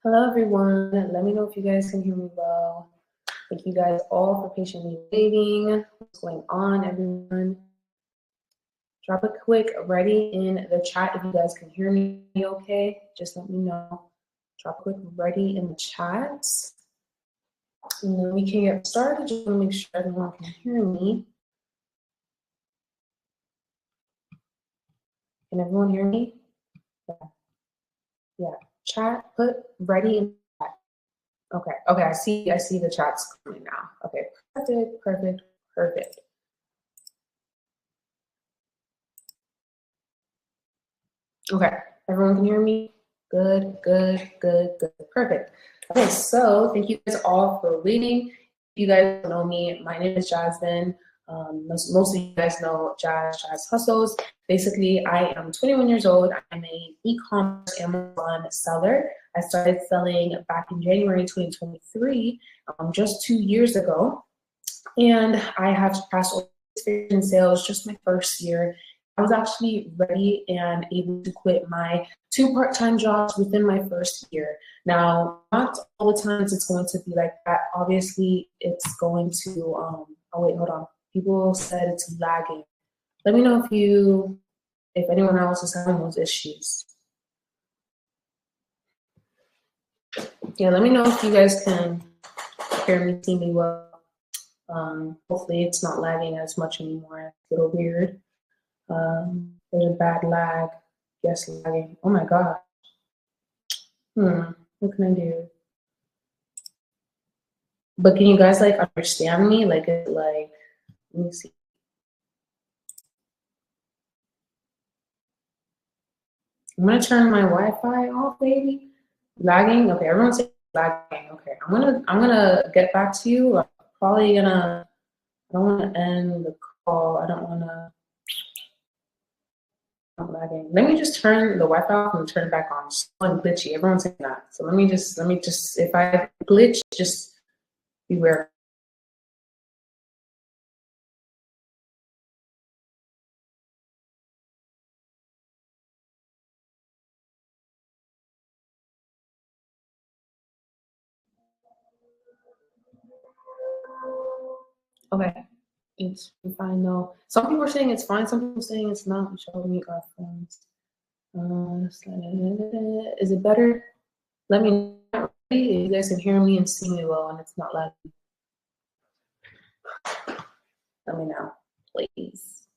Hello, everyone. Let me know if you guys can hear me well. Thank you guys all for patiently waiting. What's going on, everyone? Drop a quick ready in the chat if you guys can hear me okay. Just let me know. Drop a quick ready in the chat. And then we can get started. Just want to make sure everyone can hear me. Can everyone hear me? Yeah. Chat, put ready in the chat. Okay, I see the chats coming now. Okay, perfect. Okay, everyone can hear me? Good, perfect. Okay, so thank you guys all for waiting. If you guys don't know me, my name is Jasmine. Most of you guys know Jazz Hustles. Basically, I am 21 years old. I'm an e-commerce Amazon seller. I started selling back in January 2023, just 2 years ago. And I have passed over experience in sales just my first year. I was actually ready and able to quit my 2 part-time jobs within my first year. Now, not all the times it's going to be like that. Obviously, it's going to, oh wait, hold on. People said it's lagging. Let me know if anyone else is having those issues. Yeah, let me know if you guys can hear me, see me well. Hopefully it's not lagging as much anymore. It's a little weird. There's a bad lag. Yes, lagging. Oh my god. What can I do? But can you guys like understand me? Like, let me see. I'm gonna turn my Wi-Fi off, baby. Lagging. Okay, everyone's saying lagging. Okay, I'm gonna get back to you. I'm probably gonna. I don't want to end the call. I don't want to. I'm lagging. Let me just turn the Wi-Fi off and turn it back on. It's so glitchy. Everyone's saying that. So let me just. If I glitch, just beware. Okay, it's fine though. Some people are saying it's fine. Some people are saying it's not. We shall mute our phones. Is it better? Let me know if you guys can hear me and see me well and it's not lagging. Let me know, please.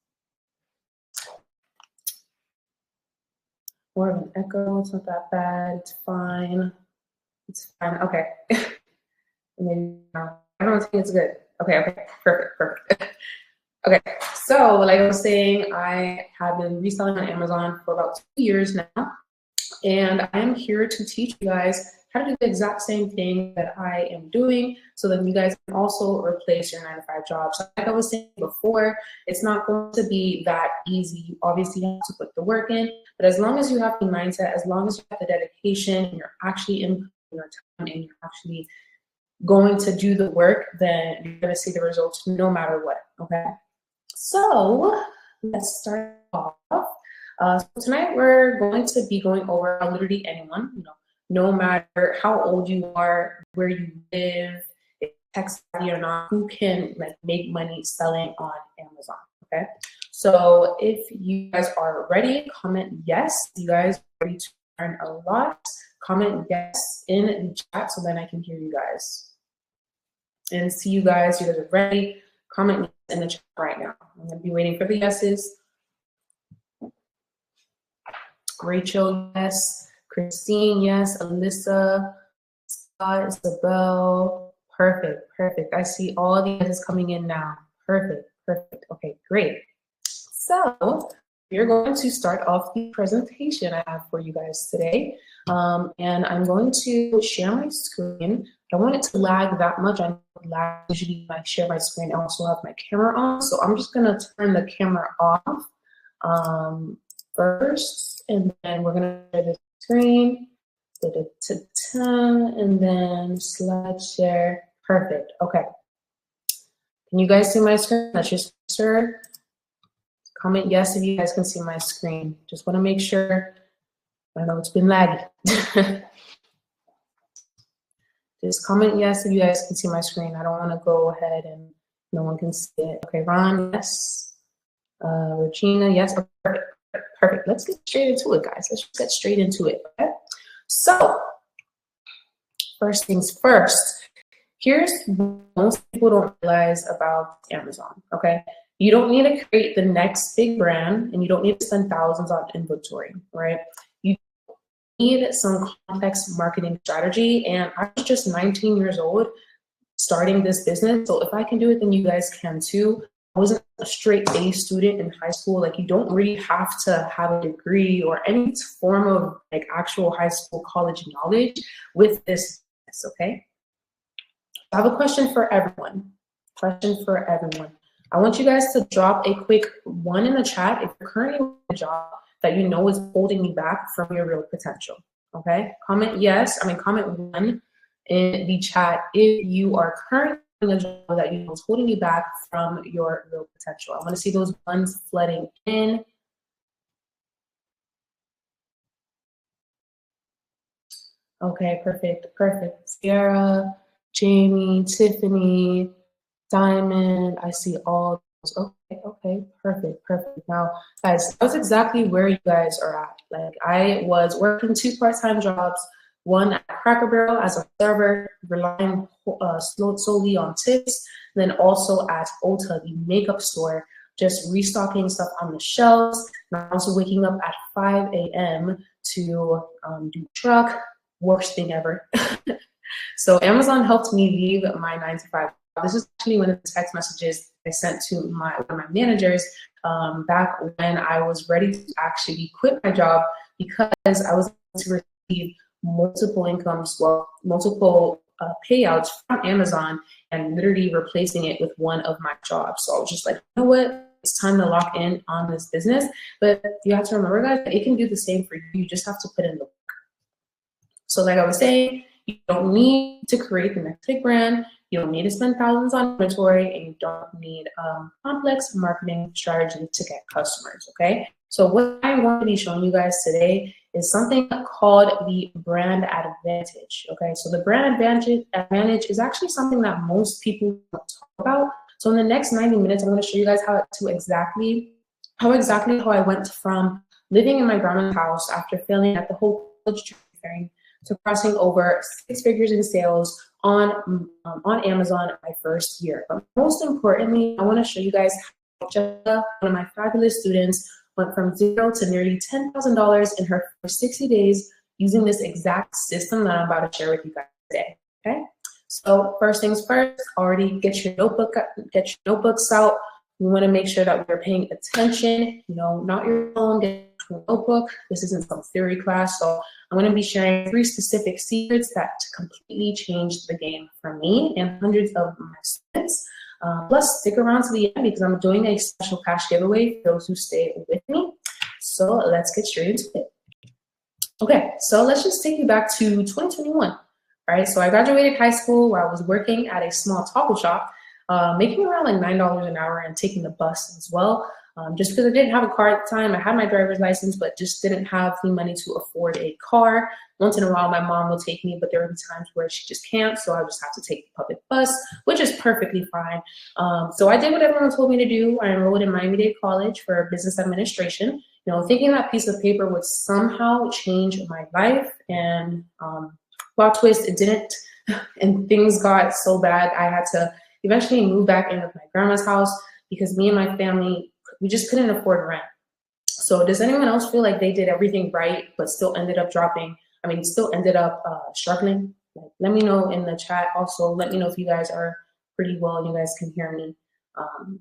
More of an echo. It's not that bad. It's fine. It's fine. Okay. Maybe everyone's saying it's good. Okay. Perfect. Okay, so like I was saying, I have been reselling on Amazon for about 2 years now, and I am here to teach you guys how to do the exact same thing that I am doing so that you guys can also replace your 9-to-5 jobs. Like I was saying before, it's not going to be that easy. You obviously have to put the work in, but as long as you have the mindset, as long as you have the dedication, and you're actually inputting your time and you're actually going to do the work, then you're going to see the results no matter what, okay? So let's start off. So tonight we're going to be going over how literally anyone, no matter how old you are, where you live, if tech savvy or not, who can like make money selling on Amazon. Okay. So if you guys are ready, comment yes. You guys are ready to learn a lot. Comment yes in the chat so then I can hear you guys and see you guys. You guys are ready. Comment in the chat right now. I'm going to be waiting for the yeses. Rachel, yes. Christine, yes. Alyssa, Scott, Isabel. Perfect. I see all the yeses coming in now. Perfect. Okay, great. So we're going to start off the presentation I have for you guys today. And I'm going to share my screen. I don't want it to lag that much. I lag usually when I share my screen. I also have my camera on, so I'm just gonna turn the camera off first, and then we're gonna share the screen. And then slide share. Perfect. Okay. Can you guys see my screen? That's just sir. Comment yes if you guys can see my screen. Just want to make sure. I know it's been laggy. Just comment yes if you guys can see my screen. I don't want to go ahead and no one can see it. Okay, Ron, yes. Regina, yes. Okay, perfect, perfect. Let's get straight into it, guys. Let's just get straight into it. Okay. So, first things first. Here's what most people don't realize about Amazon. Okay, you don't need to create the next big brand, and you don't need to spend thousands on inventory. Right? You need some complex marketing strategy. And I was just 19 years old starting this business. So if I can do it, then you guys can too. I wasn't a straight A student in high school. Like, you don't really have to have a degree or any form of like actual high school, college knowledge with this, okay? I have a question for everyone. I want you guys to drop a quick 1 in the chat if you're currently in a job that you know is holding you back from your real potential, okay? Comment 1 in the chat if you are currently in a job that you know is holding you back from your real potential. I want to see those ones flooding in. Okay, perfect. Sierra, Jamie, Tiffany, Diamond, I see all those. Okay, perfect. Now, guys, that's exactly where you guys are at. Like, I was working 2 part-time jobs, one at Cracker Barrel as a server, relying solely on tips, then also at Ulta, the makeup store, just restocking stuff on the shelves, and also waking up at 5 a.m. to do truck, worst thing ever. So Amazon helped me leave my 9-to-5. This is actually one of the text messages I sent to one of my managers back when I was ready to actually quit my job, because I was able to receive multiple incomes, multiple payouts from Amazon, and literally replacing it with one of my jobs. So I was just like, you know what? It's time to lock in on this business. But you have to remember, guys, it can do the same for you. You just have to put in the work. So like I was saying, you don't need to create the next big brand. You don't need to spend thousands on inventory, and you don't need complex marketing strategy to get customers, okay? So what I want to be showing you guys today is something called the brand advantage, okay? So the brand advantage is actually something that most people don't talk about. So in the next 90 minutes, I'm going to show you guys how I went from living in my grandma's house after failing at the whole college training to crossing over 6 figures in sales on Amazon my first year. But most importantly, I want to show you guys how Jessica, one of my fabulous students, went from $0 to nearly $10,000 in her first 60 days using this exact system that I'm about to share with you guys today. Okay. So first things first, already get your notebooks out. We want to make sure that we're paying attention. You know, not your phone. Get your notebook. This isn't some theory class, so I'm going to be sharing 3 specific secrets that completely changed the game for me and hundreds of my students. Plus, stick around to the end because I'm doing a special cash giveaway for those who stay with me. So let's get straight into it. Okay, so let's just take you back to 2021. Right, so I graduated high school where I was working at a small taco shop, making around like $9 an hour and taking the bus as well. Just because I didn't have a car at the time. I had my driver's license, but just didn't have the money to afford a car. Once in a while, my mom will take me, but there would be times where she just can't, so I just have to take the public bus, which is perfectly fine. So I did what everyone told me to do. I enrolled in Miami-Dade College for business administration, you know, thinking that piece of paper would somehow change my life, and plot twist, it didn't, and things got so bad I had to eventually move back in with my grandma's house because me and my family, we just couldn't afford rent. So does anyone else feel like they did everything right but still ended up struggling? Like, let me know in the chat. Also, let me know if you guys are pretty well and you guys can hear me.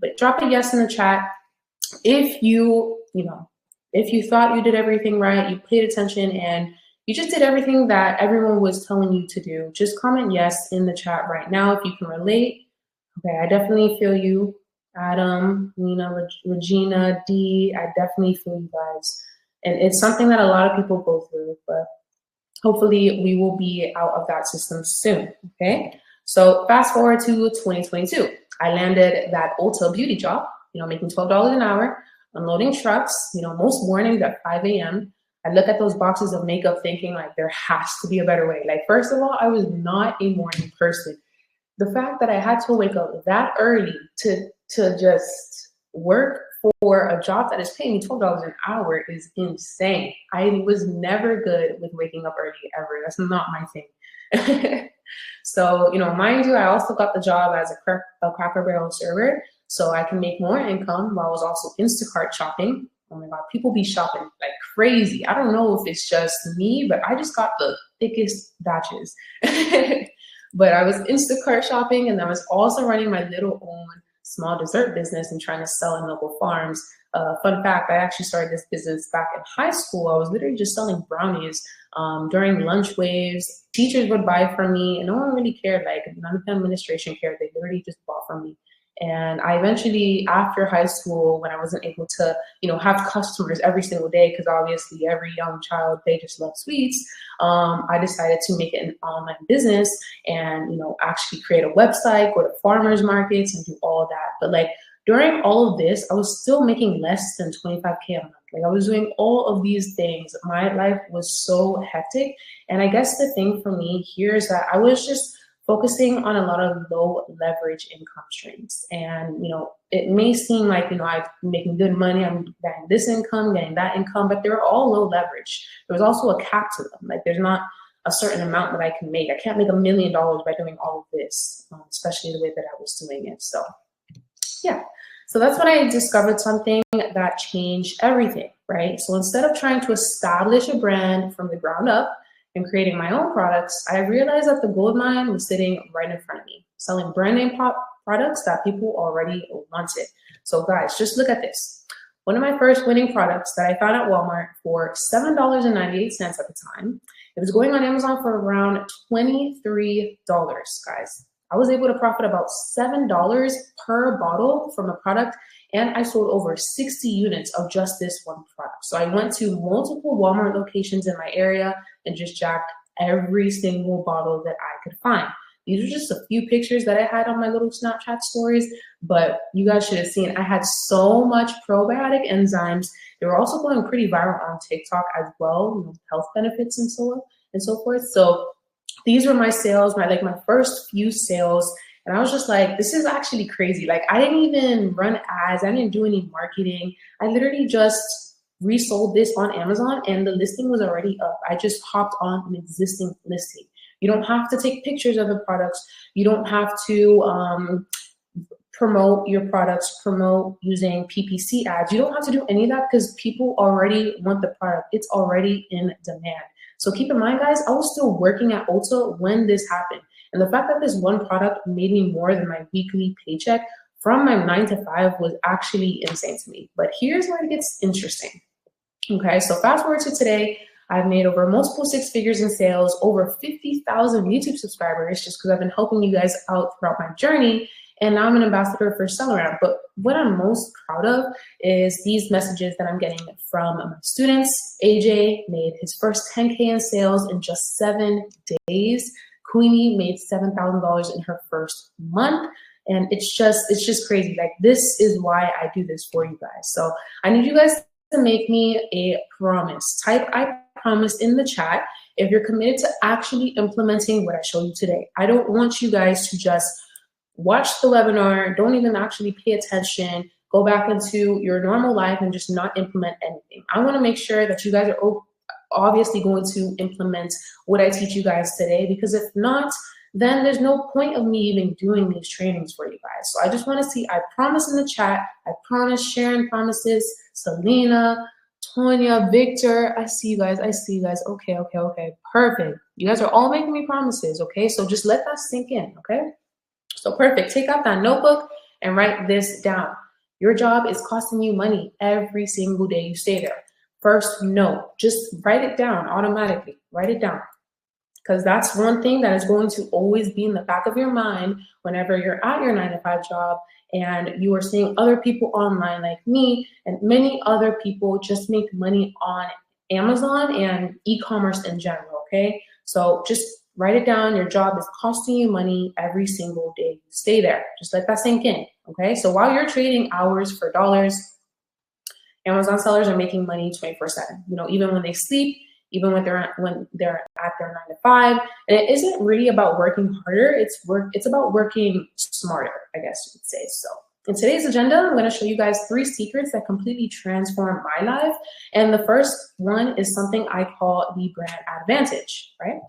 But drop a yes in the chat if you thought you did everything right, you paid attention, and you just did everything that everyone was telling you to do. Just comment yes in the chat right now if you can relate. Okay, I definitely feel you. Adam, Nina, Regina, D, I definitely feel you guys. And it's something that a lot of people go through, but hopefully we will be out of that system soon, okay? So fast forward to 2022. I landed that Ulta beauty job, you know, making $12 an hour, unloading trucks, you know, most mornings at 5 a.m. I look at those boxes of makeup thinking like there has to be a better way. Like, first of all, I was not a morning person. The fact that I had to wake up that early to just work for a job that is paying me $12 an hour is insane. I was never good with waking up early ever. That's not my thing. So, mind you, I also got the job as a Cracker Barrel server, so I can make more income while I was also Instacart shopping. Oh my God, people be shopping like crazy. I don't know if it's just me, but I just got the thickest batches. But I was Instacart shopping, and I was also running my little own small dessert business and trying to sell in local farms. Fun fact, I actually started this business back in high school. I was literally just selling brownies during lunch waves. Teachers would buy from me, and no one really cared. Like, none of the administration cared. They literally just bought from me. And I eventually, after high school, when I wasn't able to, have customers every single day, because obviously every young child, they just love sweets, I decided to make it an online business and, actually create a website, go to farmers markets and do all that. But like, during all of this, I was still making less than 25K a month. Like, I was doing all of these things. My life was so hectic. And I guess the thing for me here is that I was just focusing on a lot of low leverage income streams. And, it may seem like, I'm making good money, I'm getting this income, getting that income, but they're all low leverage. There's also a cap to them. Like, there's not a certain amount that I can make. I can't make $1 million by doing all of this, especially the way that I was doing it. So yeah. So that's when I discovered something that changed everything, right? So instead of trying to establish a brand from the ground up and creating my own products, I realized that the gold mine was sitting right in front of me, selling brand name products that people already wanted. So guys, just look at this. One of my first winning products that I found at Walmart for $7.98 at the time. It was going on Amazon for around $23, guys. I was able to profit about $7 per bottle from a product, and I sold over 60 units of just this one product. So I went to multiple Walmart locations in my area and just jacked every single bottle that I could find. These are just a few pictures that I had on my little Snapchat stories, but you guys should have seen, I had so much probiotic enzymes. They were also going pretty viral on TikTok as well, health benefits and so on and so forth. So these were my sales, my first few sales. And I was just like, this is actually crazy. Like, I didn't even run ads. I didn't do any marketing. I literally just resold this on Amazon, and the listing was already up. I just hopped on an existing listing. You don't have to take pictures of the products. You don't have to promote your products, promote using PPC ads. You don't have to do any of that because people already want the product. It's already in demand. So keep in mind, guys, I was still working at Ulta when this happened. And the fact that this one product made me more than my weekly paycheck from my 9 to 5 was actually insane to me. But here's where it gets interesting. Okay, so fast forward to today, I've made over multiple 6 figures in sales, over 50,000 YouTube subscribers, just because I've been helping you guys out throughout my journey. And now I'm an ambassador for Celeron. But what I'm most proud of is these messages that I'm getting from my students. AJ made his first 10K in sales in just 7 days. Queenie made $7,000 in her first month. And it's just crazy. Like, this is why I do this for you guys. So I need you guys to make me a promise. Type "I promise" in the chat if you're committed to actually implementing what I show you today. I don't want you guys to just watch the webinar, don't even actually pay attention, go back into your normal life and just not implement anything. I want to make sure that you guys are obviously going to implement what I teach you guys today, because if not, then there's no point of me even doing these trainings for you guys. So I just want to see "I promise" in the chat. I promise. Sharon promises. Selena, Tonya, Victor, I see you guys. I see you guys. Okay. Perfect. You guys are all making me promises, okay? So just let that sink in, okay? So perfect. Take out that notebook and write this down. Your job is costing you money every single day you stay there. First note, just write it down automatically. Write it down. Because that's one thing that is going to always be in the back of your mind whenever you're at your 9 to 5 job and you are seeing other people online like me and many other people just make money on Amazon and e-commerce in general, okay? So just write it down. Your job is costing you money every single day. Stay there. Just let that sink in, okay? So while you're trading hours for dollars, Amazon sellers are making money 24/7. You know, even when they sleep, even when they're at their 9 to 5. And it isn't really about working harder. It's about working smarter, I guess you could say. So in today's agenda, I'm going to show you guys 3 secrets that completely transform my life. And the first one is something I call the brand advantage, right?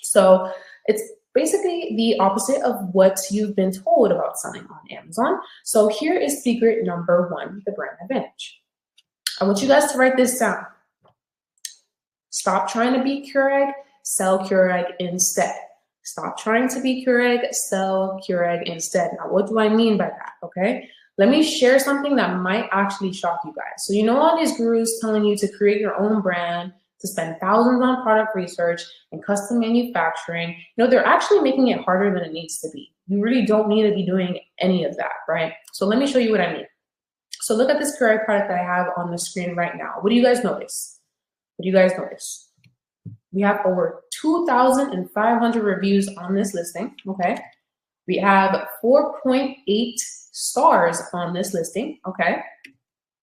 So it's basically the opposite of what you've been told about selling on Amazon. So here is secret number 1, the brand advantage. I want you guys to write this down. Stop trying to be Keurig, sell Keurig instead. Stop trying to be Keurig, sell Keurig instead. Now, what do I mean by that, okay? Let me share something that might actually shock you guys. So you know all these gurus telling you to create your own brand, to spend thousands on product research and custom manufacturing. You know, they're actually making it harder than it needs to be. You really don't need to be doing any of that, right? So let me show you what I mean. So look at this Keurig product that I have on the screen right now. What do you guys notice? What do you guys notice? We have over 2,500 reviews on this listing, okay? We have 4.8 stars on this listing, okay?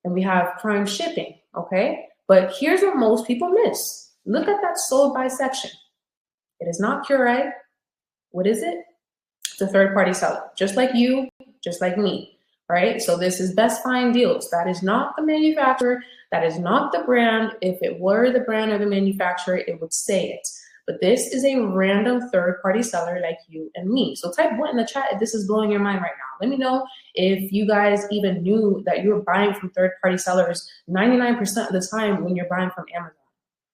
And we have prime shipping, okay? But here's what most people miss. Look at that sold by section. It is not Keurig. What is it? It's a third-party seller, just like you, just like me, right? So this is Best Find Deals. That is not the manufacturer. That is not the brand. If it were the brand or the manufacturer, it would say it. But this is a random third-party seller like you and me. So type 1 in the chat if this is blowing your mind right now. Let me know if you guys even knew that you were buying from third-party sellers 99% of the time when you're buying from Amazon.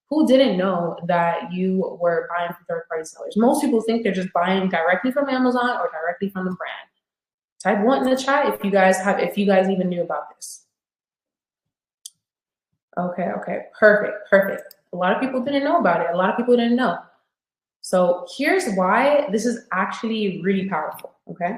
Who didn't know that you were buying from third-party sellers? Most people think they're just buying directly from Amazon or directly from the brand. Type 1 in the chat if you guys even knew about this. Okay, perfect. A lot of people didn't know about it. A lot of people didn't know. So here's why this is actually really powerful, okay?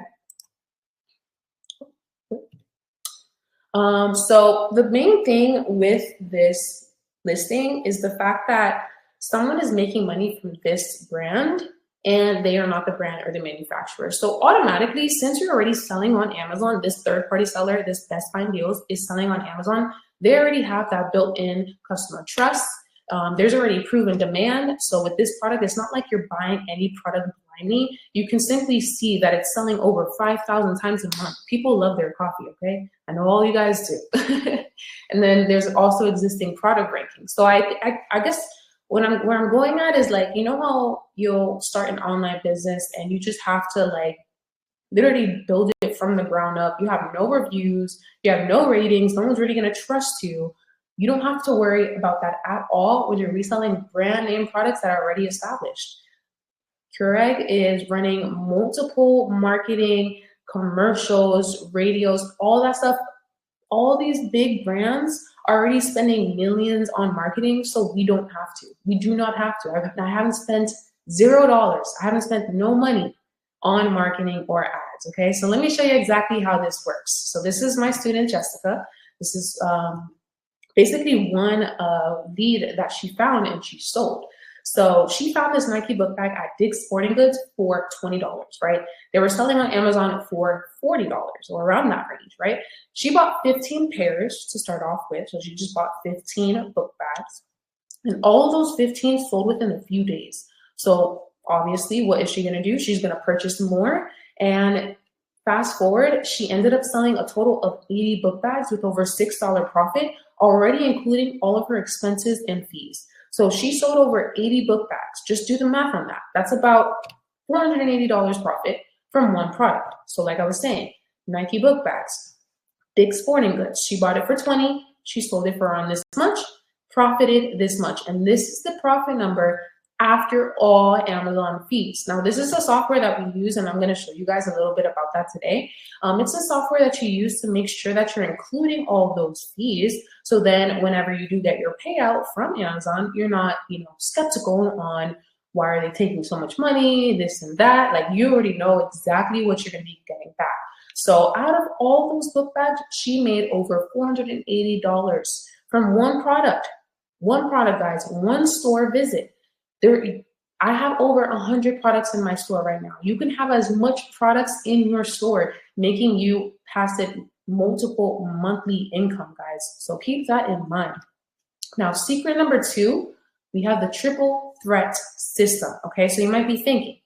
So the main thing with this listing is the fact that someone is making money from this brand and they are not the brand or the manufacturer. So automatically, since you're already selling on Amazon, this third-party seller, this Best Find Deals is selling on Amazon, they already have that built-in customer trust. There's already proven demand. So with this product, it's not like you're buying any product blindly. You can simply see that it's selling over 5,000 times a month. People love their coffee, okay? I know all you guys do. And then there's also existing product rankings. So I guess where I'm going at is like, you know how you'll start an online business and you just have to like literally build it from the ground up. You have no reviews, you have no ratings, no one's really gonna trust you. You don't have to worry about that at all when you're reselling brand name products that are already established. Keurig is running multiple marketing, commercials, radios, all that stuff. All these big brands are already spending millions on marketing, so we don't have to. We do not have to. I haven't spent $0. I haven't spent no money on marketing or ads, okay? So let me show you exactly how this works. So this is my student, Jessica. This is basically one lead that she found and she sold. So she found this Nike book bag at Dick's Sporting Goods for $20, right? They were selling on Amazon for $40 or around that range, right? She bought 15 pairs to start off with. So she just bought 15 book bags. And all of those 15 sold within a few days. So obviously, what is she gonna do? She's gonna purchase more. And fast forward, she ended up selling a total of 80 book bags with over $6 profit, already including all of her expenses and fees. So she sold over 80 book bags. Just do the math on that. That's about $480 profit from one product. So like I was saying, Nike book bags, Dick's Sporting Goods. She bought it for 20. She sold it for around this much, profited this much. And this is the profit number after all Amazon fees. Now, this is a software that we use, and I'm going to show you guys a little bit about that today. It's a software that you use to make sure that you're including all of those fees. So then whenever you do get your payout from Amazon, you're not, skeptical on why are they taking so much money, this and that. Like, you already know exactly what you're going to be getting back. So out of all those book bags, she made over $480 from one product. One product, guys, one store visit. I have over 100 products in my store right now. You can have as much products in your store, making you pass it multiple monthly income, guys. So keep that in mind. Now, secret number 2, we have the triple threat system. Okay, so you might be thinking,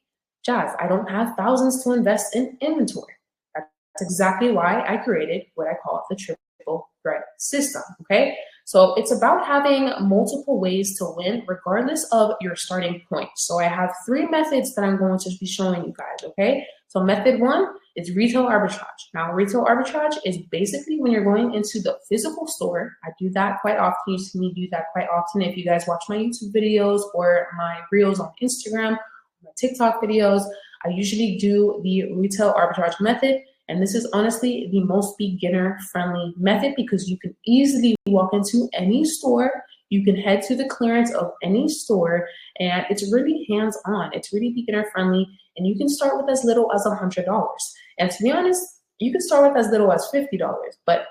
Jazz, I don't have thousands to invest in inventory. That's exactly why I created what I call the triple threat system. Okay, so it's about having multiple ways to win regardless of your starting point. So I have 3 methods that I'm going to be showing you guys. Okay, so method 1 is retail arbitrage. Now, retail arbitrage is basically when you're going into the physical store. I do that quite often. You see me do that quite often. If you guys watch my YouTube videos or my reels on Instagram, my TikTok videos, I usually do the retail arbitrage method. And this is honestly the most beginner-friendly method because you can easily walk into any store. You can head to the clearance of any store, and it's really hands-on. It's really beginner-friendly, and you can start with as little as $100. And to be honest, you can start with as little as $50. But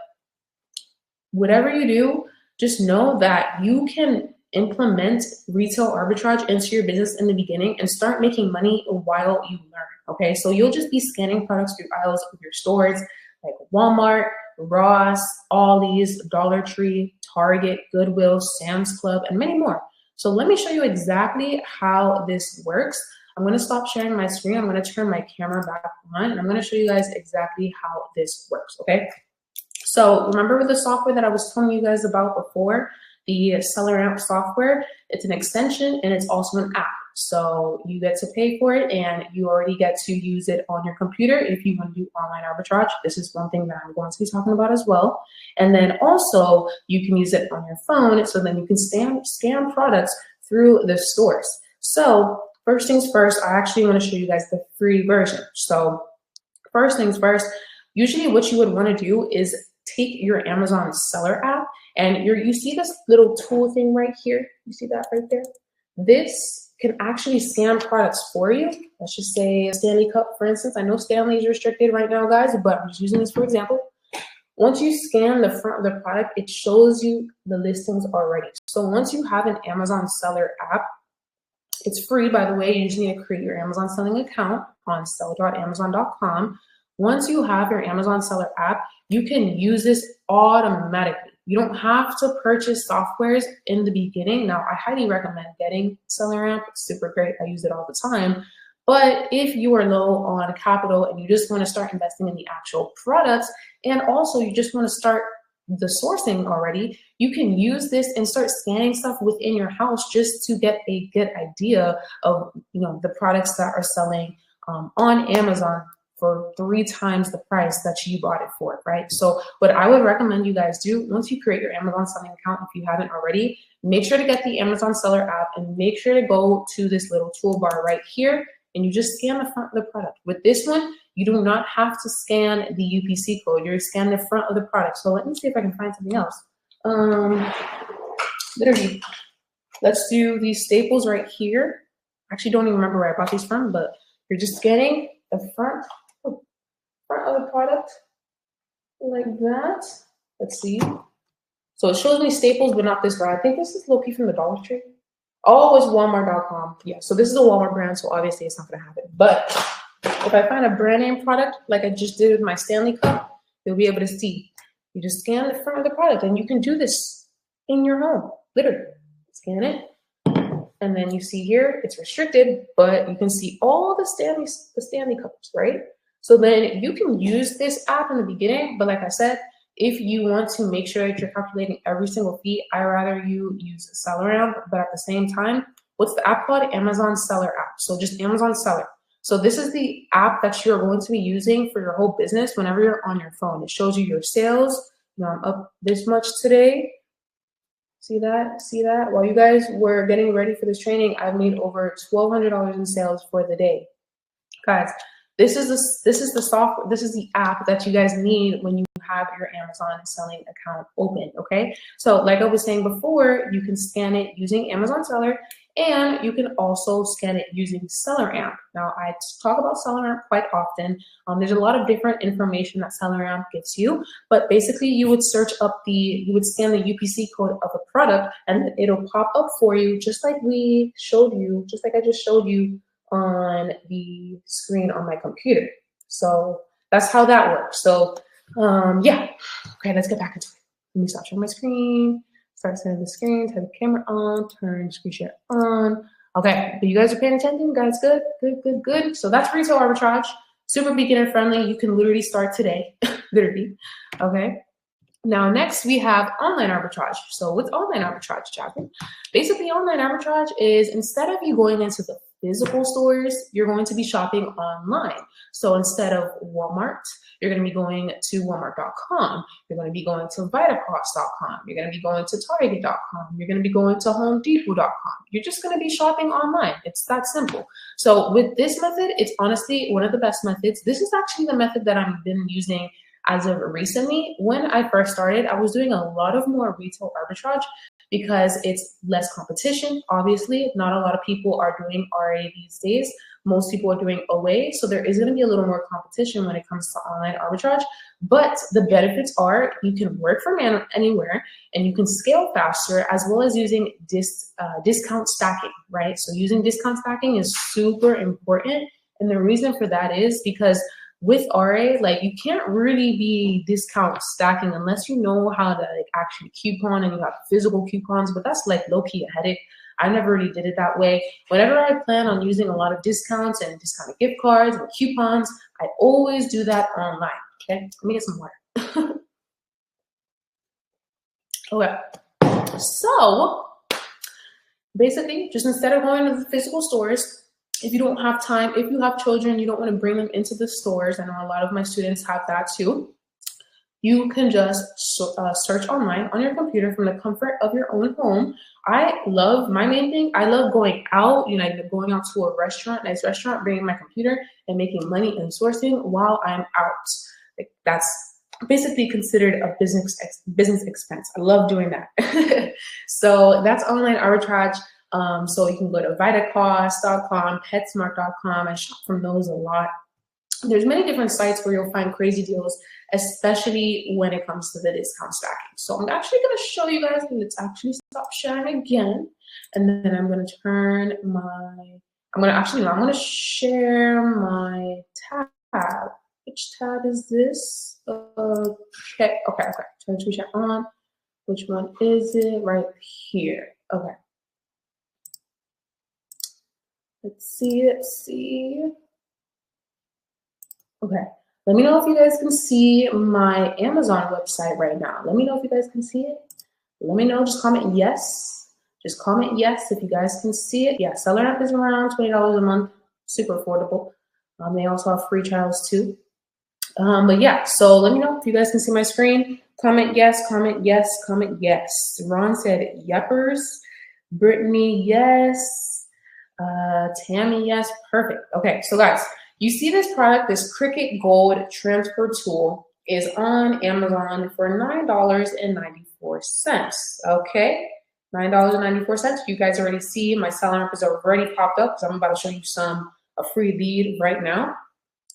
whatever you do, just know that you can implement retail arbitrage into your business in the beginning and start making money while you learn. Okay, so you'll just be scanning products through aisles of your stores like Walmart, Ross, Ollie's, Dollar Tree, Target, Goodwill, Sam's Club, and many more. So let me show you exactly how this works. I'm going to stop sharing my screen. I'm going to turn my camera back on, and I'm going to show you guys exactly how this works, okay? So remember with the software that I was telling you guys about before, the SellerAmp software, it's an extension and it's also an app. So you get to pay for it and you already get to use it on your computer if you want to do online arbitrage. This is one thing that I'm going to be talking about as well. And then also you can use it on your phone, so then you can scan products through the stores. So first things first, I actually want to show you guys the free version. So first things first, usually what you would want to do is take your Amazon seller app, and you see this little tool thing right here. You see that right there? This can actually scan products for you. Let's just say a Stanley Cup, for instance. I know Stanley is restricted right now, guys, but I'm just using this for example. Once you scan the front of the product, it shows you the listings already. So once you have an Amazon seller app, it's free, by the way. You just need to create your Amazon selling account on sell.amazon.com. Once you have your Amazon seller app, you can use this automatically. You don't have to purchase softwares in the beginning. Now, I highly recommend getting SellerAmp. It's super great. I use it all the time. But if you are low on capital and you just want to start investing in the actual products, and also you just want to start the sourcing already, you can use this and start scanning stuff within your house just to get a good idea of the products that are selling on Amazon for 3 times the price that you bought it for, right? So what I would recommend you guys do, once you create your Amazon selling account, if you haven't already, make sure to get the Amazon seller app and make sure to go to this little toolbar right here, and you just scan the front of the product. With this one, you do not have to scan the UPC code. You scan the front of the product. So let me see if I can find something else. Literally, let's do these staples right here. I actually don't even remember where I bought these from, but you're just scanning the front of the product like that. Let's see. So it shows me staples, but not this brand. I think this is low-key from the Dollar Tree. Oh, it's Walmart.com. Yeah, so this is a Walmart brand, so obviously it's not gonna have it. But if I find a brand name product, like I just did with my Stanley Cup, you'll be able to see. You just scan the front of the product, and you can do this in your home, literally. Scan it, and then you see here, it's restricted, but you can see all the Stanley Cups, right? So then you can use this app in the beginning, but like I said, if you want to make sure that you're calculating every single fee, I rather you use SellerAmp, but at the same time, what's the app called? Amazon Seller app. So just Amazon Seller. So this is the app that you're going to be using for your whole business whenever you're on your phone. It shows you your sales. I'm up this much today. See that? See that? While you guys were getting ready for this training, I've made over $1,200 in sales for the day. Guys, this is the software, this is the app that you guys need when you have your Amazon selling account open, okay? So like I was saying before, you can scan it using Amazon Seller, and you can also scan it using SellerAmp. Now, I talk about SellerAmp quite often. There's a lot of different information that SellerAmp gives you, but basically you would search up you would scan the UPC code of a product, and it'll pop up for you just like we showed you, just like I just showed you on the screen on my computer. So that's how that works. So Yeah. Okay, let's get back into it. Let me stop sharing my screen. Start setting the screen. Turn the camera on. Turn screen share on. Okay, but you guys are paying attention, guys. Good, good, good, good. So that's retail arbitrage. Super beginner friendly. You can literally start today. Literally. Okay. Now, next we have online arbitrage. So what's online arbitrage, Jasmine? Basically, online arbitrage is instead of you going into the physical stores, you're going to be shopping online. So instead of Walmart, you're going to be going to Walmart.com. You're going to be going to Vitacost.com. You're going to be going to Target.com. You're going to be going to HomeDepot.com. You're just going to be shopping online. It's that simple. So with this method, it's honestly one of the best methods. This is actually the method that I've been using as of recently. When I first started, I was doing a lot of more retail arbitrage because it's less competition. Obviously, not a lot of people are doing RA these days. Most people are doing OA, so there is going to be a little more competition when it comes to online arbitrage. But the benefits are you can work from anywhere and you can scale faster, as well as using discount stacking, right? So using discount stacking is super important. And the reason for that is because with RA, like you can't really be discount stacking unless you know how to like actually coupon and you have physical coupons, but that's like low-key a headache. I never really did it that way. Whenever I plan on using a lot of discounts and discounted gift cards and coupons, I always do that online. Okay, let me get some water. Okay, so basically, just instead of going to the physical stores, if you don't have time, if you have children, you don't want to bring them into the stores. I know a lot of my students have that too. You can just search online on your computer from the comfort of your own home. My main thing, I love going out, going out to a restaurant, nice restaurant, bringing my computer and making money and sourcing while I'm out. Like, that's basically considered a business expense. I love doing that. So that's online arbitrage. So you can go to Vitacost.com, PetSmart.com. I shop from those a lot. There's many different sites where you'll find crazy deals, especially when it comes to the discount stacking. So I'm actually going to show you guys, and let's actually stop sharing again. And then I'm going to turn I'm going to share my tab. Which tab is this? Okay. Turn screen share on. Which one is it? Right here. Okay. Let's see. Okay, let me know if you guys can see my Amazon website right now. Let me know if you guys can see it. Let me know, just comment yes. Just comment yes if you guys can see it. Yeah, Seller App is around $20 a month, super affordable. They also have free trials too. But yeah, so let me know if you guys can see my screen. Comment yes, comment yes, comment yes. Ron said yepers. Brittany, yes. Tammy, yes, perfect. Okay, so guys, you see this product, this Cricut Gold Transfer Tool is on Amazon for $9.94. Okay, $9.94. You guys already see my Seller App has already popped up, so I'm about to show you a free lead right now.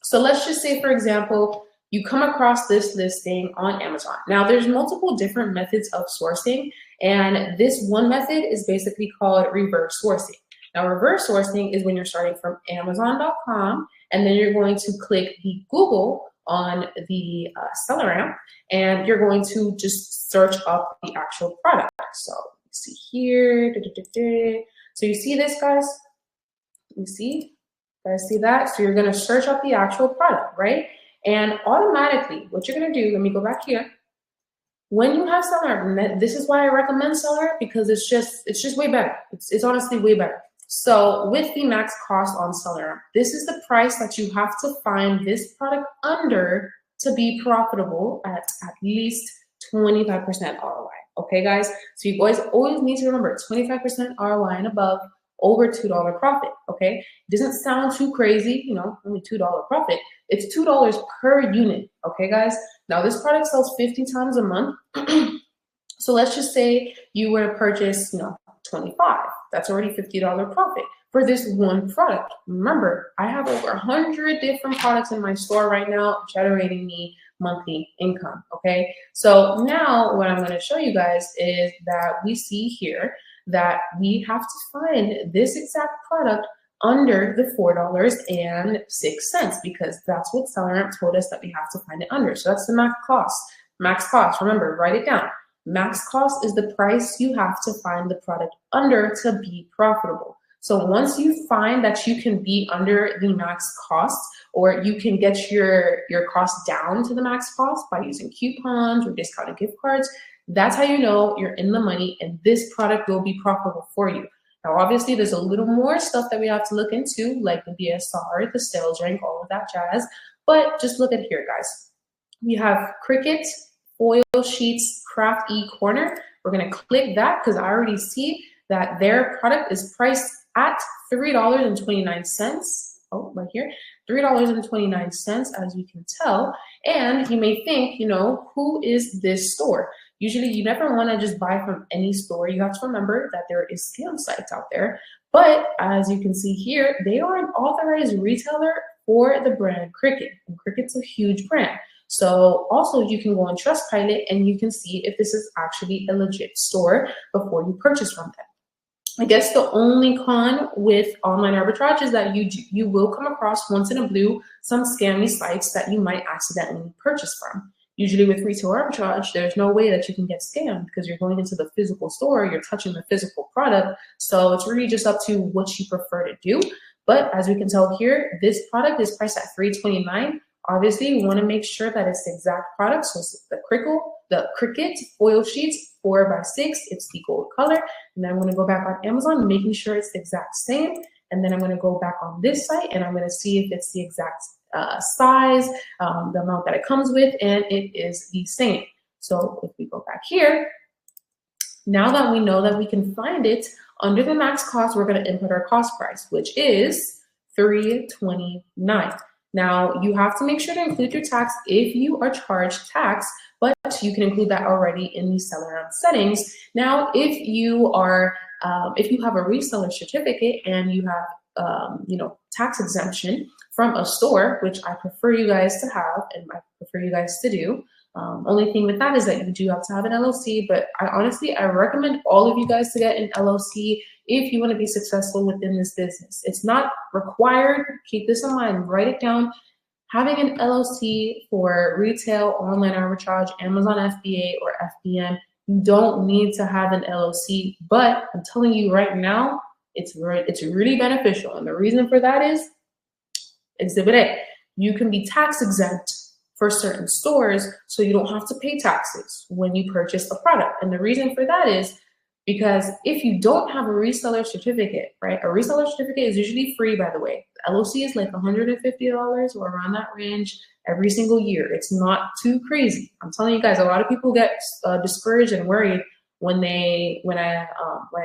So let's just say, for example, you come across this listing on Amazon. Now, there's multiple different methods of sourcing, and this one method is basically called reverse sourcing. Now, reverse sourcing is when you're starting from Amazon.com, and then you're going to click the Google on the Seller App, and you're going to just search up the actual product. So let's see here. So you see this, guys? You see? You guys see that? So you're going to search up the actual product, right? And automatically, what you're going to do, let me go back here. When you have Seller App, this is why I recommend Seller App, because it's just way better. It's honestly way better. So with the max cost on Seller App, this is the price that you have to find this product under to be profitable at least 25% ROI. Okay, guys? So you guys always need to remember 25% ROI and above, over $2 profit. Okay, it doesn't sound too crazy, only $2 profit. It's $2 per unit. Okay, guys? Now this product sells 50 times a month. So let's just say you were to purchase, 25. That's already $50 profit for this one product. Remember, I have over 100 different products in my store right now generating me monthly income, okay? So now what I'm gonna show you guys is that we see here that we have to find this exact product under the $4.06 because that's what SellerAmp told us that we have to find it under. So that's the max cost. Max cost, remember, write it down. Max cost is the price you have to find the product under to be profitable. So once you find that you can be under the max cost, or you can get your cost down to the max cost by using coupons or discounted gift cards, that's how you know you're in the money and this product will be profitable for you. Now, obviously, there's a little more stuff that we have to look into, like the BSR, the sales rank, all of that jazz. But just look at here, guys. We have Cricut, Foil Sheets, Craft Corner. We're going to click that because I already see that their product is priced at $3.29. Oh, right here, $3.29, as you can tell. And you may think, who is this store? Usually you never want to just buy from any store. You have to remember that there is scam sites out there. But as you can see here, they are an authorized retailer for the brand Cricut. And Cricut's a huge brand. So also you can go on Trustpilot and you can see if this is actually a legit store before you purchase from them. I guess the only con with online arbitrage is that you will come across once in a blue some scammy sites that you might accidentally purchase from. Usually with retail arbitrage, there's no way that you can get scammed because you're going into the physical store, you're touching the physical product. So it's really just up to what you prefer to do. But as we can tell here, this product is priced at $3.29. Obviously, we want to make sure that it's the exact product. So it's the Cricut Foil Sheets 4x6. It's the gold color. And then I'm going to go back on Amazon, making sure it's the exact same. And then I'm going to go back on this site and I'm going to see if it's the exact size, the amount that it comes with, and it is the same. So if we go back here, now that we know that we can find it under the max cost, we're going to input our cost price, which is $3.29. Now, you have to make sure to include your tax if you are charged tax, but you can include that already in the SellerAmp settings. Now, if you have a reseller certificate and you have, tax exemption from a store, which I prefer you guys to have and I prefer you guys to do. Only thing with that is that you do have to have an LLC, but I recommend all of you guys to get an LLC if you want to be successful within this business. It's not required. Keep this in mind. Write it down. Having an LLC for retail, online arbitrage, Amazon FBA, or FBM, you don't need to have an LLC, but I'm telling you right now, it's really beneficial. And the reason for that is Exhibit A. You can be tax exempt for certain stores, so you don't have to pay taxes when you purchase a product. And the reason for that is because if you don't have a reseller certificate, right? A reseller certificate is usually free, by the way. The LLC is like $150 or around that range every single year. It's not too crazy. I'm telling you guys, a lot of people get discouraged and worried when I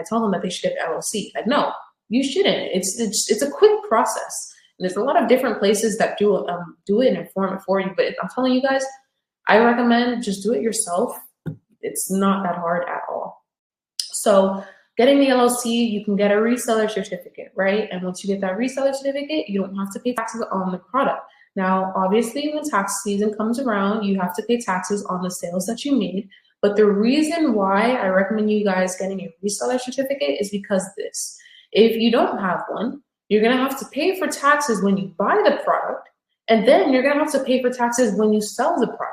tell them that they should get the LLC. Like, no, you shouldn't. It's a quick process. And there's a lot of different places that do it and inform it for you. But I'm telling you guys, I recommend just do it yourself. It's not that hard at all. So getting the LLC, you can get a reseller certificate, right? And once you get that reseller certificate, you don't have to pay taxes on the product. Now, obviously, when tax season comes around, you have to pay taxes on the sales that you made. But the reason why I recommend you guys getting a reseller certificate is because this. If you don't have one, you're going to have to pay for taxes when you buy the product, and then you're going to have to pay for taxes when you sell the product.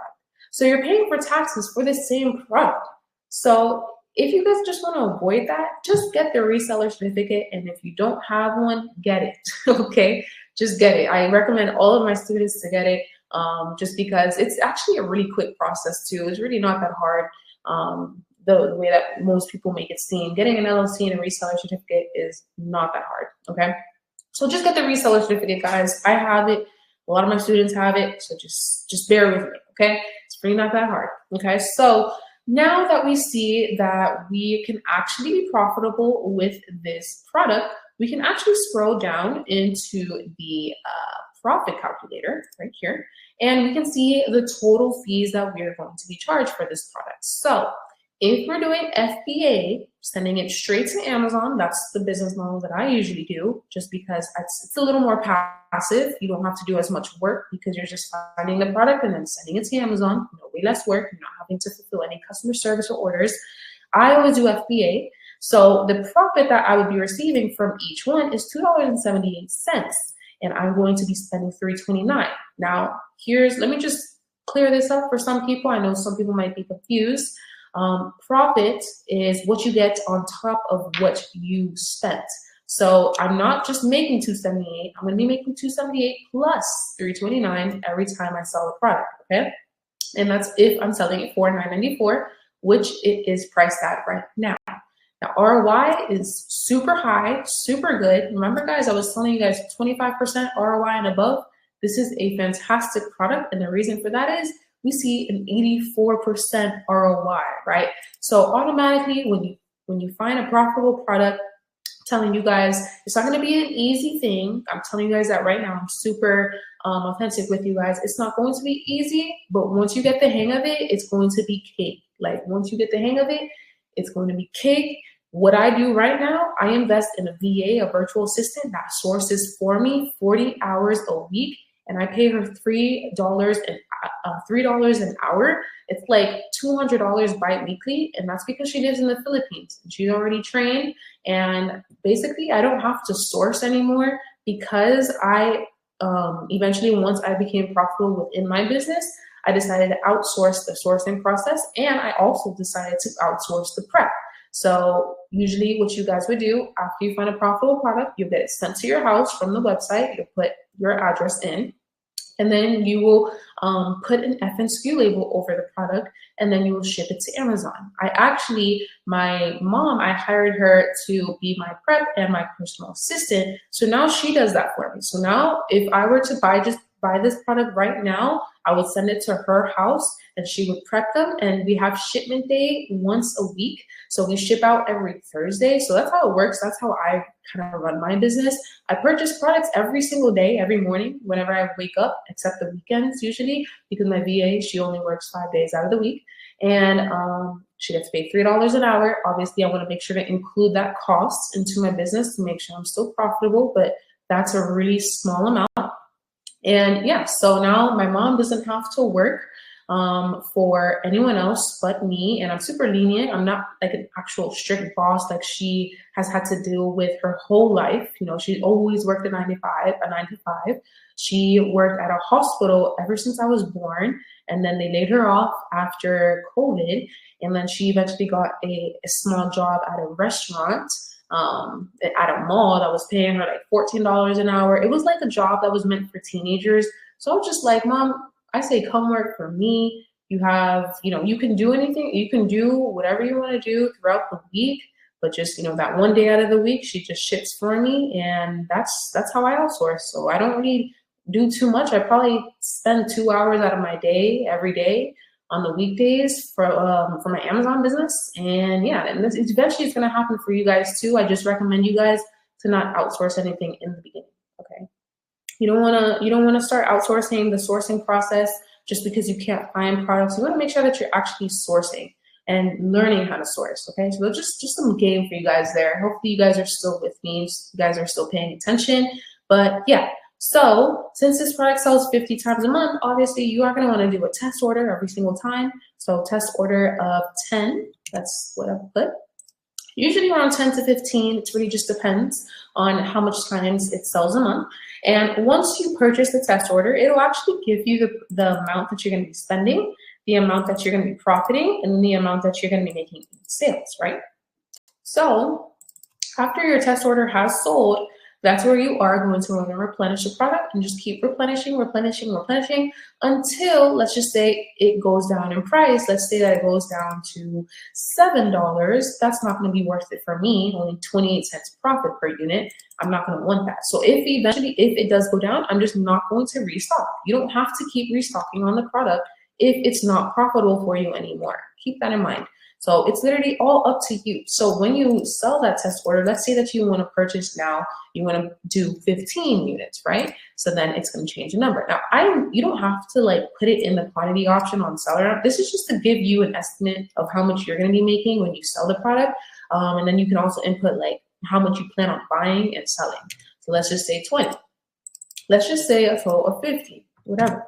So you're paying for taxes for the same product. So if you guys just want to avoid that, just get the reseller certificate. And if you don't have one, get it, okay? Just get it. I recommend all of my students to get it just because it's actually a really quick process too. It's really not that hard. The way that most people make it seem. Getting an LLC and a reseller certificate is not that hard, okay? So just get the reseller certificate, guys. I have it. A lot of my students have it. So just bear with me, okay? It's really not that hard, okay? So now that we see that we can actually be profitable with this product, we can actually scroll down into the profit calculator right here, and we can see the total fees that we are going to be charged for this product. So if we're doing FBA, sending it straight to Amazon, that's the business model that I usually do, just because it's a little more passive. You don't have to do as much work because you're just finding the product and then sending it to Amazon. Way less work. You're not having to fulfill any customer service or orders. I always do FBA. So the profit that I would be receiving from each one is $2.78. And I'm going to be spending $3.29. Now, let me just clear this up for some people. I know some people might be confused. Profit is what you get on top of what you spent. So I'm not just making $2.78. I'm going to be making $2.78 plus $3.29 every time I sell a product. Okay, and that's if I'm selling it for $9.94, which it is priced at right now. Now, ROI is super high, super good. Remember, guys, I was telling you guys 25% ROI and above. This is a fantastic product, and the reason for that is we see an 84% ROI, right? So automatically, when you find a profitable product, I'm telling you guys, it's not going to be an easy thing. I'm telling you guys that right now. I'm super authentic with you guys. It's not going to be easy, but once you get the hang of it, it's going to be cake. Like once you get the hang of it, it's going to be cake. What I do right now, I invest in a VA, a virtual assistant that sources for me 40 hours a week, and I pay her $3 an hour. It's like $200 bi-weekly, and that's because she lives in the Philippines. She's already trained, and basically I don't have to source anymore because I eventually, once I became profitable within my business, I decided to outsource the sourcing process, and I also decided to outsource the prep. So usually what you guys would do after you find a profitable product, you'll get it sent to your house from the website. You'll put your address in, and then you will put an FNSKU label over the product, and then you will ship it to Amazon. My mom, I hired her to be my prep and my personal assistant. So now she does that for me. So now if I were to buy this product right now, I would send it to her house and she would prep them, and we have shipment day once a week. So we ship out every Thursday. So that's how it works. That's how I kind of run my business. I purchase products every single day, every morning, whenever I wake up, except the weekends usually, because my VA, she only works 5 days out of the week. And she gets paid $3 an hour. Obviously, I want to make sure to include that cost into my business to make sure I'm still profitable, but that's a really small amount. And yeah, so now my mom doesn't have to work for anyone else but me, and I'm super lenient. I'm not like an actual strict boss like she has had to deal with her whole life. You know, she always worked a 9 to 5. She worked at a hospital ever since I was born, and then they laid her off after COVID, and then she eventually got a small job at a restaurant at a mall that was paying her like $14 an hour. It was like a job that was meant for teenagers. So I was just like, Mom, I say come work for me. You have, you can do anything. You can do whatever you want to do throughout the week, but just, that one day out of the week, she just ships for me, and that's how I outsource. So I don't really do too much. I probably spend 2 hours out of my day every day on the weekdays for my Amazon business. And yeah, and eventually it's going to happen for you guys too. I just recommend you guys to not outsource anything in the beginning. Okay. You don't want to start outsourcing the sourcing process just because you can't find products. You want to make sure that you're actually sourcing and learning how to source. Okay. So just some game for you guys there. Hopefully you guys are still with me. You guys are still paying attention, but yeah. So since this product sells 50 times a month, obviously you are going to want to do a test order every single time. So test order of 10, that's what I put. Usually around 10 to 15, it really just depends on how much times it sells a month. And once you purchase the test order, it'll actually give you the amount that you're going to be spending, the amount that you're going to be profiting, and the amount that you're going to be making in sales, right? So after your test order has sold, that's where you are going to want to replenish the product and just keep replenishing until, let's just say, it goes down in price. Let's say that it goes down to $7. That's not going to be worth it for me. Only 28 cents profit per unit. I'm not going to want that. So if it does go down, I'm just not going to restock. You don't have to keep restocking on the product if it's not profitable for you anymore. Keep that in mind. So it's literally all up to you. So when you sell that test order, let's say that you want to purchase now, you want to do 15 units, right? So then it's going to change the number. Now, you don't have to like put it in the quantity option on seller. This is just to give you an estimate of how much you're going to be making when you sell the product. And then you can also input like how much you plan on buying and selling. So let's just say 20. Let's just say a total of 50, whatever.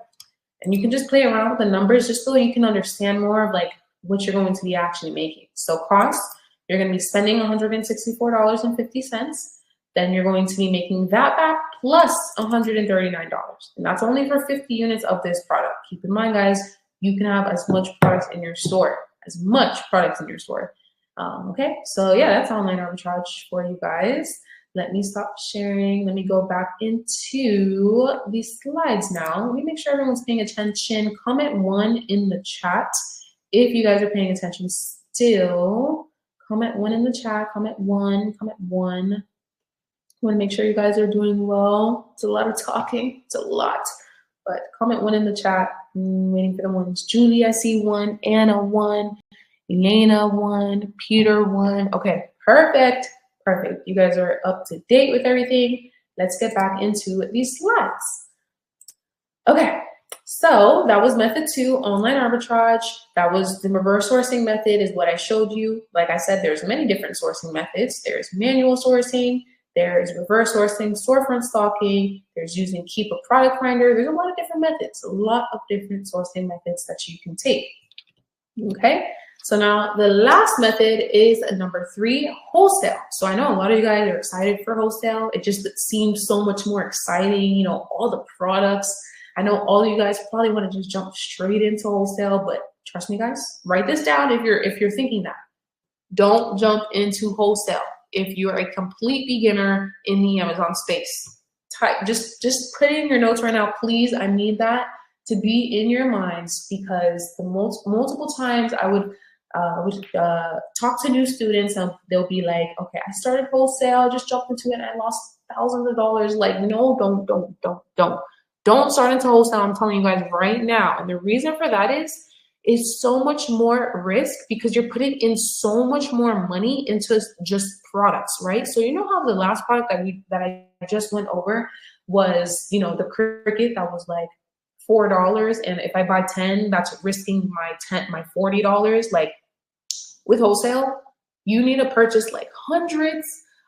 And you can just play around with the numbers just so you can understand more of like what you're going to be actually making. So cost, you're going to be spending $164.50. Then you're going to be making that back plus $139. And that's only for 50 units of this product. Keep in mind, guys, you can have as much products in your store, okay, so yeah, that's online arbitrage for you guys. Let me stop sharing. Let me go back into these slides now. Let me make sure everyone's paying attention. Comment 1 in the chat if you guys are paying attention still. Comment 1 in the chat. Comment 1. I want to make sure you guys are doing well. It's a lot of talking. It's a lot. But comment 1 in the chat. I'm waiting for the ones. Julie, I see 1. Anna, 1. Elena, 1. Peter, 1. Okay, perfect. Perfect. You guys are up to date with everything. Let's get back into these slides. Okay, so that was method 2, online arbitrage. That was the reverse sourcing method is what I showed you. Like I said, there's many different sourcing methods. There's manual sourcing, there's reverse sourcing, storefront stocking, there's using keep a product finder. There's a lot of different methods, a lot of different sourcing methods that you can take. Okay. So now the last method is number 3, wholesale. So I know a lot of you guys are excited for wholesale. It just seems so much more exciting, you know, all the products. I know all of you guys probably want to just jump straight into wholesale, but trust me, guys, write this down if you're thinking that. Don't jump into wholesale if you're a complete beginner in the Amazon space. Just put it in your notes right now, please. I need that to be in your minds, because the multiple times I would talk to new students and they'll be like, okay, I started wholesale, just jumped into it and I lost thousands of dollars. Like, no, don't start into wholesale. I'm telling you guys right now. And the reason for that is so much more risk, because you're putting in so much more money into just products, right? So you know how the last product that I just went over was, you know, the Cricut that was like $4, and if I buy 10, that's risking my $40. Like, with wholesale, you need to purchase like hundreds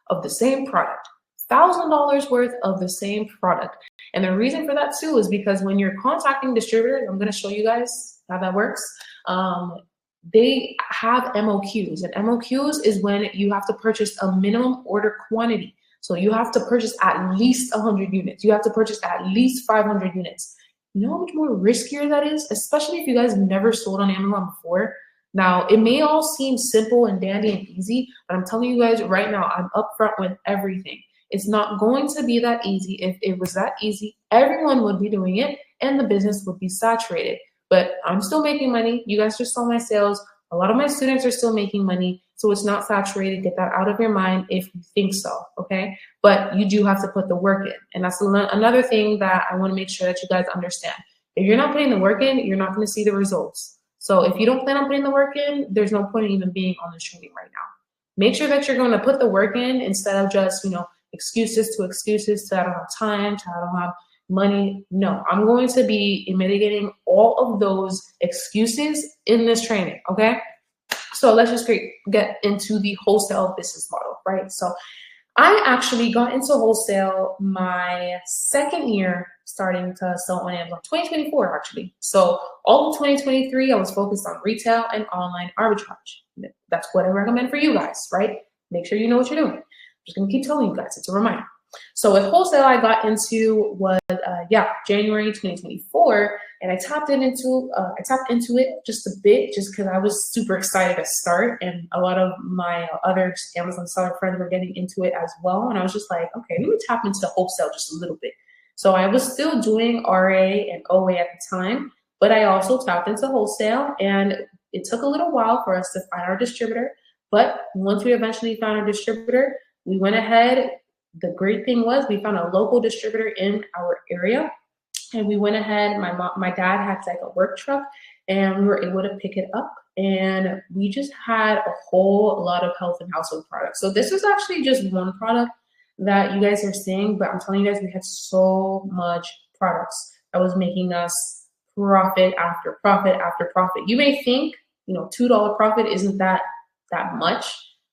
of the same product, $1,000 worth of the same product. And the reason for that too is because when you're contacting distributors, I'm going to show you guys how that works. They have MOQs, and MOQs is when you have to purchase a minimum order quantity. So you have to purchase at least 100 units. You have to purchase at least 500 units. You know how much more riskier that is, especially if you guys never sold on Amazon before. Now, it may all seem simple and dandy and easy, but I'm telling you guys right now, I'm upfront with everything. It's not going to be that easy. If it was that easy, everyone would be doing it and the business would be saturated. But I'm still making money. You guys just saw my sales. A lot of my students are still making money. So it's not saturated. Get that out of your mind if you think so, okay? But you do have to put the work in. And that's another thing that I want to make sure that you guys understand. If you're not putting the work in, you're not going to see the results. So if you don't plan on putting the work in, there's no point in even being on this training right now. Make sure that you're going to put the work in instead of just, you know, excuses to I don't have time, to I don't have money. No, I'm going to be mitigating all of those excuses in this training, okay? So let's just get into the wholesale business model, right? So I actually got into wholesale my second year starting to sell on Amazon, 2024 actually. So all of 2023, I was focused on retail and online arbitrage. That's what I recommend for you guys, right? Make sure you know what you're doing. I'm just gonna keep telling you guys, it's a reminder. So with wholesale, I got into was January 2024, and I tapped into it just a bit, just because I was super excited to start, and a lot of my other Amazon seller friends were getting into it as well, and I was just like, okay, let me tap into wholesale just a little bit. So I was still doing RA and OA at the time, but I also tapped into wholesale, and it took a little while for us to find our distributor. But once we eventually found our distributor, we went ahead. The great thing was we found a local distributor in our area, and we went ahead. My dad had like a work truck, and we were able to pick it up, and we just had a whole lot of health and household products. So this was actually just one product that you guys are seeing, but I'm telling you guys, we had so much products that was making us profit after profit after profit. You may think, you know, $2 profit isn't that much,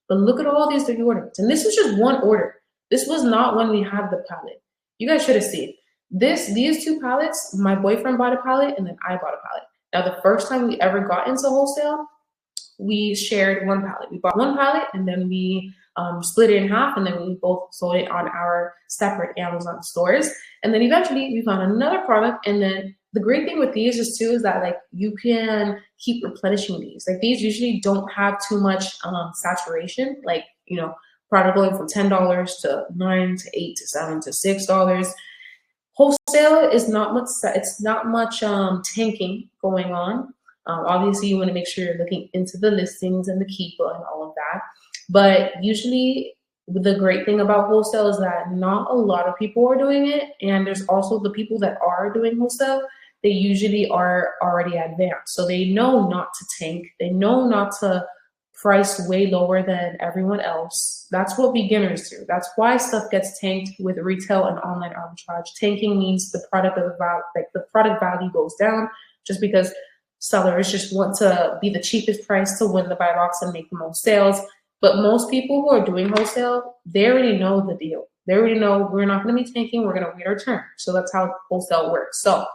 but look at all these 30 orders, and this is just one order. This was not when we had the pallet. You guys should have seen these 2 pallets. My boyfriend bought a pallet, and then I bought a pallet. Now, the first time we ever got into wholesale, we shared one pallet. We bought one pallet and then we split it in half, and then we both sold it on our separate Amazon stores. And then eventually we found another product. And then the great thing with these is that like you can keep replenishing these. Like these usually don't have too much saturation. Like, you know, product going from $10 to $9 to $8 to $7 to $6. Wholesale is not much. It's not much tanking going on. Obviously, you want to make sure you're looking into the listings and the keeper and all of that. But usually, the great thing about wholesale is that not a lot of people are doing it, and there's also the people that are doing wholesale. They usually are already advanced, so they know not to tank. They know not to price way lower than everyone else. That's what beginners do. That's why stuff gets tanked with retail and online arbitrage. Tanking means the product value goes down just because sellers just want to be the cheapest price to win the buy box and make the most sales. But most people who are doing wholesale, they already know the deal. They already know we're not going to be tanking. We're going to wait our turn. So that's how wholesale works. So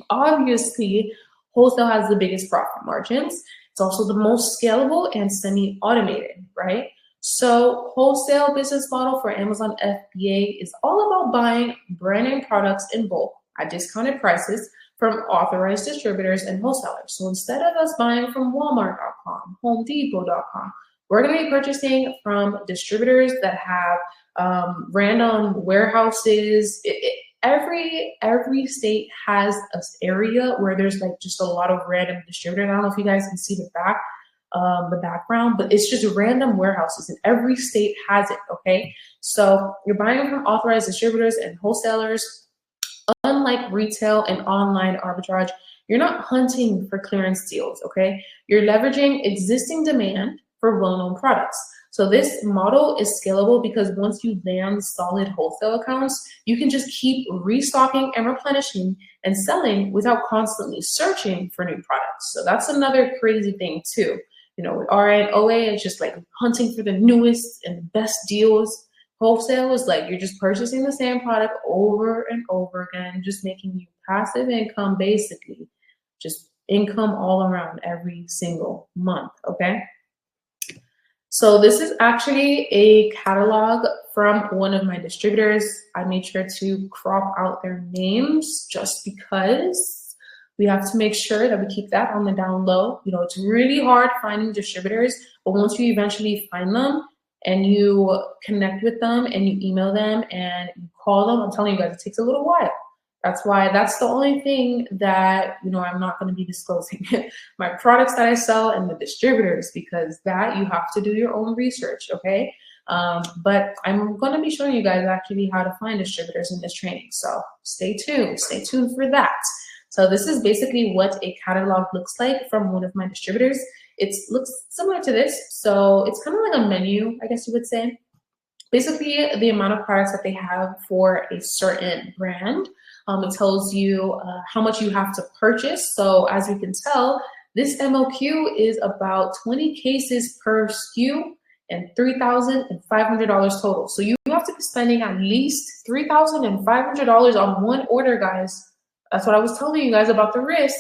obviously, wholesale has the biggest profit margins. It's also the most scalable and semi-automated, right? So wholesale business model for Amazon FBA is all about buying brand name products in bulk at discounted prices from authorized distributors and wholesalers. So instead of us buying from Walmart.com, HomeDepot.com, we're going to be purchasing from distributors that have random warehouses. Every state has an area where there's like just a lot of random distributors. I don't know if you guys can see the background, but it's just random warehouses, and every state has it. Okay, so you're buying from authorized distributors and wholesalers. Unlike retail and online arbitrage, you're not hunting for clearance deals. Okay, you're leveraging existing demand for well-known products. So this model is scalable because once you land solid wholesale accounts, you can just keep restocking and replenishing and selling without constantly searching for new products. So that's another crazy thing too. You know, with RA and OA, it's just like hunting for the newest and the best deals. Wholesale is like you're just purchasing the same product over and over again, just making you passive income, basically, just income all around every single month, okay? So this is actually a catalog from one of my distributors. I made sure to crop out their names just because we have to make sure that we keep that on the down low. You know, it's really hard finding distributors, but once you eventually find them and you connect with them and you email them and you call them, I'm telling you guys, it takes a little while. That's the only thing that, you know, I'm not going to be disclosing my products that I sell and the distributors, because that you have to do your own research. Okay. But I'm going to be showing you guys actually how to find distributors in this training. So stay tuned for that. So this is basically what a catalog looks like from one of my distributors. It looks similar to this. So it's kind of like a menu, I guess you would say. Basically, the amount of products that they have for a certain brand. It tells you how much you have to purchase. So as you can tell, this MOQ is about 20 cases per SKU and $3,500 total. So you have to be spending at least $3,500 on one order, guys. That's what I was telling you guys about the risk.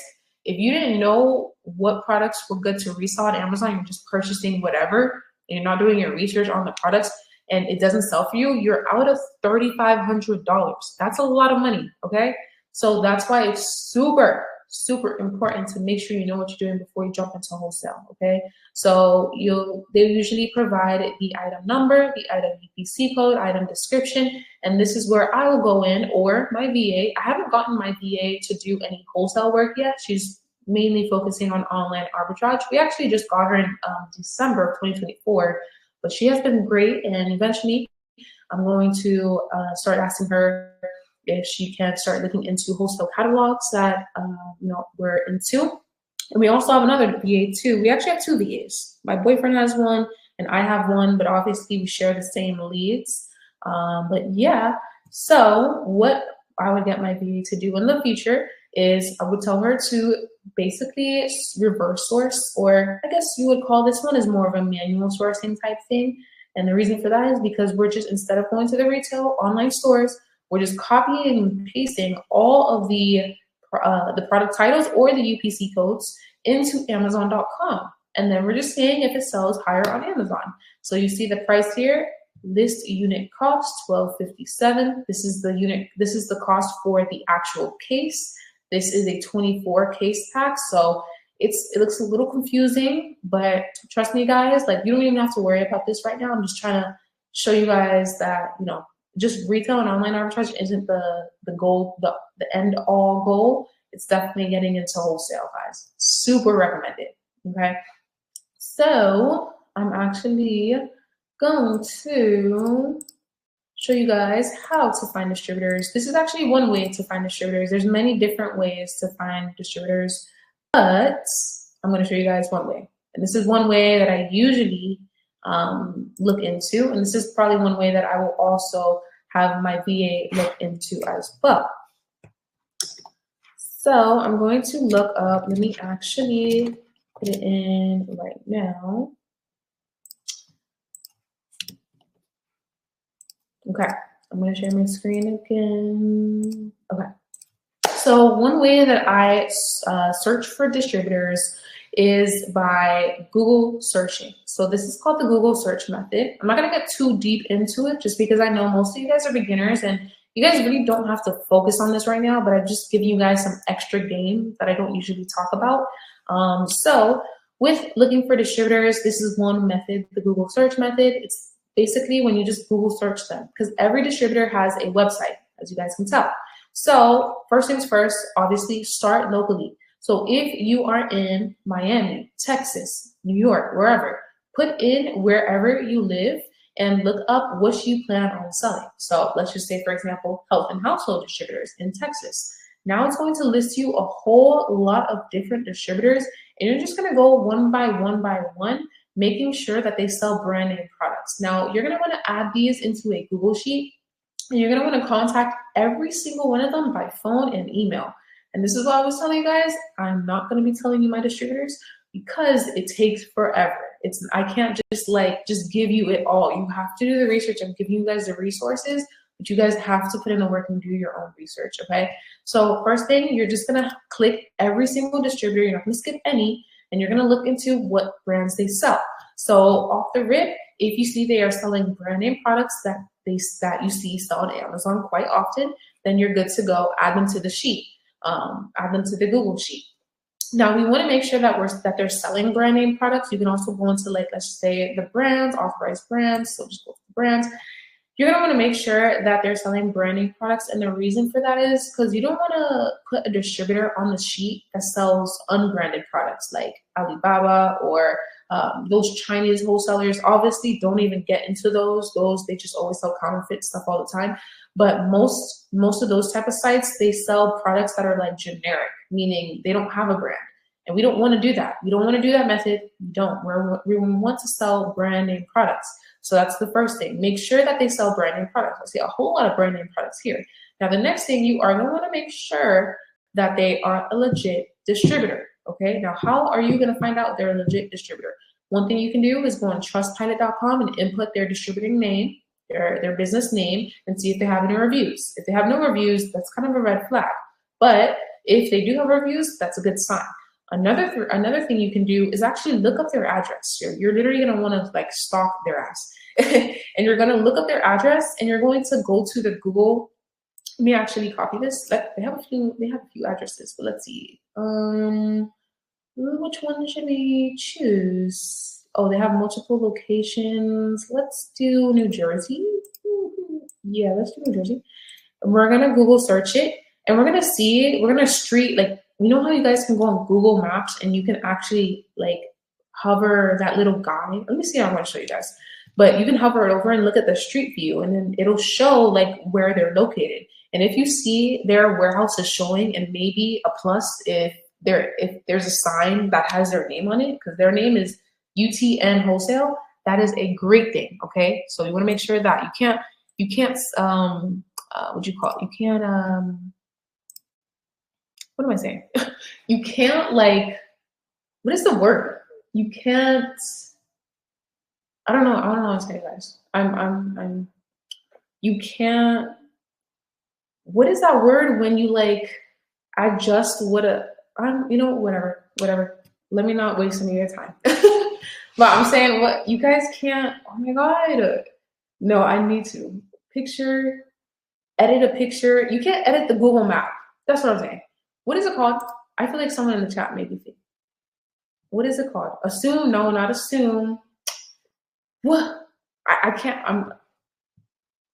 If you didn't know what products were good to resell on Amazon, you're just purchasing whatever, and you're not doing your research on the products, and it doesn't sell for you, you're out of $3,500. That's a lot of money, okay? So that's why it's super, super important to make sure you know what you're doing before you jump into wholesale, okay? So they usually provide the item number, the item UPC code, item description, and this is where I will go in, or my VA. I haven't gotten my VA to do any wholesale work yet. She's mainly focusing on online arbitrage. We actually just got her in December of 2024, but she has been great, and eventually I'm going to start asking her if she can start looking into wholesale catalogs that we're into. And we also have another VA too. We actually have two VAs. My boyfriend has one and I have one, but obviously we share the same leads. But yeah, so what I would get my VA to do in the future is I would tell her to basically reverse source, or I guess you would call this one is more of a manual sourcing type thing. And the reason for that is because we're just, instead of going to the retail online stores, we're just copying and pasting all of the product titles or the UPC codes into Amazon.com. And then we're just seeing if it sells higher on Amazon. So you see the price here, list unit cost $12.57. This is the unit, this is the cost for the actual case. This is a 24 case pack. So it looks a little confusing, but trust me guys, like you don't even have to worry about this right now. I'm just trying to show you guys that, you know, just retail and online arbitrage isn't the goal, the end all goal. It's definitely getting into wholesale, guys. Super recommended. Okay. So I'm actually going to show you guys how to find distributors. This is actually one way to find distributors. There's many different ways to find distributors, but I'm going to show you guys one way. And this is one way that I usually look into. And this is probably one way that I will also have my VA look into as well. So I'm going to look up, let me actually put it in right now. Okay, I'm gonna share my screen again. Okay, so one way that I search for distributors is by Google searching. So this is called the Google search method. I'm not gonna get too deep into it just because I know most of you guys are beginners and you guys really don't have to focus on this right now, but I just give you guys some extra game that I don't usually talk about. So with looking for distributors, this is one method, the Google search method. It's basically when you just Google search them, because every distributor has a website, as you guys can tell. So first things first, obviously start locally. So if you are in Miami, Texas, New York, wherever, put in wherever you live and look up what you plan on selling. So let's just say, for example, health and household distributors in Texas. Now it's going to list you a whole lot of different distributors, and you're just gonna go one by one, making sure that they sell brand name products. Now you're gonna wanna add these into a Google Sheet, and you're gonna wanna contact every single one of them by phone and email. And this is what I was telling you guys, I'm not gonna be telling you my distributors because it takes forever. I can't just give you it all. You have to do the research. I'm giving you guys the resources, but you guys have to put in the work and do your own research, okay? So first thing, you're just gonna click every single distributor. You're not gonna skip any, and you're gonna look into what brands they sell. So off the rip, if you see they are selling brand name products that you see sell on Amazon quite often, then you're good to go. Add them to the sheet, add them to the Google Sheet. Now we want to make sure that they're selling brand name products. You can also go into, like, let's say the brands, authorized brands. So just go to the brands. You're gonna want to make sure that they're selling brand name products, and the reason for that is because you don't want to put a distributor on the sheet that sells unbranded products like Alibaba or those Chinese wholesalers. Obviously, don't even get into those. They just always sell counterfeit stuff all the time. But most of those type of sites, they sell products that are like generic, meaning they don't have a brand. And we don't want to do that. We don't want to do that method. We don't. We want to sell brand name products. So that's the first thing. Make sure that they sell brand name products. I see a whole lot of brand name products here. Now, the next thing, you are going to want to make sure that they are a legit distributor. Okay. Now, how are you going to find out they're a legit distributor? One thing you can do is go on trustpilot.com and input their distributing name, their business name, and see if they have any reviews. If they have no reviews, that's kind of a red flag. But if they do have reviews, that's a good sign. Another thing you can do is actually look up their address. You're literally going to want to like stalk their ass. And you're going to look up their address, and you're going to go to the Google. Let me actually copy this. They have a few addresses, but let's see. Which one should we choose? Oh, they have multiple locations. Let's do New Jersey. Yeah, let's do New Jersey. And we're gonna Google search it, and we're gonna street, like, you know how you guys can go on Google Maps and you can actually like hover that little guy. Let me see how I'm gonna show you guys. But you can hover it over and look at the street view, and then it'll show like where they're located. And if you see their warehouse is showing, and maybe a plus if there's a sign that has their name on it, because their name is UTN Wholesale, that is a great thing. Okay, so you want to make sure that you can't what do you call it? You can't what am I saying? You can't, like, what is the word? You can't. I don't know how to say it, guys. You can't. What is that word when you like adjust whatever. Let me not waste any of your time. But I'm saying what you guys can't. Oh my god. No, I need to picture, edit a picture. You can't edit the Google map. That's what I'm saying. What is it called? I feel like someone in the chat maybe think. What is it called? Assume? No, not assume. What? I can't. I'm.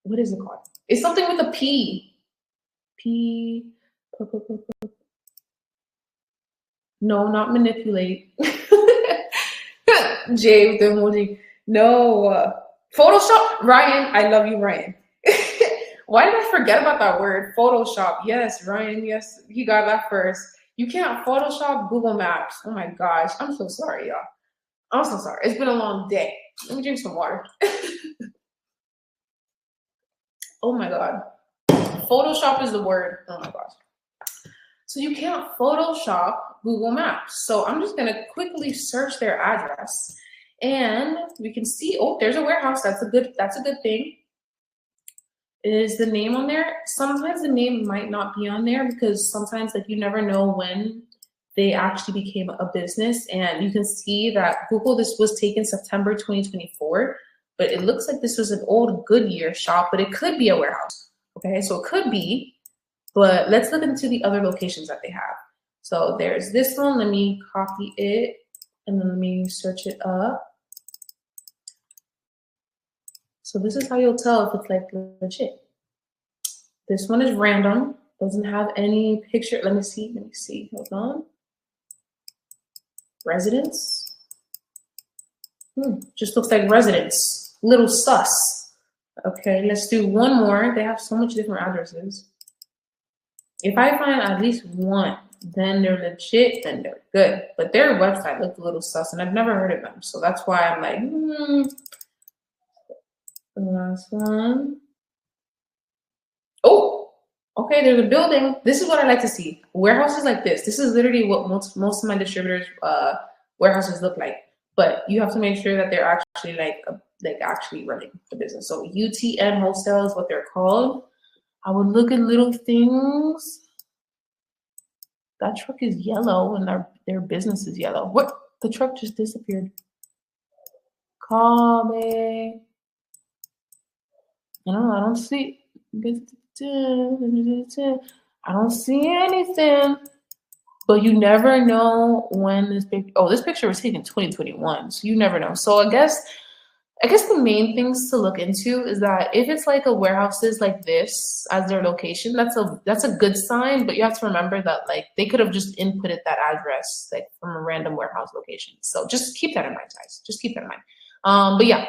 What is it called? It's something with a P. P. No, not manipulate. J with the emoji. No. Photoshop. Ryan, I love you, Ryan. Why did I forget about that word? Photoshop. Yes, Ryan. Yes, he got that first. You can't Photoshop Google Maps. Oh my gosh. I'm so sorry, y'all. I'm so sorry. It's been a long day. Let me drink some water. Oh my God. Photoshop is the word. Oh my gosh. So you can't Photoshop Google Maps. So I'm just gonna quickly search their address, and we can see. Oh, there's a warehouse. That's a good thing. Is the name on there? Sometimes the name might not be on there because sometimes like you never know when they actually became a business. And you can see that Google, this was taken September 2024, but it looks like this was an old Goodyear shop, but it could be a warehouse. Okay, so it could be, but let's look into the other locations that they have. So there's this one. Let me copy it and then let me search it up. So this is how you'll tell if it's like legit. This one is random, doesn't have any picture. Let me see, hold on. Residence. Just looks like residence, little sus. Okay, let's do one more. They have so much different addresses. If I find at least one, then they're legit, then they're good. But their website looked a little sus and I've never heard of them. So that's why I'm like, The last one. Oh, okay, there's a building. This is what I like to see. Warehouses like this. This is literally what most of my distributors' warehouses look like. But you have to make sure that they're actually like actually running the business. So UTN wholesale is what they're called. I would look at little things. That truck is yellow and their business is yellow. What? The truck just disappeared. Call me. I don't see. I don't see anything. But you never know when this picture. Oh, this picture was taken in 2021, so you never know. So I guess the main things to look into is that if it's like a warehouses like this as their location, that's a good sign. But you have to remember that like they could have just inputted that address like from a random warehouse location. So just keep that in mind, guys. Just keep that in mind. But yeah,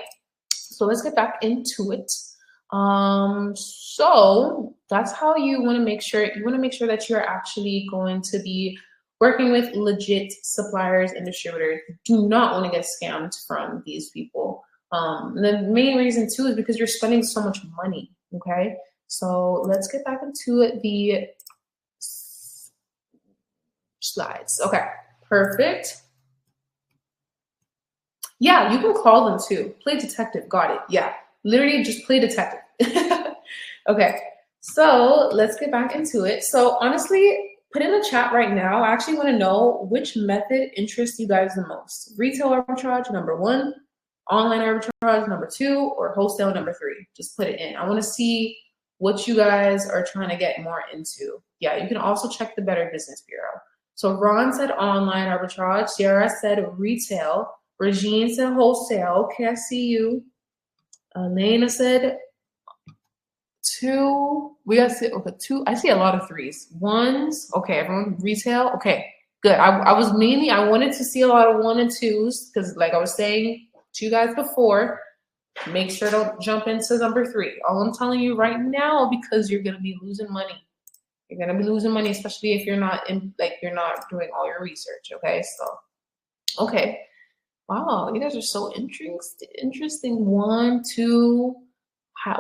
so let's get back into it. So that's how you want to make sure that you're actually going to be working with legit suppliers and distributors. Do not want to get scammed from these people. The main reason too is because you're spending so much money. Okay, so let's get back into the slides. Okay, perfect. Yeah, you can call them too. Play detective. Got it. Yeah, literally just play detective. Okay, so let's get back into it. So honestly, put in the chat right now. I actually want to know which method interests you guys the most. Retail arbitrage, number 1. Online arbitrage, number 2. Or wholesale, number 3. Just put it in. I want to see what you guys are trying to get more into. Yeah, you can also check the Better Business Bureau. So Ron said online arbitrage. Sierra said retail. Regine said wholesale. Okay, I see you. Elena said 2. We got to okay 2. I see a lot of 3s. 1s. Okay, everyone retail. Okay, good. I wanted to see a lot of 1 and 2s because, like I was saying to you guys before, make sure don't jump into number 3. All I'm telling you right now, because you're gonna be losing money. You're gonna be losing money, especially if you're not you're not doing all your research. Okay, so okay. Wow, you guys are so interesting. 1, 2.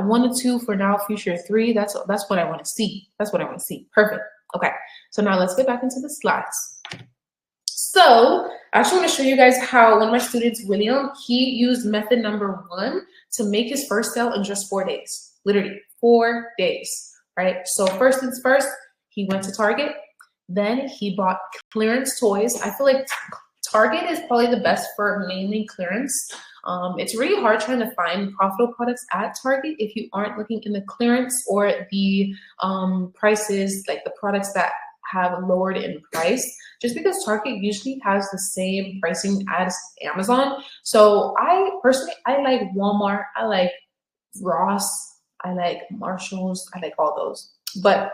1 and 2 for now, future 3. That's what I want to see. That's what I want to see. Perfect. Okay, so now let's get back into the slides. So I actually want to show you guys how one of my students, William, he used method number 1 to make his first sale in just 4 days. Literally 4 days, right? So first things first, he went to Target. Then he bought clearance toys. I feel like Target is probably the best for mainly clearance. It's really hard trying to find profitable products at Target if you aren't looking in the clearance or the prices, like the products that have lowered in price, just because Target usually has the same pricing as Amazon. So I personally, I like Walmart, I like Ross, I like Marshalls, I like all those. But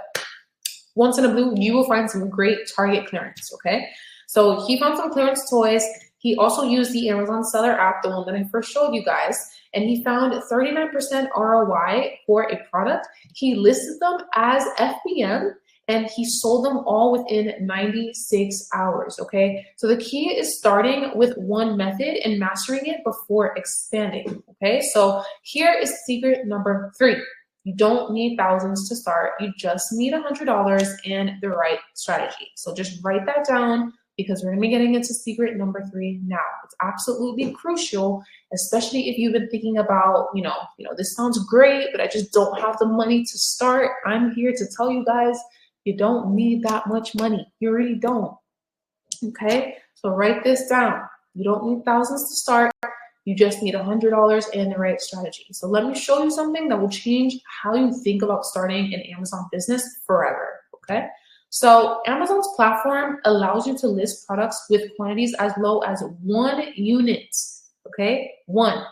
once in a blue, you will find some great Target clearance, okay? So he found some clearance toys. He also used the Amazon Seller app, the one that I first showed you guys, and he found 39% ROI for a product. He listed them as FBM, and he sold them all within 96 hours, okay? So the key is starting with one method and mastering it before expanding, okay? So here is secret number 3. You don't need thousands to start. You just need $100 and the right strategy. So just write that down, because we're gonna be getting into secret number 3 now. It's absolutely crucial, especially if you've been thinking about, this sounds great, but I just don't have the money to start. I'm here to tell you guys, you don't need that much money. You really don't, okay? So write this down. You don't need thousands to start. You just need $100 and the right strategy. So let me show you something that will change how you think about starting an Amazon business forever, okay? So Amazon's platform allows you to list products with quantities as low as 1 unit, okay? 1.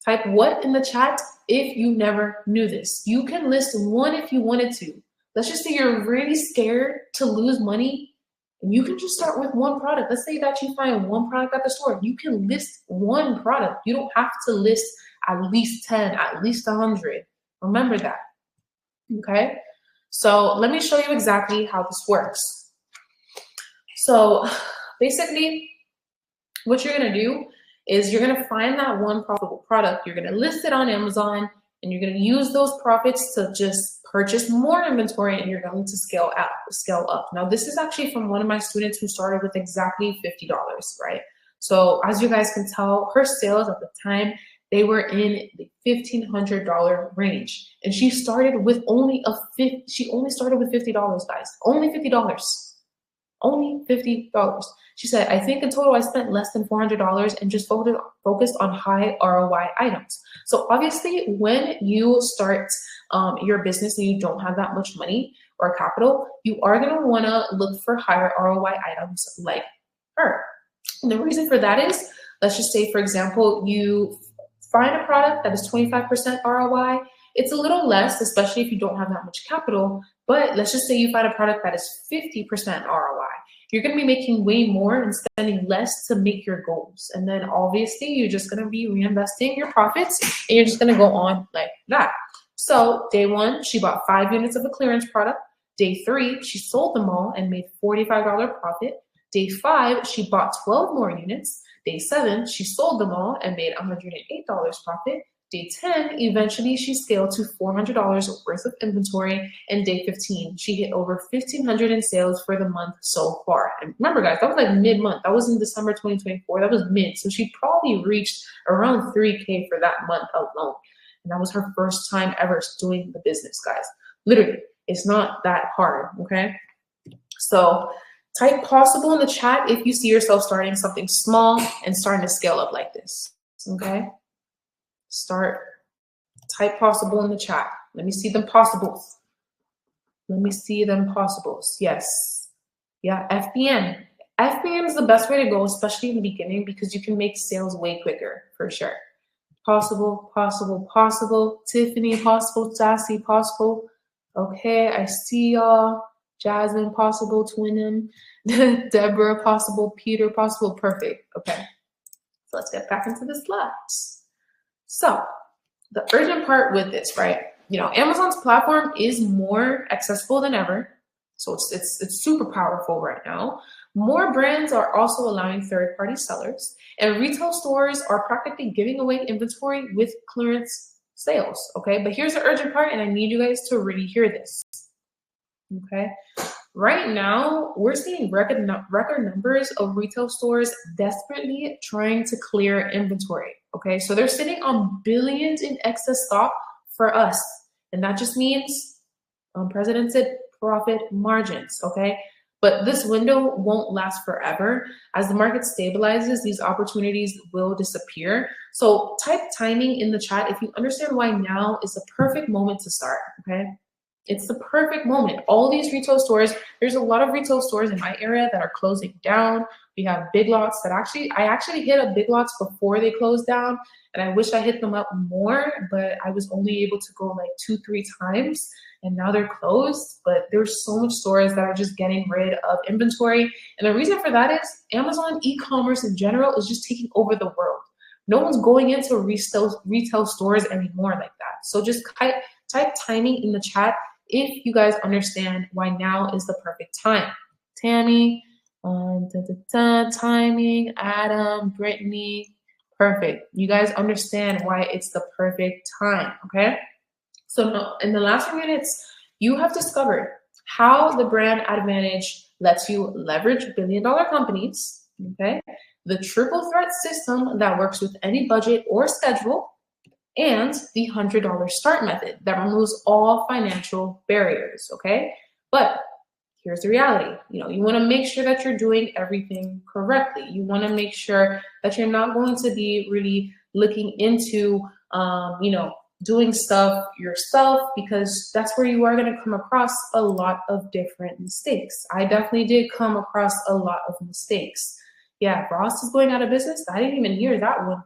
Type what in the chat if you never knew this. You can list 1 if you wanted to. Let's just say you're really scared to lose money, and you can just start with 1 product. Let's say that you find 1 product at the store. You can list 1 product. You don't have to list at least 10, at least 100. Remember that, okay? So let me show you exactly how this works. So basically, what you're gonna do is you're gonna find that 1 profitable product, you're gonna list it on Amazon, and you're gonna use those profits to just purchase more inventory, and you're going to scale up. Now, this is actually from one of my students who started with exactly $50, right? So as you guys can tell, her sales at the time, they were in the $1,500 range, and she started with only started with $50, guys. Only $50. Only $50. She said, I think in total I spent less than $400 and just focused on high ROI items. So obviously, when you start your business and you don't have that much money or capital, you are going to want to look for higher ROI items like her. And the reason for that is, let's just say, for example, you find a product that is 25% ROI. It's a little less, especially if you don't have that much capital, but let's just say you find a product that is 50% ROI. You're gonna be making way more and spending less to make your goals. And then obviously you're just gonna be reinvesting your profits, and you're just gonna go on like that. So day 1, she bought 5 units of a clearance product. Day 3, she sold them all and made $45 profit. Day 5, she bought 12 more units. Day 7, she sold them all and made $108 profit. Day 10, eventually she scaled to $400 worth of inventory. And day 15, she hit over $1,500 in sales for the month so far. And remember, guys, that was like mid-month. That was in December 2024. That was mid. So she probably reached around $3K for that month alone. And that was her first time ever doing the business, guys. Literally, it's not that hard, okay? So type possible in the chat if you see yourself starting something small and starting to scale up like this, okay? Type possible in the chat. Let me see them possibles. Let me see them possibles. Yes. Yeah, FBM. FBM is the best way to go, especially in the beginning, because you can make sales way quicker, for sure. Possible, possible, possible. Tiffany, possible. Sassy, possible. Okay, I see y'all. Jasmine, possible. Twinning. Deborah, possible. Peter, possible. Perfect. Okay, so let's get back into the slides. So the urgent part with this, right? Amazon's platform is more accessible than ever. So it's super powerful right now. More brands are also allowing third-party sellers, and retail stores are practically giving away inventory with clearance sales, okay? But here's the urgent part, and I need you guys to really hear this, okay? Right now, we're seeing record numbers of retail stores desperately trying to clear inventory, okay? So they're sitting on billions in excess stock for us, and that just means, President said, profit margins, okay? But this window won't last forever. As the market stabilizes, these opportunities will disappear. So type timing in the chat if you understand why now is the perfect moment to start, okay? It's the perfect moment. All these retail stores, there's a lot of retail stores in my area that are closing down. We have Big Lots that I actually hit up Big Lots before they closed down, and I wish I hit them up more, but I was only able to go like 2-3 times, and now they're closed. But there's so much stores that are just getting rid of inventory. And the reason for that is Amazon e-commerce in general is just taking over the world. No one's going into retail stores anymore like that. So just type timing in the chat if you guys understand why now is the perfect time. Tammy, timing, Adam, Brittany, perfect. You guys understand why it's the perfect time, okay? So in the last few minutes, you have discovered how the brand advantage lets you leverage billion-dollar companies, okay? The triple threat system that works with any budget or schedule, and the $100 start method that removes all financial barriers, okay? But here's the reality. You want to make sure that you're doing everything correctly. You want to make sure that you're not going to be really looking into, doing stuff yourself, because that's where you are going to come across a lot of different mistakes. I definitely did come across a lot of mistakes. Yeah, Ross is going out of business. I didn't even hear that one.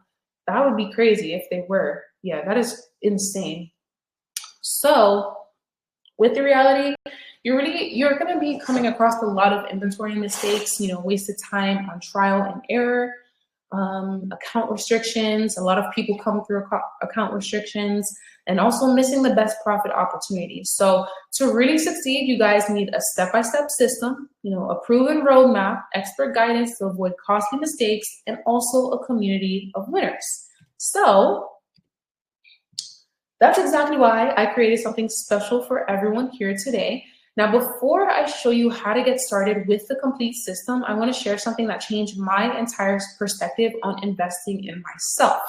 That would be crazy if they were. Yeah, that is insane. So with the reality, you're going to be coming across a lot of inventory mistakes, wasted time on trial and error, account restrictions. A lot of people come through account restrictions, and also missing the best profit opportunities. So to really succeed, you guys need a step-by-step system, a proven roadmap, expert guidance to avoid costly mistakes, and also a community of winners. So that's exactly why I created something special for everyone here today. Now, before I show you how to get started with the complete system, I want to share something that changed my entire perspective on investing in myself,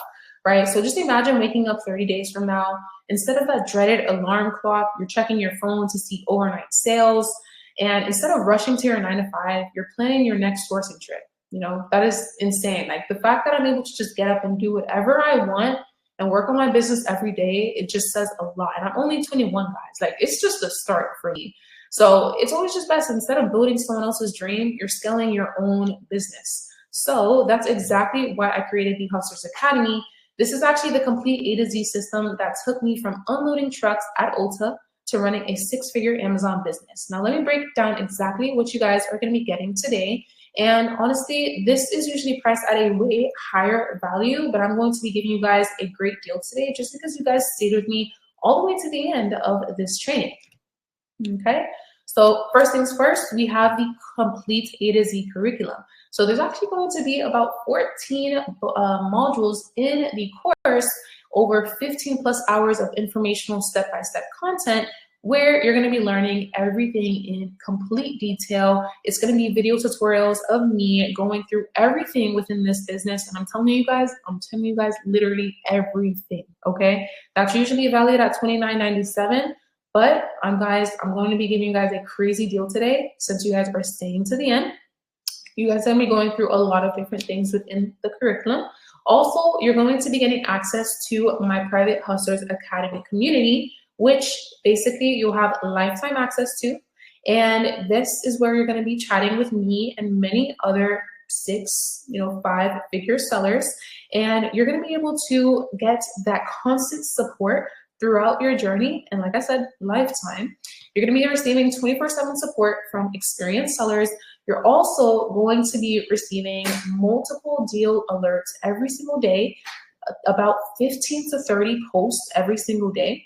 right? So just imagine waking up 30 days from now. Instead of that dreaded alarm clock, you're checking your phone to see overnight sales. And instead of rushing to your 9 to 5, you're planning your next sourcing trip. That is insane. Like, the fact that I'm able to just get up and do whatever I want and work on my business every day, it just says a lot. And I'm only 21, guys. Like, it's just a start for me. So it's always just best, instead of building someone else's dream, you're scaling your own business. So that's exactly why I created the Hustlers Academy. This is actually the complete A to Z system that took me from unloading trucks at Ulta to running a 6-figure Amazon business. Now, let me break down exactly what you guys are going to be getting today. And honestly, this is usually priced at a way higher value, but I'm going to be giving you guys a great deal today just because you guys stayed with me all the way to the end of this training. Okay, so first things first, we have the complete A to Z curriculum. So there's actually going to be about 14 modules in the course, over 15 plus hours of informational step-by-step content, where you're going to be learning everything in complete detail. It's going to be video tutorials of me going through everything within this business. And I'm telling you guys literally everything, okay? That's usually valued at $29.97. But I'm going to be giving you guys a crazy deal today, since you guys are staying to the end. You guys are going to be going through a lot of different things within the curriculum. Also, you're going to be getting access to my private Hustlers Academy community, which basically you'll have lifetime access to. And this is where you're going to be chatting with me and many other 5-figure sellers. And you're going to be able to get that constant support throughout your journey. And like I said, lifetime. You're going to be receiving 24/7 support from experienced sellers. You're also going to be receiving multiple deal alerts every single day, about 15 to 30 posts every single day.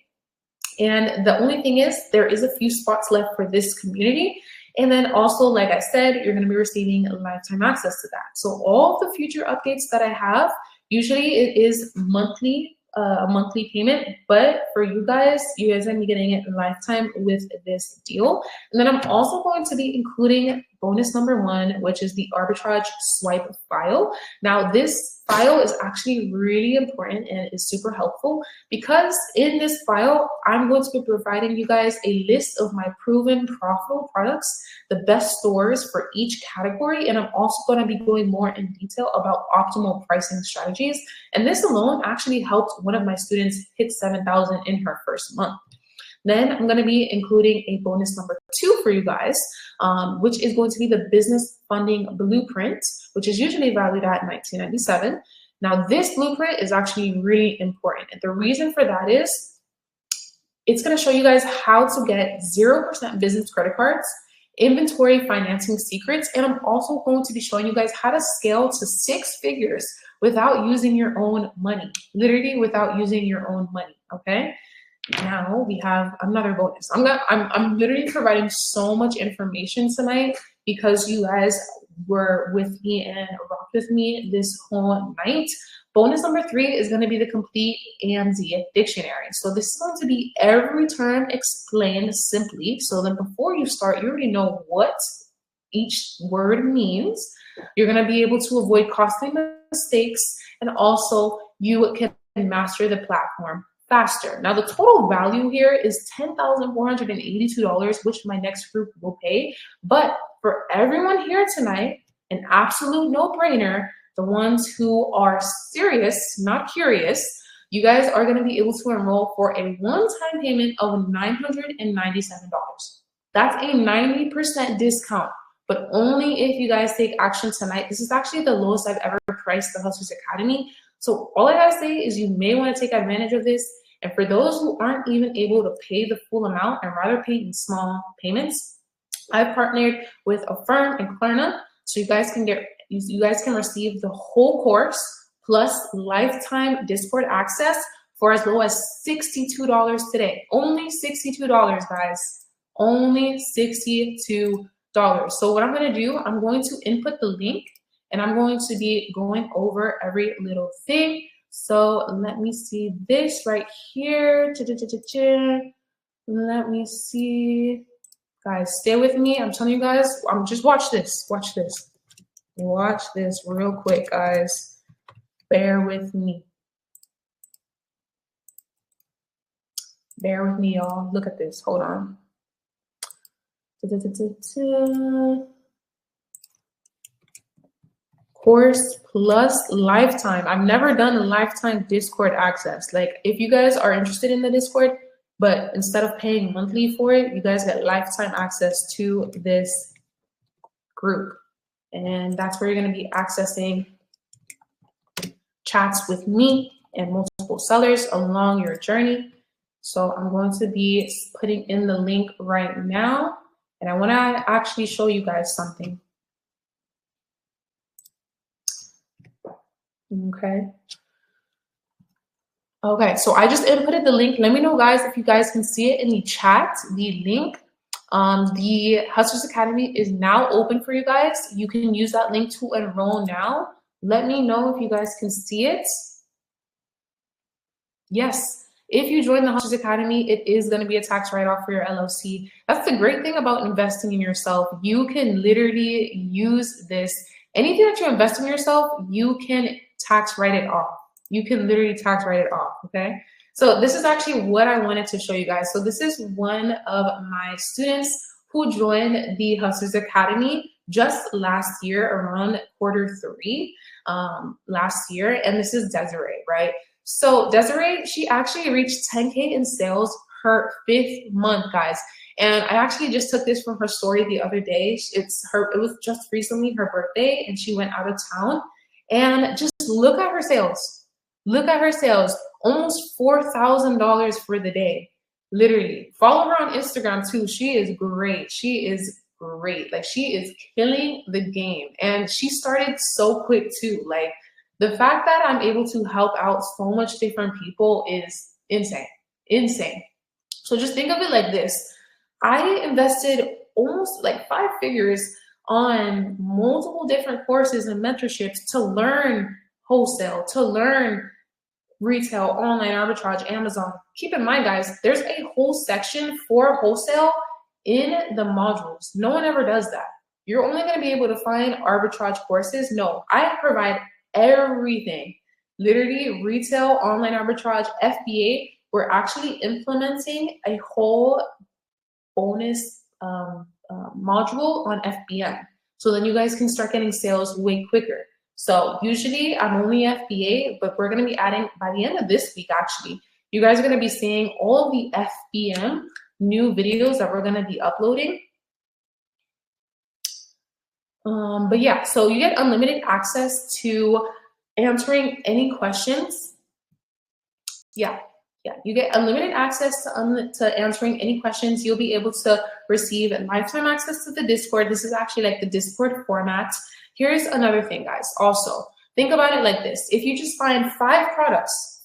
And the only thing is, there is a few spots left for this community. And then also, like I said, you're going to be receiving lifetime access to that. So all the future updates that I have, usually it is monthly, a monthly payment, but for you guys are going to be getting it lifetime with this deal. And then I'm also going to be including bonus number 1, which is the arbitrage swipe file. Now this file is actually really important and is super helpful because in this file, I'm going to be providing you guys a list of my proven profitable products, the best stores for each category, and I'm also going to be going more in detail about optimal pricing strategies. And this alone actually helped one of my students hit 7,000 in her first month. Then I'm going to be including a bonus number 2 for you guys, which is going to be the business funding blueprint, which is usually valued at $19.97. Now, this blueprint is actually really important. And the reason for that is it's going to show you guys how to get 0% business credit cards, inventory financing secrets, and I'm also going to be showing you guys how to scale to 6 figures without using your own money, literally without using your own money, okay? Now we have another bonus. I'm literally providing so much information tonight because you guys were with me and rocked with me this whole night. Bonus number 3 is going to be the complete AMZ dictionary. So this is going to be every term explained simply. So then before you start, you already know what each word means. You're going to be able to avoid costly mistakes, and also you can master the platform faster. Now the total value here is $10,482, which my next group will pay. But for everyone here tonight, an absolute no-brainer, the ones who are serious, not curious, you guys are going to be able to enroll for a one-time payment of $997. That's a 90% discount, but only if you guys take action tonight. This is actually the lowest I've ever priced the Hustlers Academy. So all I gotta say is you may want to take advantage of this. And for those who aren't even able to pay the full amount and rather pay in small payments, I've partnered with a firm in Klarna, so you guys can receive the whole course plus lifetime Discord access for as low as $62 today. Only $62, guys. Only $62. So what I'm going to do, I'm going to input the link and I'm going to be going over every little thing. So let me see this right here. Let me see. Guys, stay with me. I'm telling you guys, just watch this. Watch this. Watch this real quick, guys. Bear with me. Bear with me, y'all. Look at this. Hold on. Course plus lifetime. I've never done a lifetime Discord access. Like, if you guys are interested in the Discord, but instead of paying monthly for it, you guys get lifetime access to this group. And that's where you're going to be accessing chats with me and multiple sellers along your journey. So I'm going to be putting in the link right now. And I want to actually show you guys something. Okay, so I just inputted the link. Let me know, guys, if you guys can see it in the chat, the link. The Hustlers Academy is now open for you guys. You can use that link to enroll now. Let me know if you guys can see it. Yes, if you join the Hustlers Academy, it is going to be a tax write-off for your LLC. That's the great thing about investing in yourself. You can literally use this. Anything that you invest in yourself, you can tax write it off. You can literally tax write it off, okay? So this is actually what I wanted to show you guys. So this is one of my students who joined the Hustlers Academy just last year, around Q3 last year. And this is Desiree, right? So Desiree, she actually reached 10K in sales her 5th month, guys. And I actually just took this from her story the other day. It was just recently her birthday and she went out of town. And just look at her sales. Look at her sales, almost $4,000 for the day, literally. Follow her on Instagram too. She is great. She is great. Like, she is killing the game. And she started so quick too. Like, the fact that I'm able to help out so much different people is insane, insane. So just think of it like this. I invested almost like 5 figures on multiple different courses and mentorships to learn wholesale, to learn retail, online arbitrage, Amazon. Keep in mind, guys, there's a whole section for wholesale in the modules. No one ever does that. you're only going to be able to find arbitrage courses. No, I provide everything. Literally, retail, online arbitrage, FBA. We're actually implementing a whole bonus module on FBM. So then you guys can start getting sales way quicker. So usually I'm only FBA, but we're going to be adding by the end of this week, actually, you guys are going to be seeing all the FBM new videos that we're going to be uploading. But yeah, so you get unlimited access to answering any questions. Yeah, you get unlimited access to answering any questions. You'll be able to receive lifetime access to the Discord. This is actually like the Discord format. Here's another thing, guys. Also, think about it like this. If you just find 5 products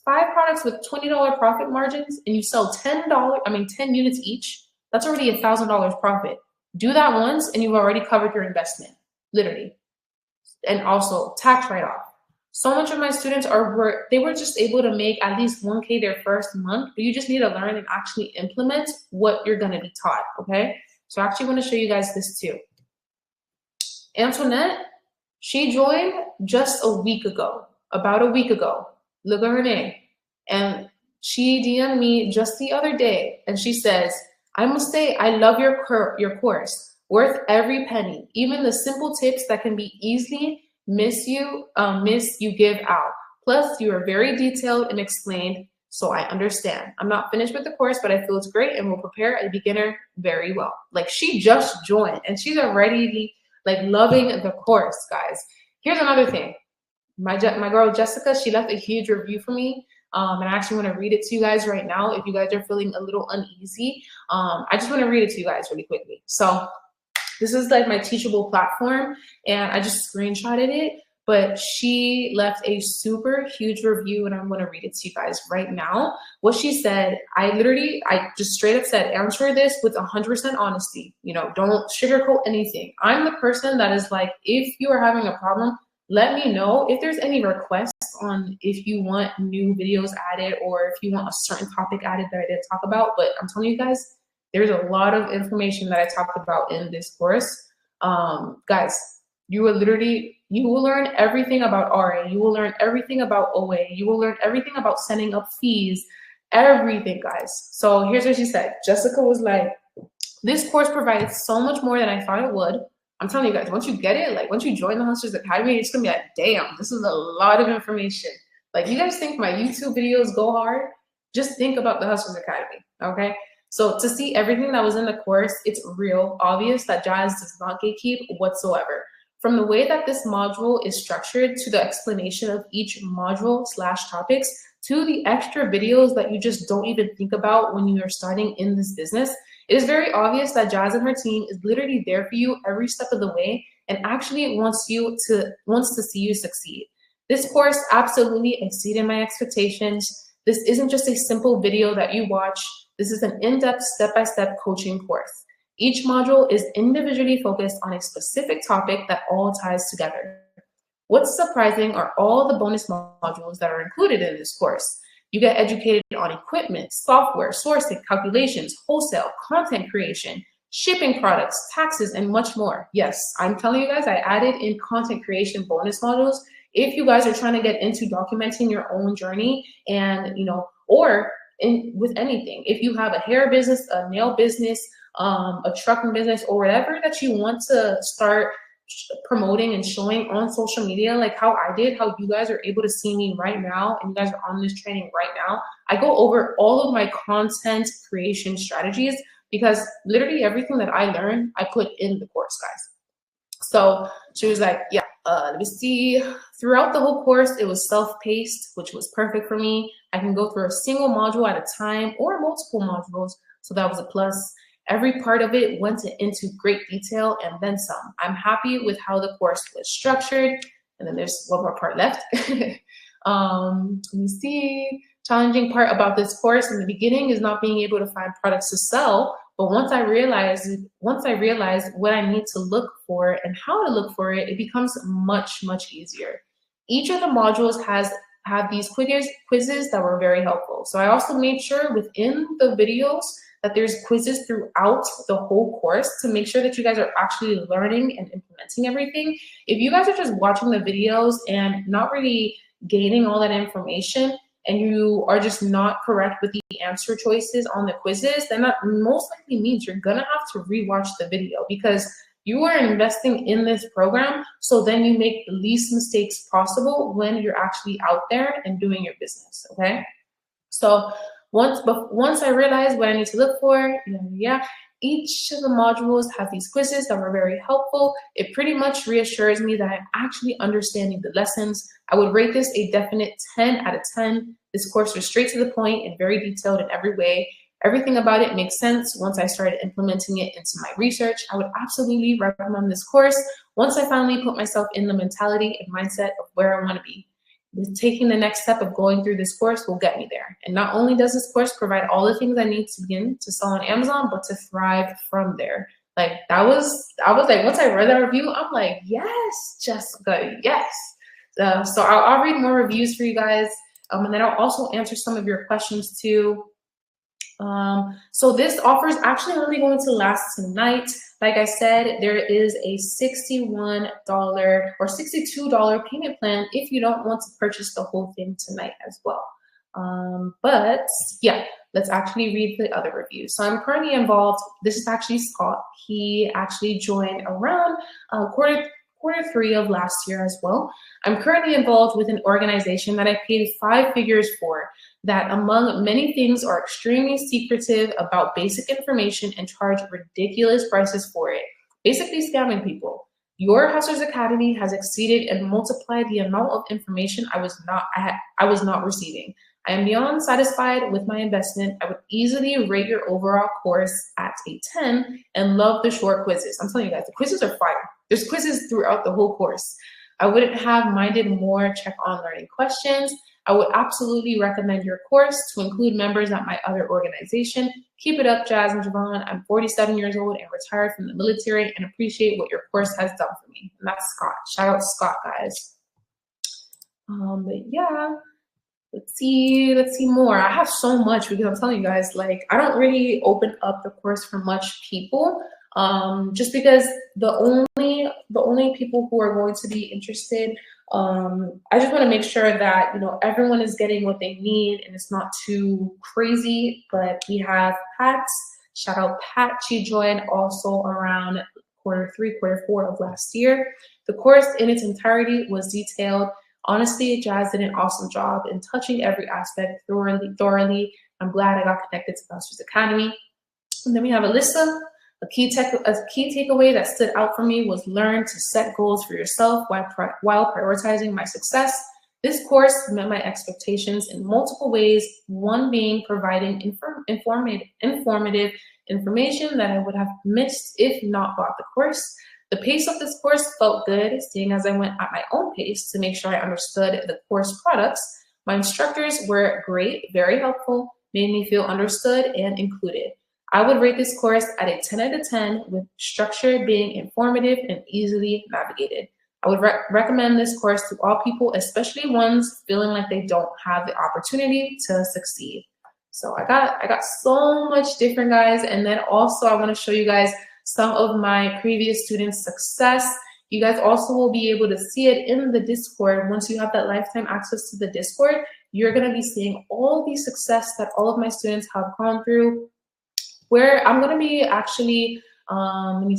with $20 profit margins, and you sell $10 units each, that's already $1,000 profit. Do that once and you've already covered your investment, literally. And also tax write-off. So much of my students they were just able to make at least 1K their first month, but you just need to learn and actually implement what you're gonna be taught, okay? So I actually wanna show you guys this too. Antoinette, she joined just a week ago, about a week ago. Look at her name. And she DM'd me just the other day, and she says, I must say, I love your course, worth every penny, even the simple tips that can be easily miss you give out. Plus, you are very detailed and explained, so I understand. I'm not finished with the course, but I feel it's great and will prepare a beginner very well. Like, she just joined and she's already like loving the course, guys. Here's another thing. My girl Jessica, she left a huge review for me. And I actually want to read it to you guys right now. If you guys are feeling a little uneasy, I just want to read it to you guys really quickly. So this is like my Teachable platform, and I just screenshotted it, but she left a super huge review, and I'm going to read it to you guys right now. What she said, I just straight up said, answer this with 100% honesty. You know, don't sugarcoat anything. I'm the person that is like, if you are having a problem, let me know. If there's any requests on if you want new videos added or if you want a certain topic added that I didn't talk about, but I'm telling you guys, there's a lot of information that I talked about in this course. Guys, you will learn everything about RA. You will learn everything about OA. You will learn everything about setting up fees, everything, guys. So here's what she said. Jessica was like, this course provides so much more than I thought it would. I'm telling you guys, once you get it, like once you join the Hustlers Academy, it's gonna be like, damn, this is a lot of information. Like, you guys think my YouTube videos go hard? Just think about the Hustlers Academy, okay? So to see everything that was in the course, it's real obvious that Jazz does not gatekeep whatsoever. From the way that this module is structured to the explanation of each module / topics to the extra videos that you just don't even think about when you are starting in this business, it is very obvious that Jazz and her team is literally there for you every step of the way and actually wants to see you succeed. This course absolutely exceeded my expectations. This isn't just a simple video that you watch. This is an in-depth, step-by-step coaching course. Each module is individually focused on a specific topic that all ties together. What's surprising are all the bonus modules that are included in this course. You get educated on equipment, software, sourcing, calculations, wholesale, content creation, shipping products, taxes, and much more. Yes, I'm telling you guys, I added in content creation bonus modules. If you guys are trying to get into documenting your own journey and, or with anything, if you have a hair business, a nail business, a trucking business, or whatever that you want to start promoting and showing on social media, like how I did, how you guys are able to see me right now and you guys are on this training right now. I go over all of my content creation strategies because literally everything that I learned, I put in the course, guys. So she was like, yeah, let me see. Throughout the whole course, it was self-paced, which was perfect for me. I can go through a single module at a time or multiple modules. So that was a plus. Every part of it went into great detail and then some. I'm happy with how the course was structured. And then there's one more part left. Let me see. Challenging part about this course in the beginning is not being able to find products to sell. But once I realized what I need to look for and how to look for it, it becomes much, much easier. Each of the modules have these quizzes that were very helpful. So I also made sure within the videos that there's quizzes throughout the whole course to make sure that you guys are actually learning and implementing everything. If you guys are just watching the videos and not really gaining all that information, and you are just not correct with the answer choices on the quizzes, then that most likely means you're gonna have to rewatch the video, because you are investing in this program so then you make the least mistakes possible when you're actually out there and doing your business, okay? So once I realized what I need to look for, each of the modules have these quizzes that were very helpful. It pretty much reassures me that I'm actually understanding the lessons. I would rate this a definite 10 out of 10. This course was straight to the point and very detailed in every way. Everything about it makes sense once I started implementing it into my research. I would absolutely recommend this course once I finally put myself in the mentality and mindset of where I want to be. Taking the next step of going through this course will get me there. And not only does this course provide all the things I need to begin to sell on Amazon, but to thrive from there. Like I was like, once I read that review, I'm like, yes, Jessica, yes. So I'll read more reviews for you guys. And then I'll also answer some of your questions too. So this offer is actually only going to last tonight. Like I said, there is a $61 or $62 payment plan if you don't want to purchase the whole thing tonight as well. But yeah, let's actually read the other reviews. So I'm currently involved. This is actually Scott. He actually joined around quarter three of last year as well. I'm currently involved with an organization that I paid 5 figures for, that among many things are extremely secretive about basic information and charge ridiculous prices for it, basically scamming people. Your Hustlers Academy has exceeded and multiplied the amount of information I was not receiving. I am beyond satisfied with my investment. I would easily rate your overall course at a 10 and love the short quizzes. I'm telling you guys, the quizzes are fire. There's quizzes throughout the whole course. I wouldn't have minded more check on learning questions. I would absolutely recommend your course to include members at my other organization. Keep it up, Jazz and Javon. I'm 47 years old and retired from the military and appreciate what your course has done for me. And that's Scott. Shout out to Scott, guys. But yeah, let's see more. I have so much because I'm telling you guys, like, I don't really open up the course for much people. Just because the only people who are going to be interested, I just want to make sure that, you know, everyone is getting what they need and it's not too crazy. But we have Pat, shout out Pat, she joined also around quarter 4 of last year. The course in its entirety was detailed. Honestly, Jazz did an awesome job in touching every aspect thoroughly. I'm glad I got connected to Hustlers Academy. And then we have Alyssa. A key takeaway that stood out for me was learn to set goals for yourself while prioritizing my success. This course met my expectations in multiple ways, one being providing informative information that I would have missed if not bought the course. The pace of this course felt good, seeing as I went at my own pace to make sure I understood the course products. My instructors were great, very helpful, made me feel understood and included. I would rate this course at a 10 out of 10, with structure being informative and easily navigated. I would recommend this course to all people, especially ones feeling like they don't have the opportunity to succeed. So I got so much different, guys. And then also I want to show you guys some of my previous students' success. You guys also will be able to see it in the Discord. Once you have that lifetime access to the Discord, you're going to be seeing all the success that all of my students have gone through. Where I'm going to be actually, let me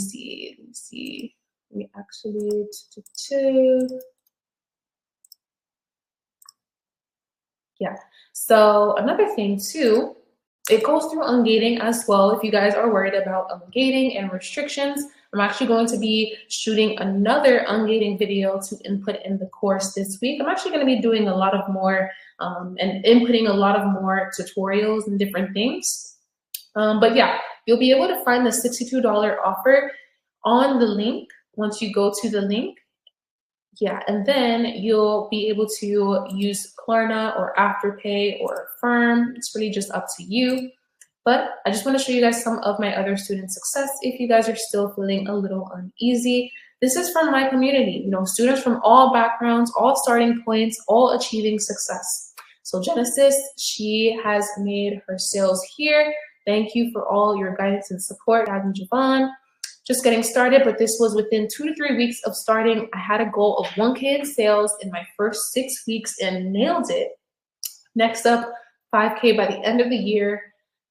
actually, yeah. So another thing too, it goes through ungating as well. If you guys are worried about ungating and restrictions, I'm actually going to be shooting another ungating video to input in the course this week. I'm actually going to be doing a lot of more and inputting a lot of more tutorials and different things. But yeah, you'll be able to find the $62 offer on the link once you go to the link. Yeah, and then you'll be able to use Klarna or Afterpay or Affirm. It's really just up to you. But I just want to show you guys some of my other student success if you guys are still feeling a little uneasy. This is from my community, you know, students from all backgrounds, all starting points, all achieving success. So Genesis, she has made her sales here. Thank you for all your guidance and support, Jazz and Javon. Just getting started, but this was within 2 to 3 weeks of starting. I had a goal of 1K in sales in my first 6 weeks and nailed it. Next up, 5K by the end of the year.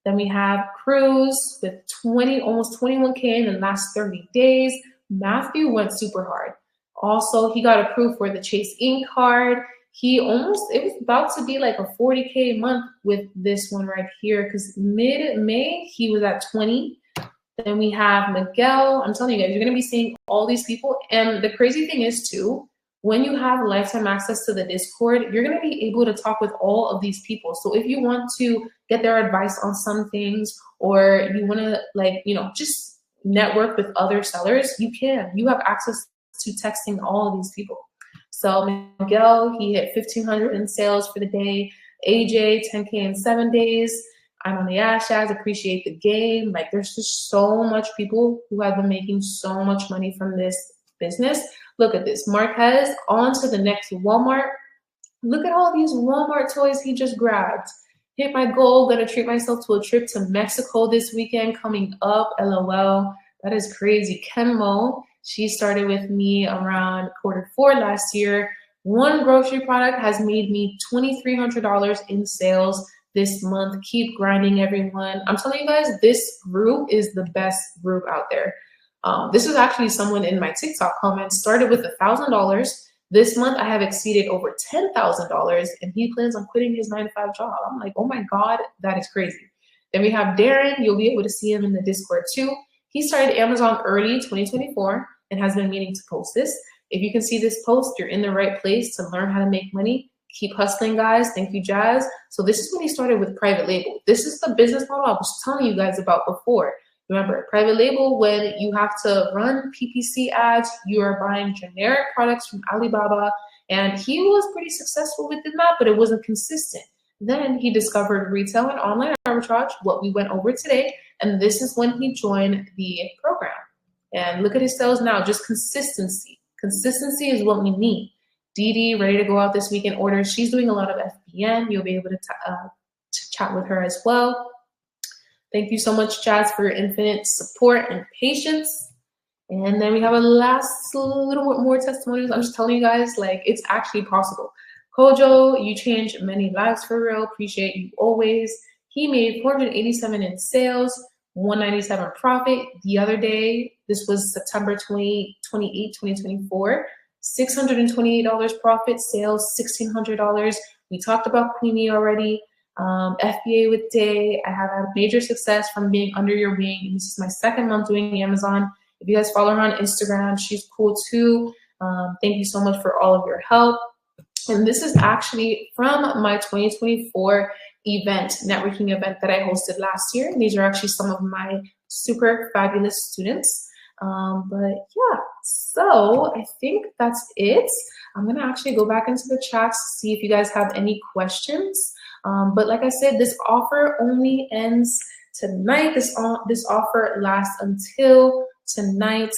Then we have Cruz with almost 21K in the last 30 days. Matthew went super hard. Also, he got approved for the Chase Inc. card. It was about to be like a 40K a month with this one right here, because mid-May, he was at 20. Then we have Miguel. I'm telling you guys, you're going to be seeing all these people. And the crazy thing is too, when you have lifetime access to the Discord, you're going to be able to talk with all of these people. So if you want to get their advice on some things, or you want to just network with other sellers, you can. You have access to texting all of these people. So Miguel, he hit 1,500 in sales for the day. AJ, 10K in 7 days. I'm on the hashtags, appreciate the game. Like, there's just so much people who have been making so much money from this business. Look at this. Marquez, on to the next Walmart. Look at all these Walmart toys he just grabbed. Hit my goal. Gonna treat myself to a trip to Mexico this weekend coming up. LOL. That is crazy. Kenmo, she started with me around Q4 last year. One grocery product has made me $2,300 in sales this month. Keep grinding, everyone. I'm telling you guys, this group is the best group out there. This was actually someone in my TikTok comments, started with $1,000. This month, I have exceeded over $10,000, and he plans on quitting his 9-to-5 job. I'm like, oh my God, that is crazy. Then we have Darren. You'll be able to see him in the Discord too. He started Amazon early 2024 and has been meaning to post this. If you can see this post, you're in the right place to learn how to make money. Keep hustling, guys. Thank you, Jazz. So this is when he started with private label. This is the business model I was telling you guys about before. Remember, private label, when you have to run PPC ads, you are buying generic products from Alibaba, and he was pretty successful within that, but it wasn't consistent. Then he discovered retail and online arbitrage, what we went over today, and this is when he joined the program. And look at his sales now, just consistency. Consistency is what we need. Dee ready to go out this weekend orders. She's doing a lot of FBN. You'll be able to chat with her as well. Thank you so much, Jazz, for your infinite support and patience. And then we have a last little bit more testimonials. I'm just telling you guys, like, it's actually possible. Kojo, you changed many lives for real. Appreciate you always. He made 487 in sales, 197 profit. The other day, this was September 28, 2024. $628 profit, sales $1,600. We talked about Queenie already. FBA with Day. I have had major success from being under your wing. This is my 2nd month doing Amazon. If you guys follow her on Instagram, she's cool too. Thank you so much for all of your help. And this is actually from my 2024 networking event that I hosted last year. And these are actually some of my super fabulous students. But yeah, so I think that's it. I'm gonna actually go back into the chats to see if you guys have any questions. But like I said, this offer only ends tonight. This offer lasts until tonight.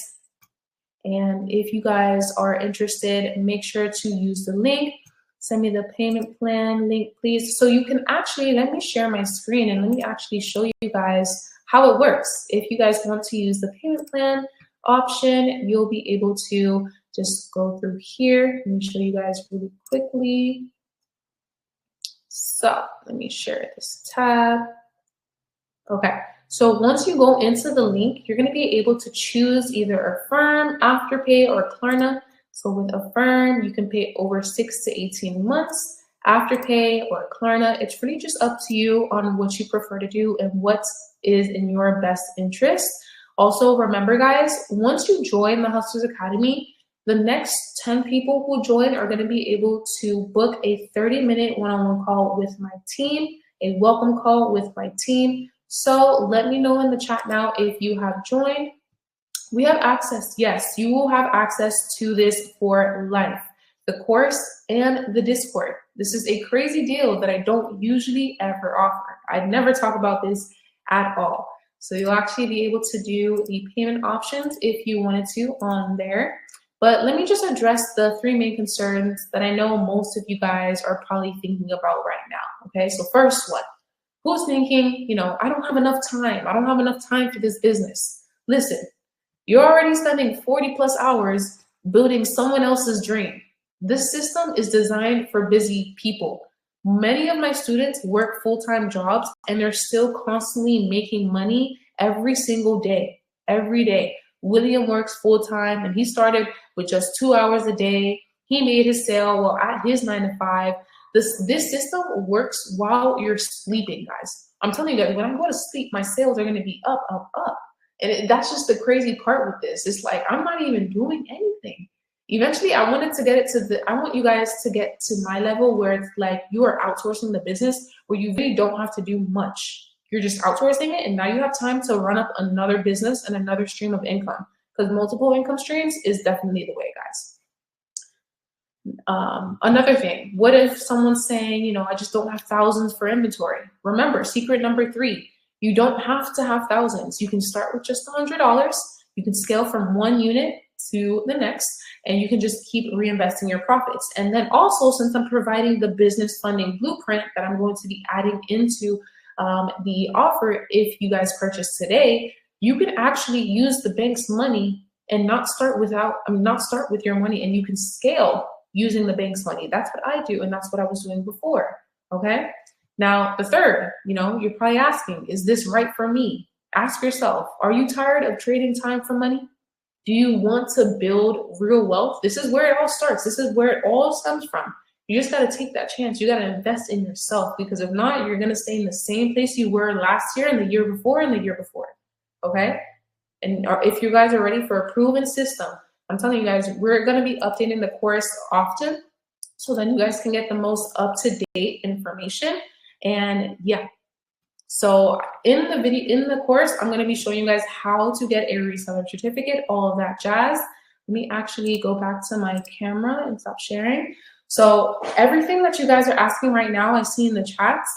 And if you guys are interested, make sure to use the link. Send me the payment plan link, please. So you can actually, let me share my screen and let me actually show you guys how it works. If you guys want to use the payment plan option, you'll be able to just go through here. Let me show you guys really quickly. So let me share this tab. Okay, so once you go into the link, you're gonna be able to choose either Affirm, Afterpay, or Klarna. So with Affirm, you can pay over 6 to 18 months. Afterpay or Klarna, it's really just up to you on what you prefer to do and what is in your best interest. Also, remember guys, once you join the Hustlers Academy, the next 10 people who join are going to be able to book a 30-minute one-on-one call with my team, a welcome call with my team. So let me know in the chat now if you have joined. We have access. Yes, you will have access to this for life, the course and the Discord. This is a crazy deal that I don't usually ever offer. I never talk about this at all. So you'll actually be able to do the payment options if you wanted to on there. But let me just address the 3 main concerns that I know most of you guys are probably thinking about right now. Okay, so first one, Who's thinking, you know, I don't have enough time. I don't have enough time for this business. Listen, you're already spending 40 plus hours building someone else's dream. This system is designed for busy people. Many of my students work full-time jobs and they're still constantly making money every single day, every day. William works full-time and he started with just 2 hours a day. He made his sale while at his 9 to 5. This system works while you're sleeping, guys. I'm telling you guys, when I go to sleep, my sales are going to be up, up, up. And that's just the crazy part with this. It's like, I'm not even doing anything. Eventually, I want you guys to get to my level where it's like you are outsourcing the business where you really don't have to do much. You're just outsourcing it, and now you have time to run up another business and another stream of income, because multiple income streams is definitely the way, guys. Another thing, what if someone's saying, you know, I just don't have thousands for inventory? Remember, secret number 3, you don't have to have thousands. You can start with just $100. You can scale from one unit to the next, and you can just keep reinvesting your profits. And then also, since I'm providing the business funding blueprint that I'm going to be adding into the offer, if you guys purchase today, you can actually use the bank's money and not start with your money, and you can scale using the bank's money. That's what I do, and that's what I was doing before, okay? Now, the third, you know, you're probably asking, is this right for me? Ask yourself, are you tired of trading time for money? Do you want to build real wealth? This is where it all starts. This is where it all stems from. You just got to take that chance. You got to invest in yourself, because if not, you're going to stay in the same place you were last year and the year before and the year before, okay? And if you guys are ready for a proven system, I'm telling you guys, we're going to be updating the course often, so then you guys can get the most up-to-date information. And yeah, so in the course, I'm going to be showing you guys how to get a reseller certificate, all of that jazz. Let me actually go back to my camera and stop sharing. So everything that you guys are asking right now, I see in the chats,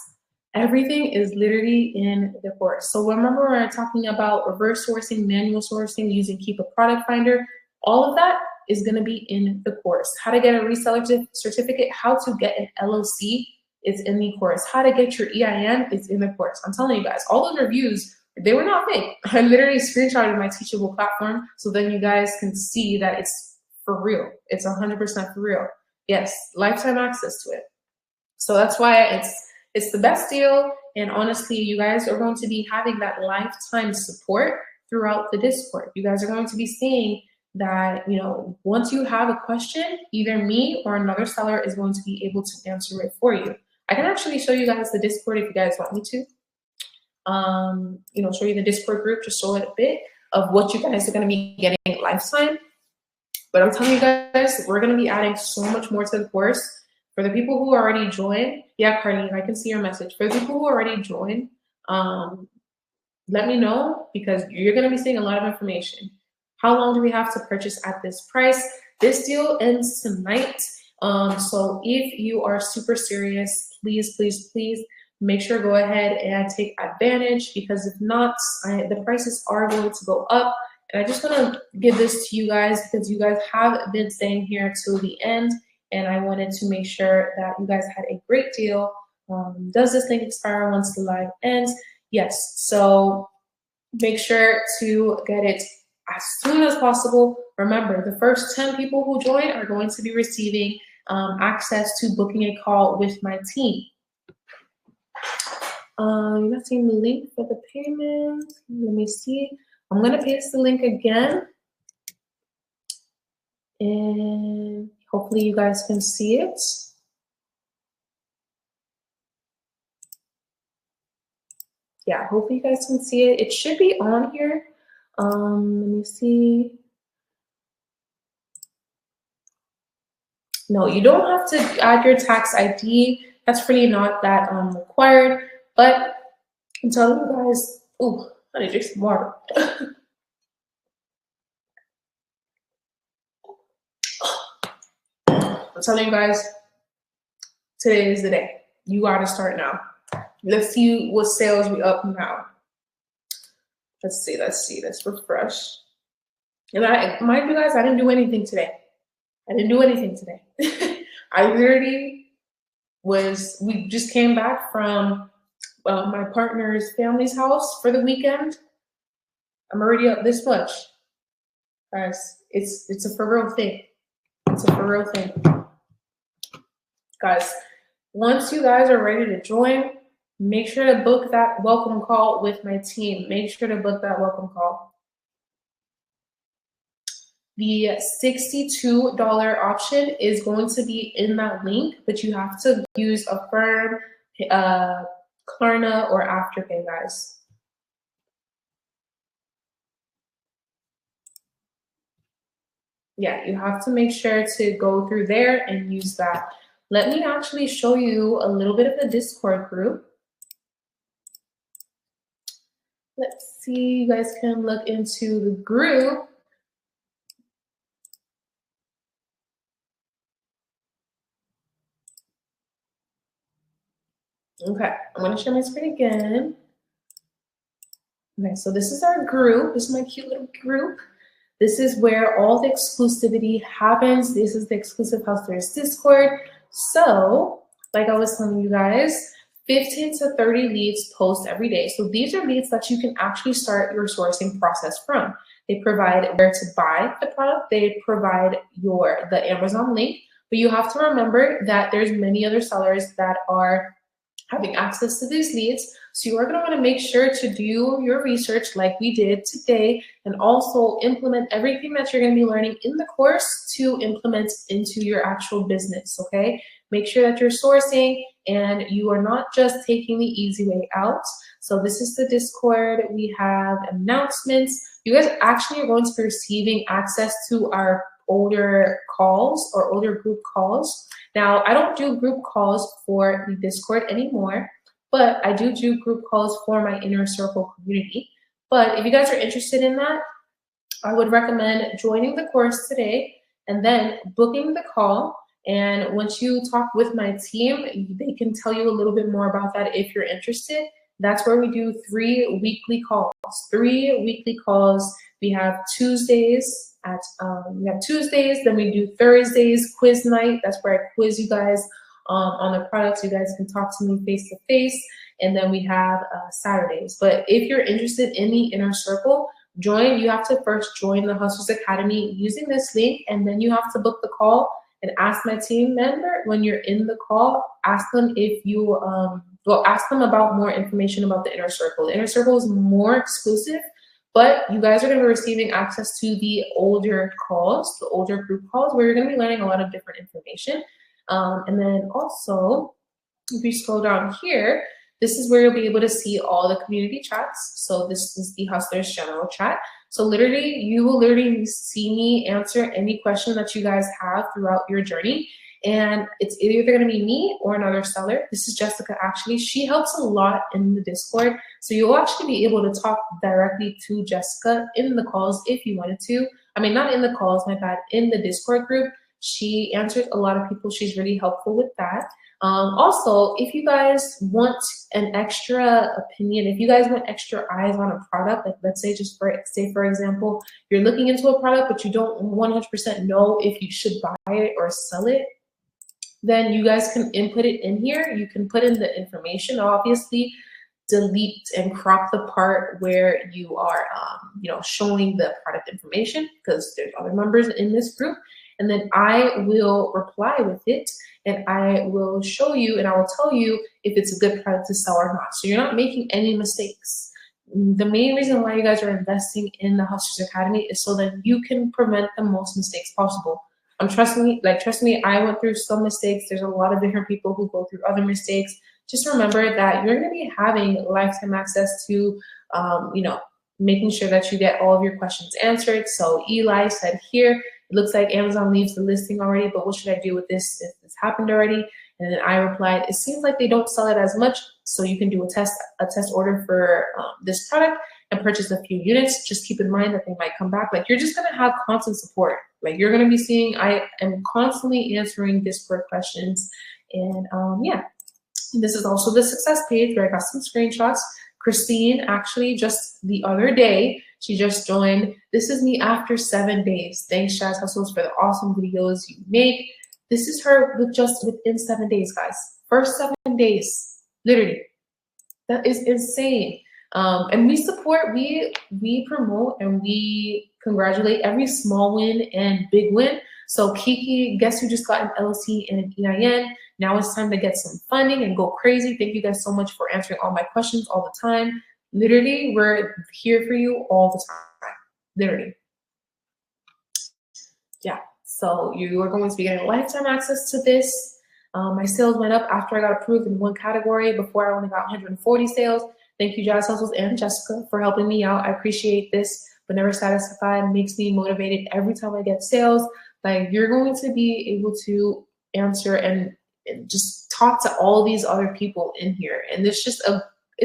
everything is literally in the course. So remember, we're talking about reverse sourcing, manual sourcing, using Keep a Product Finder. All of that is going to be in the course. How to get a reseller certificate, how to get an LOC is in the course. How to get your EIN is in the course. I'm telling you guys, all those reviews, they were not fake. I literally screenshotted my Teachable platform, so then you guys can see that it's for real. It's 100% for real. Yes, lifetime access to it. So that's why it's the best deal. And honestly, you guys are going to be having that lifetime support throughout the Discord. You guys are going to be seeing that, you know, once you have a question, either me or another seller is going to be able to answer it for you. I can actually show you guys the Discord if you guys want me to. You know, show you the Discord group, just show it a bit of what you guys are going to be getting lifetime. But I'm telling you guys, we're going to be adding so much more to the course. For the people who already joined, yeah, Carly, I can see your message. For the people who already joined, let me know, because you're going to be seeing a lot of information. How long do we have to purchase at this price? This deal ends tonight. So if you are super serious, please, please, please make sure go ahead and take advantage, because if not, the prices are going to go up. And I just want to give this to you guys because you guys have been staying here till the end, and I wanted to make sure that you guys had a great deal. Does this thing expire once the live ends? Yes. So make sure to get it as soon as possible. Remember, the first 10 people who join are going to be receiving access to booking a call with my team. You're not seeing the link for the payment. Let me see. I'm going to paste the link again, and hopefully you guys can see it. Yeah, hopefully you guys can see it. It should be on here. Let me see. No, you don't have to add your tax ID. That's really not that required. But I'm telling you guys, ooh, I need to drink some water. I'm telling you guys, today is the day. You gotta start now. Let's see what sales we up now. Let's see, let's refresh. And mind you guys, I didn't do anything today. I literally we just came back from my partner's family's house for the weekend. I'm already up this much, guys. It's a for real thing. It's a for real thing, guys. Once you guys are ready to join, make sure to book that welcome call with my team. Make sure to book that welcome call. The $62 option is going to be in that link, but you have to use Affirm, Klarna, or Afterpay, guys. Yeah, you have to make sure to go through there and use that. Let me actually show you a little bit of the Discord group. Let's see, you guys can look into the group. Okay, I'm gonna share my screen again. Okay, so this is our group. This is my cute little group. This is where all the exclusivity happens. This is the exclusive Hustlers Discord. So, like I was telling you guys, 15 to 30 leads post every day. So these are leads that you can actually start your sourcing process from. They provide where to buy the product. They provide the Amazon link. But you have to remember that there's many other sellers that are having access to these leads. So you are going to want to make sure to do your research like we did today, and also implement everything that you're going to be learning in the course to implement into your actual business, okay? Make sure that you're sourcing and you are not just taking the easy way out. So this is the Discord. We have announcements. You guys actually are going to be receiving access to our older calls or older group calls. Now, I don't do group calls for the Discord anymore, but I do group calls for my inner circle community. But if you guys are interested in that, I would recommend joining the course today and then booking the call. And once you talk with my team, they can tell you a little bit more about that if you're interested. That's where we do 3 weekly calls. 3 weekly calls. We have Tuesdays then we do Thursdays quiz night. That's where I quiz you guys on the products. You guys can talk to me face to face. And then we have Saturdays. But if you're interested in the inner circle, you have to first join the Hustlers Academy using this link, and then you have to book the call and ask my team member when you're in the call, ask them if you, ask them about more information about the inner circle. The inner circle is more exclusive, but you guys are going to be receiving access to the older calls, the older group calls, where you're going to be learning a lot of different information. And then also, if you scroll down here, this is where you'll be able to see all the community chats. So this is the Hustlers general chat. So literally, you will literally see me answer any question that you guys have throughout your journey. And it's either going to be me or another seller. This is Jessica, actually. She helps a lot in the Discord. So you'll actually be able to talk directly to Jessica in the calls if you wanted to. I mean, not in the calls, my bad, in the Discord group. She answers a lot of people. She's really helpful with that. Also, if you guys want an extra opinion, if you guys want extra eyes on a product, like let's say for example, you're looking into a product, but you don't 100% know if you should buy it or sell it, then you guys can input it in here. You can put in the information, obviously, delete and crop the part where you are, showing the product information, because there's other members in this group. And then I will reply with it, and I will show you, and I will tell you if it's a good product to sell or not. So you're not making any mistakes. The main reason why you guys are investing in the Hustlers Academy is so that you can prevent the most mistakes possible. Trust me, I went through some mistakes. There's a lot of different people who go through other mistakes. Just remember that you're going to be having lifetime access to, making sure that you get all of your questions answered. So Eli said here, it looks like Amazon leaves the listing already, but what should I do with this if this happened already? And then I replied, it seems like they don't sell it as much, so you can do a test order for this product and purchase a few units. Just keep in mind that they might come back. Like, you're just gonna have constant support. Like, you're gonna be seeing, I am constantly answering Discord questions. And yeah, this is also the success page where I got some screenshots. Christine, actually, just the other day, she just joined. This is me after 7 days. Thanks, Jazz Hustles, for the awesome videos you make. This is her just within 7 days, guys. First 7 days, literally. That is insane. And we support, we promote, and we congratulate every small win and big win. So Kiki, guess who just got an LLC and an EIN? Now it's time to get some funding and go crazy. Thank you guys so much for answering all my questions all the time. Literally, we're here for you all the time. Literally. Yeah. So you are going to be getting lifetime access to this. My sales went up after I got approved in one category. Before I only got 140 sales. Thank you, Jazz Hustles and Jessica, for helping me out. I appreciate this, but never satisfied. Makes me motivated every time I get sales. Like, you're going to be able to answer and just talk to all these other people in here. And it's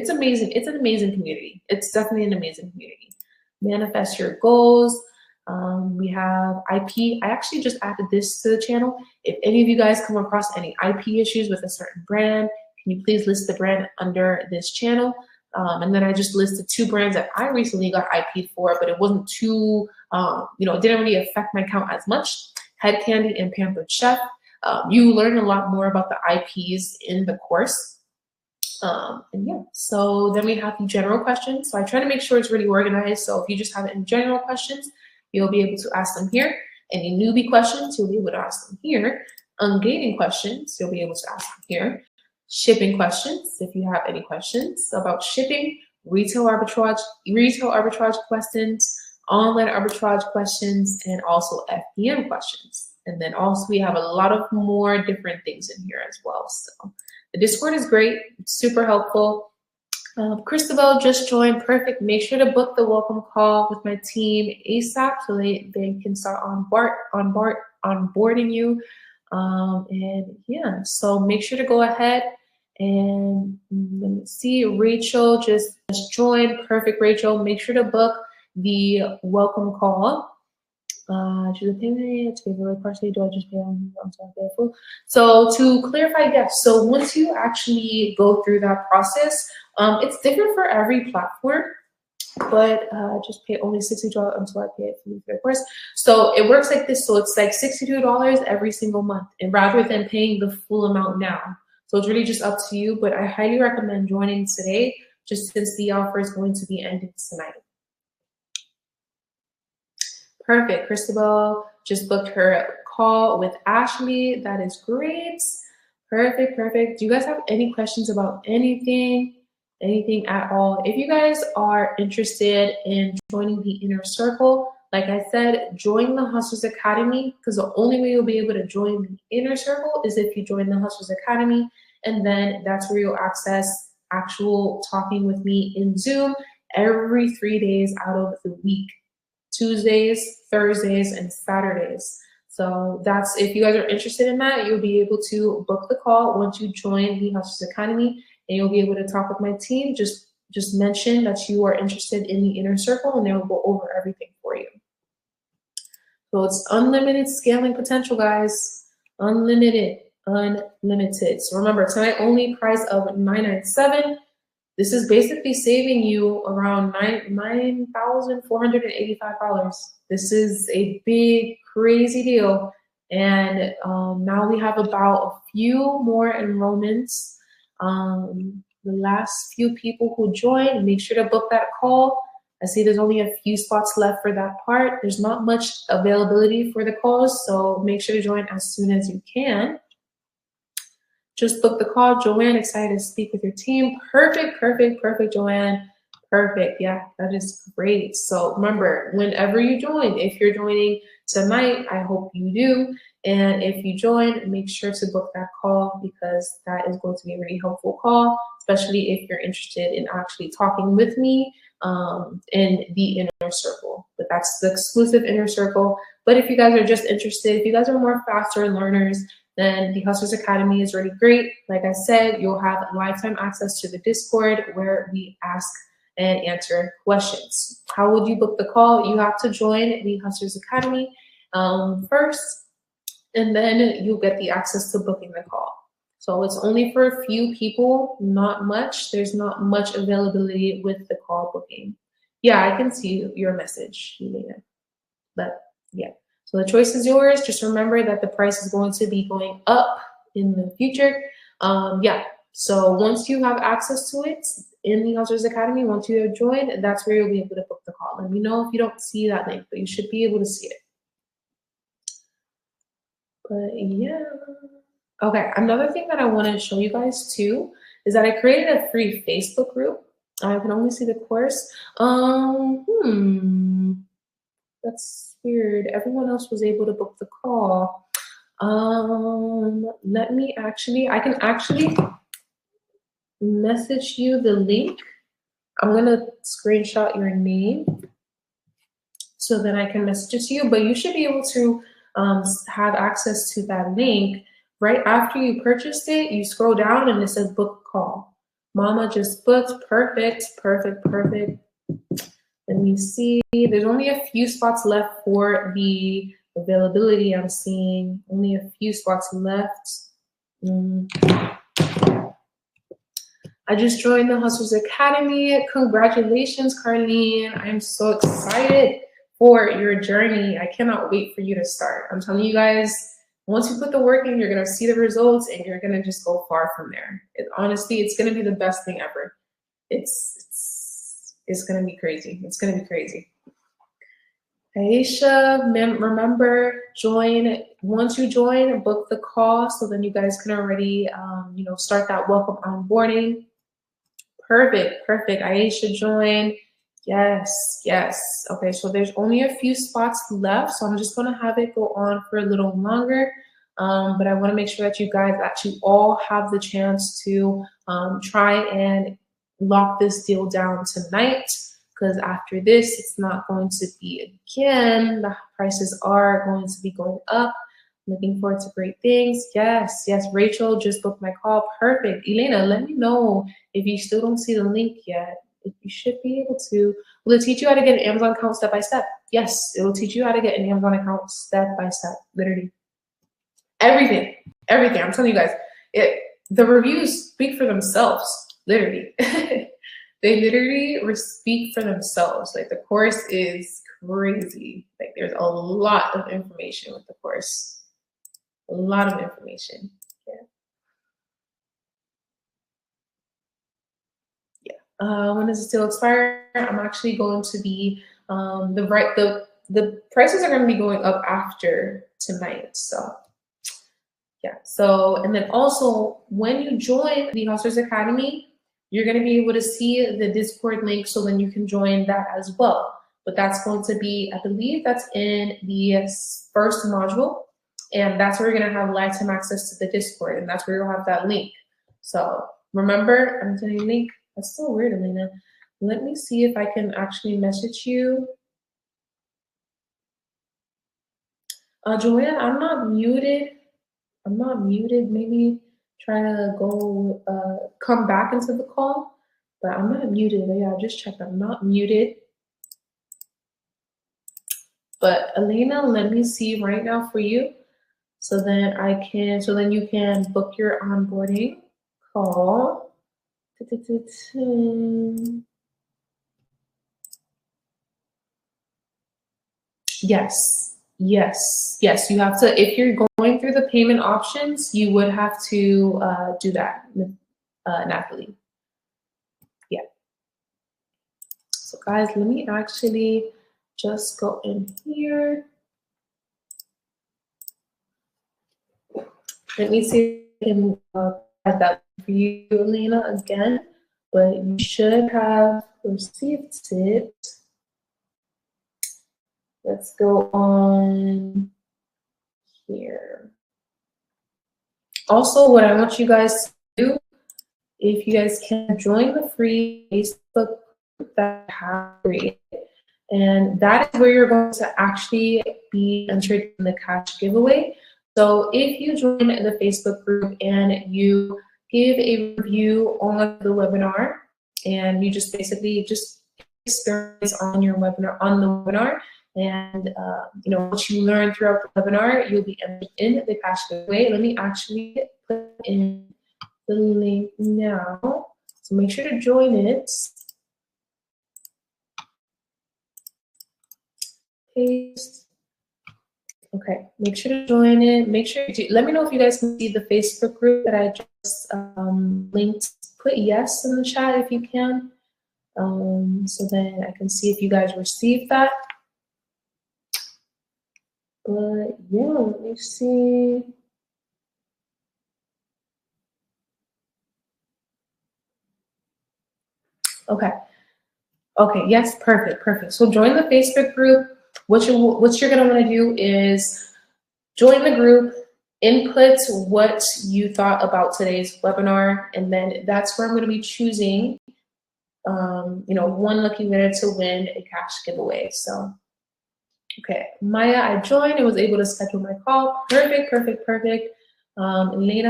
amazing. It's an amazing community. It's definitely an amazing community. Manifest your goals. We have IP. I actually just added this to the channel. If any of you guys come across any IP issues with a certain brand, can you please list the brand under this channel? And then I just listed 2 brands that I recently got IP for, but it wasn't too, it didn't really affect my account as much. Head Candy and Pampered Chef. You learn a lot more about the IPs in the course. And yeah, so then we have the general questions. So I try to make sure it's really organized. So if you just have any general questions, you'll be able to ask them here. Any newbie questions, you'll be able to ask them here. Ungating questions, you'll be able to ask them here. Shipping questions, if you have any questions about shipping, retail arbitrage questions, online arbitrage questions, and also FBM questions. And then also we have a lot of more different things in here as well. So the Discord is great, it's super helpful. Christabel just joined, perfect. Make sure to book the welcome call with my team ASAP so they can start onboarding you. And yeah, so make sure to go ahead and let me see. Rachel just joined, perfect. Rachel, make sure to book the welcome call. Should I pay me to pay really partially? Do I just pay on full? So to clarify, yes. So once you actually go through that process, it's different for every platform, but just pay only $62 until I pay it for the course. So it works like this. So it's like $62 every single month, and rather than paying the full amount now. So it's really just up to you, but I highly recommend joining today, just since the offer is going to be ending tonight. Perfect. Christabel just booked her call with Ashley. That is great. Perfect, perfect. Do you guys have any questions about anything at all? If you guys are interested in joining the inner circle, like I said, join the Hustlers Academy, because the only way you'll be able to join the inner circle is if you join the Hustlers Academy, and then that's where you'll access actual talking with me in Zoom every 3 days out of the week. Tuesdays, Thursdays, and Saturdays. So that's, if you guys are interested in that, you'll be able to book the call once you join the Hustlers Academy, and you'll be able to talk with my team. Just mention that you are interested in the inner circle, and they will go over everything for you. So it's unlimited scaling potential, guys. Unlimited. So remember, tonight only price of $997. This is basically saving you around $9,485. This is a big, crazy deal. And now we have about a few more enrollments. The last few people who joined, make sure to book that call. I see there's only a few spots left for that part. There's not much availability for the calls, so make sure to join as soon as you can. Just book the call. Joanne, excited to speak with your team. Perfect, perfect, perfect, Joanne. Perfect. Yeah, that is great. So remember, whenever you join, if you're joining tonight, I hope you do. And if you join, make sure to book that call, because that is going to be a really helpful call, especially if you're interested in actually talking with me in the inner circle. But that's the exclusive inner circle. But if you guys are just interested, if you guys are more faster learners, then the Hustlers Academy is really great. Like I said, you'll have lifetime access to the Discord where we ask and answer questions. How would you book the call? You have to join the Hustlers Academy first, and then you'll get the access to booking the call. So it's only for a few people, not much. There's not much availability with the call booking. Yeah, I can see your message, Elena. But yeah. So the choice is yours. Just remember that the price is going to be going up in the future. Yeah, So once you have access to it in the Hustlers Academy, once you have joined, that's where you'll be able to book the call. Let me know if you don't see that link, but you should be able to see it. But yeah. Okay, another thing that I want to show you guys too is that I created a free Facebook group. I can only see the course. That's weird. Everyone else was able to book the call. Let me actually, I can actually message you the link. I'm gonna screenshot your name so then I can message it to you, but you should be able to have access to that link. Right after you purchased it, you scroll down and it says book call. Mama just booked, perfect, perfect, perfect. Let me see, there's only a few spots left for the availability. I'm seeing only a few spots left. I just joined the Hustlers Academy. Congratulations, Carlene. I'm so excited for your journey. I cannot wait for you to start. I'm telling you guys, once you put the work in, you're gonna see the results and you're gonna just go far from there. Honestly, it's gonna be the best thing ever. It's gonna be crazy. It's gonna be crazy. Aisha, remember, join. Once you join, book the call so then you guys can already, start that welcome onboarding. Perfect, perfect. Aisha joined. Yes, yes. Okay, so there's only a few spots left, so I'm just gonna have it go on for a little longer. But I want to make sure that you guys actually all have the chance to try and lock this deal down tonight, because after this, it's not going to be again. The prices are going to be going up. Looking forward to great things. Yes, yes. Rachel just booked my call. Perfect. Elena, let me know if you still don't see the link yet. If you should be able to. Will it teach you how to get an Amazon account step by step? Yes, it will teach you how to get an Amazon account step by step. Literally. Everything. Everything. I'm telling you guys. The reviews speak for themselves. Literally. They literally speak for themselves. Like, the course is crazy. Like, there's a lot of information with the course. A lot of information. Yeah. When does it still expire? I'm actually going to be the prices are going to be going up after tonight. So yeah. So, and then also when you join the Hustlers Academy, you're going to be able to see the Discord link, so then you can join that as well. But that's going to be, I believe that's in the first module. And that's where you're going to have lifetime access to the Discord. And that's where you'll have that link. So remember, I'm telling you link. That's so weird, Elena. Let me see if I can actually message you. Joanne, I'm not muted. I'm not muted. Maybe try to go come back into the call. But I'm not muted. Yeah, I just checked. I'm not muted. But Elena, let me see right now for you. So then you can book your onboarding call. Yes, yes, yes. You have to, if you're going through the payment options, you would have to do that, Natalie. Yeah. So guys, let me actually just go in here. Let me see if I can add that for you, Elena, again, but you should have received it. Let's go on here. Also, what I want you guys to do, if you guys can join the free Facebook group that I have created, and that is where you're going to actually be entered in the cash giveaway. So if you join the Facebook group and you give a review on the webinar, and you just basically just experience on your webinar, on the webinar, and what you learn throughout the webinar, you'll be entered in the cash giveaway. Let me actually put in the link now. So make sure to join it. Paste. Okay, make sure to join it. Make sure to let me know if you guys can see the Facebook group that I just linked, put yes in the chat if you can. So then I can see if you guys received that. But yeah, let me see. Okay. Okay, yes, perfect. So join the Facebook group. What you're gonna want to do is join the group, input what you thought about today's webinar, and then that's where I'm gonna be choosing one lucky winner to win a cash giveaway. So okay, Maya, I joined and was able to schedule my call. Perfect. Elena,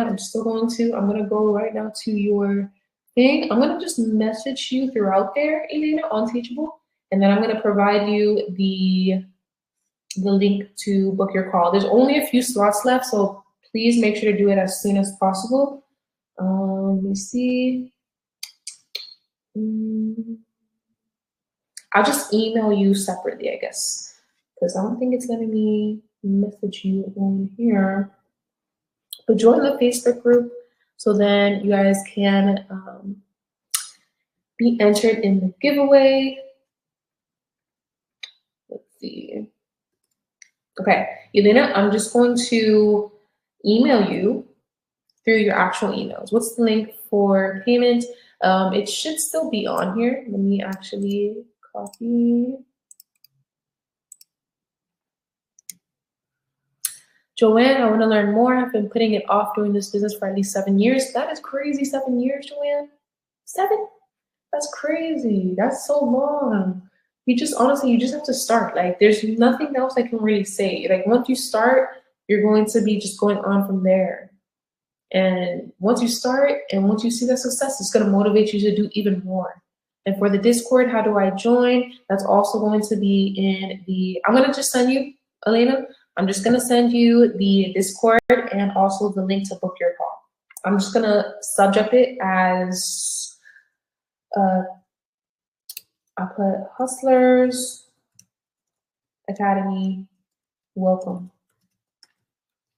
I'm gonna go right now to your thing. I'm gonna just message you throughout there, Elena, on Teachable, and then I'm gonna provide you the link to book your call. There's only a few slots left, so please make sure to do it as soon as possible. Let me see. I'll just email you separately, I guess, because I don't think it's letting me message you on here. But join the Facebook group so then you guys can be entered in the giveaway. Let's see. Okay, Elena, I'm just going to email you through your actual emails. What's the link for payment? It should still be on here. Let me actually copy. Joanne, I want to learn more. I've been putting it off doing this business for at least 7 years. That is crazy, 7 years, Joanne. 7? That's crazy. That's so long. You just have to start. Like, there's nothing else I can really say. Like, once you start, you're going to be just going on from there. And once you start and once you see the success, it's going to motivate you to do even more. And for the Discord, how do I join? That's also going to be in the, I'm going to just send you, Elena, I'm just going to send you the Discord and also the link to book your call. I'm just going to subject it as, I'll put Hustlers Academy Welcome.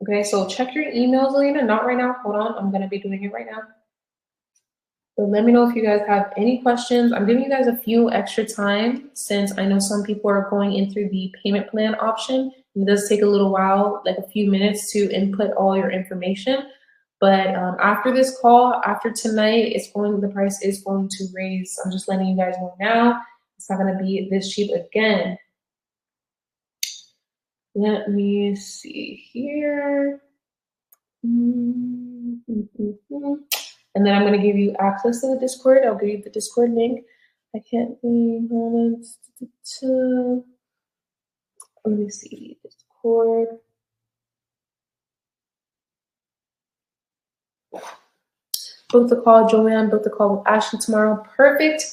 Okay, so check your emails, Elena. Not right now. Hold on. I'm going to be doing it right now. But let me know if you guys have any questions. I'm giving you guys a few extra time since I know some people are going in through the payment plan option. It does take a little while, like a few minutes to input all your information. But after this call, after tonight, the price is going to raise. I'm just letting you guys know now. It's not going to be this cheap again. Let me see here. And then I'm going to give you access to the Discord. I'll give you the Discord link. I can't leave on it. Let me see. Discord. Book the call, Joanne. Book the call with Ashley tomorrow. Perfect.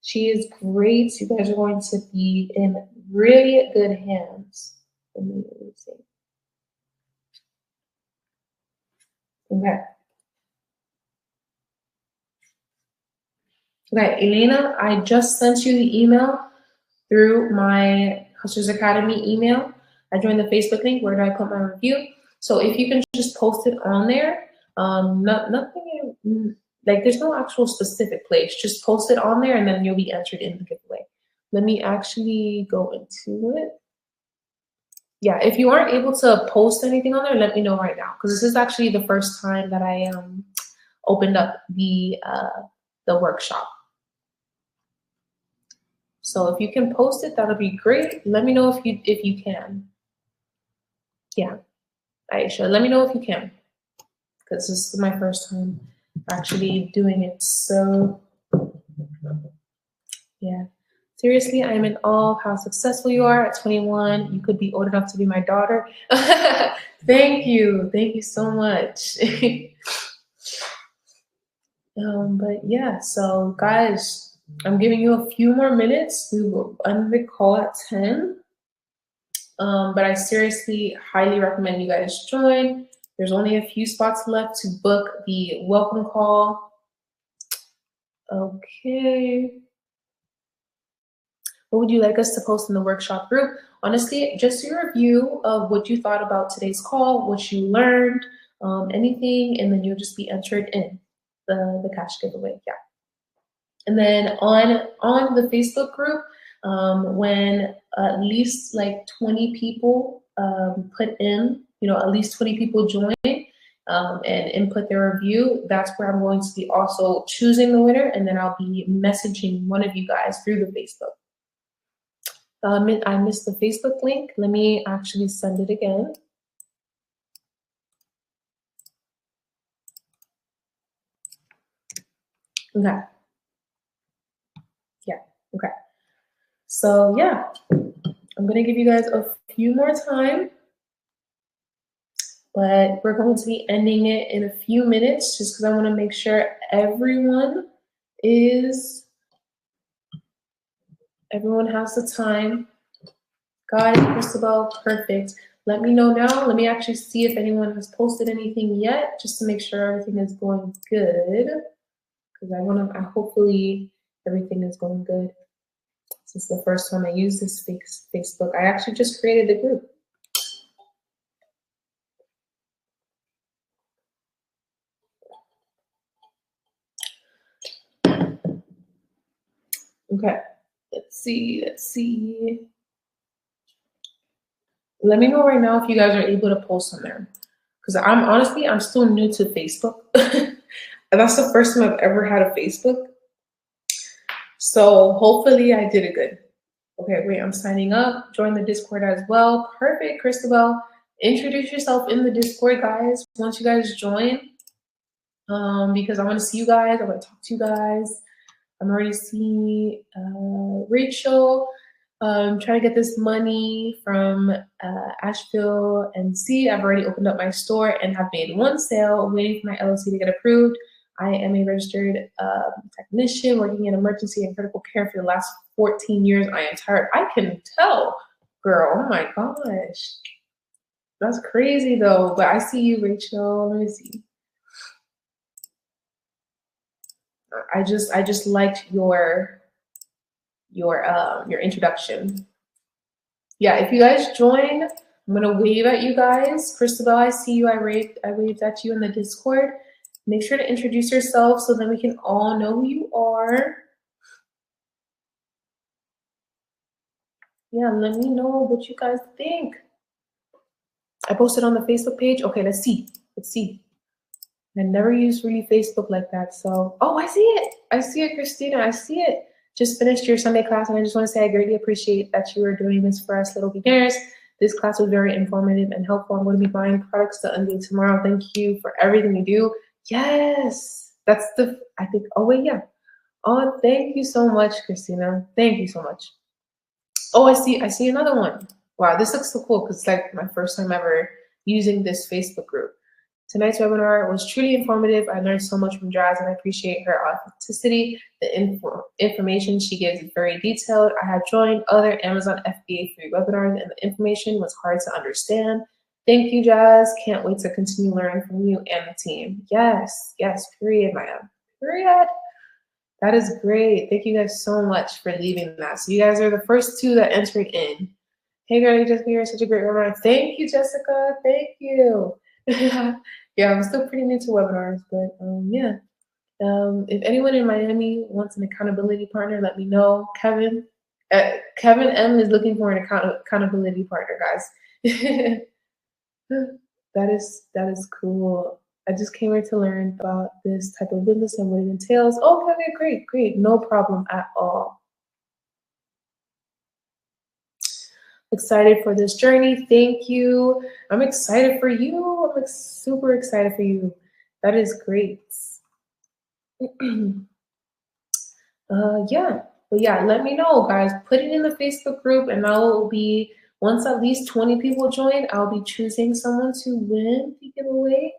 She is great. You guys are going to be in really good hands. Let me see. Okay. Okay, Elena, I just sent you the email through my Hustlers Academy email. I joined the Facebook link. Where do I put my review? So if you can just post it on there, nothing like there's no actual specific place. Just post it on there and then you'll be entered in the giveaway. Let me actually go into it. Yeah, if you aren't able to post anything on there, let me know right now, because this is actually the first time that I opened up the workshop. So if you can post it, that'll be great. Let me know if you can. Yeah, Aisha, let me know if you can, because this is my first time actually doing it. So yeah, seriously, I'm in awe of how successful you are at 21. You could be old enough to be my daughter. Thank you so much. But yeah, so guys, I'm giving you a few more minutes. We will end the call at 10. But I seriously highly recommend you guys join. There's only a few spots left to book the welcome call. Okay. What would you like us to post in the workshop group? Honestly, just your review of what you thought about today's call, what you learned, anything, and then you'll just be entered in the cash giveaway. Yeah. And then on the Facebook group, when at least like 20 people put in, at least 20 people join and input their review, that's where I'm going to be also choosing the winner, and then I'll be messaging one of you guys through the Facebook. I missed the Facebook link. Let me actually send it again. Okay. Yeah, okay. So yeah, I'm gonna give you guys a few more time, but we're going to be ending it in a few minutes just because I want to make sure everyone has the time. Got it, Christabel, perfect. Let me know now. Let me actually see if anyone has posted anything yet, just to make sure everything is going good. Because hopefully everything is going good. This is the first time I use this Facebook. I actually just created the group. Okay, let's see. Let me know right now if you guys are able to post on there. Because I'm still new to Facebook. And that's the first time I've ever had a Facebook. So hopefully I did it good. Okay, wait, I'm signing up. Join the Discord as well. Perfect, Christabel. Introduce yourself in the Discord, guys, once you guys join. Because I want to see you guys. I want to talk to you guys. I'm already seeing Rachel. Trying to get this money from Asheville and see. I've already opened up my store and have made one sale, waiting for my LLC to get approved. I am a registered technician working in emergency and critical care for the last 14 years. I am tired. I can tell, girl. Oh my gosh. That's crazy though. But I see you, Rachel. Let me see. I just liked your introduction. Yeah, if you guys join, I'm gonna wave at you guys. Christabel, I see you. I waved at you in the Discord. Make sure to introduce yourself so then we can all know who you are. Yeah, let me know what you guys think. I posted on the Facebook page. Okay, let's see. I never used really Facebook like that. So, oh, I see it, Christina. I see it. Just finished your Sunday class, and I just want to say I greatly appreciate that you are doing this for us little beginners. This class was very informative and helpful. I'm going to be buying products to undo tomorrow. Thank you for everything you do. Yes, oh wait, yeah. Oh, thank you so much, Christina. Thank you so much. Oh, I see another one. Wow, this looks so cool because it's like my first time ever using this Facebook group. Tonight's webinar was truly informative. I learned so much from Jazz, and I appreciate her authenticity. The information she gives is very detailed. I have joined other Amazon FBA free webinars, and the information was hard to understand. Thank you, Jazz. Can't wait to continue learning from you and the team. Yes, period, Maya. Period. That is great. Thank you guys so much for leaving that. So you guys are the first two that entered in. Hey, girl, Jessica, you're such a great webinar. Thank you, Jessica. Thank you. Yeah, I'm still pretty new to webinars, but yeah. If anyone in Miami wants an accountability partner, let me know. Kevin M is looking for an accountability partner, guys. That is cool. I just came here to learn about this type of business and what it entails. Oh, okay, great. No problem at all. Excited for this journey. Thank you. I'm excited for you. I'm super excited for you. That is great. Yeah. But yeah, let me know, guys. Put it in the Facebook group, and once at least 20 people join, I'll be choosing someone to win the giveaway.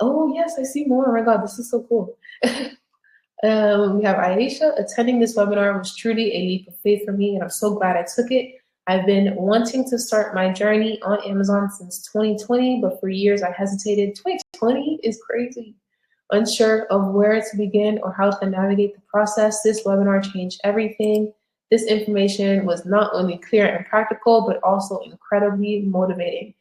Oh, yes, I see more. Oh my God, this is so cool. We have Aisha. Attending this webinar was truly a leap of faith for me, and I'm so glad I took it. I've been wanting to start my journey on Amazon since 2020, but for years I hesitated. 2020 is crazy. Unsure of where to begin or how to navigate the process, this webinar changed everything. This information was not only clear and practical, but also incredibly motivating.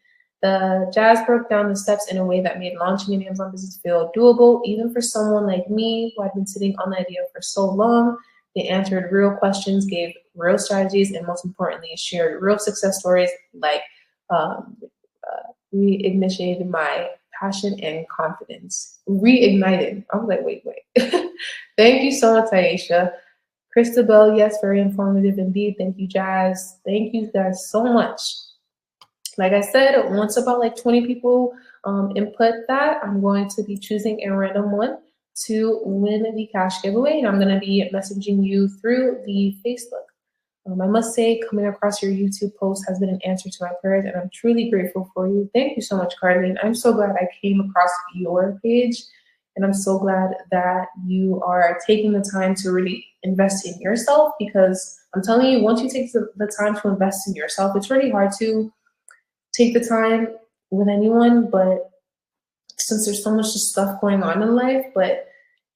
The Jazz broke down the steps in a way that made launching an Amazon business feel doable, even for someone like me who had been sitting on the idea for so long. They answered real questions, gave real strategies, and most importantly, shared real success stories like reignited my passion and confidence. Reignited. I was like, wait. Thank you so much, Aisha. Christabel, yes, very informative indeed. Thank you, Jazz. Thank you guys so much. Like I said, once about like 20 people input that, I'm going to be choosing a random one to win the cash giveaway, and I'm going to be messaging you through the Facebook. I must say, coming across your YouTube post has been an answer to my prayers, and I'm truly grateful for you. Thank you so much, Carlene. I'm so glad I came across your page, and I'm so glad that you are taking the time to really invest in yourself, because I'm telling you, once you take the time to invest in yourself, it's really hard to take the time with anyone, but since there's so much stuff going on in life. But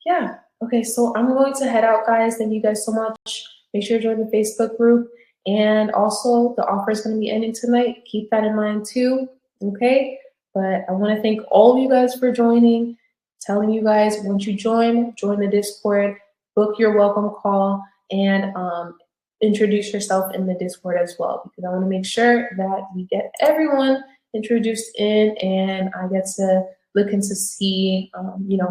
yeah, okay, so I'm going to head out, guys. Thank you guys so much. Make sure to join the Facebook group, and also the offer is going to be ending tonight. Keep that in mind too, okay? But I want to thank all of you guys for joining, telling you guys, once you join the Discord, book your welcome call, and introduce yourself in the Discord as well, because I want to make sure that we get everyone introduced in, and I get to look into see,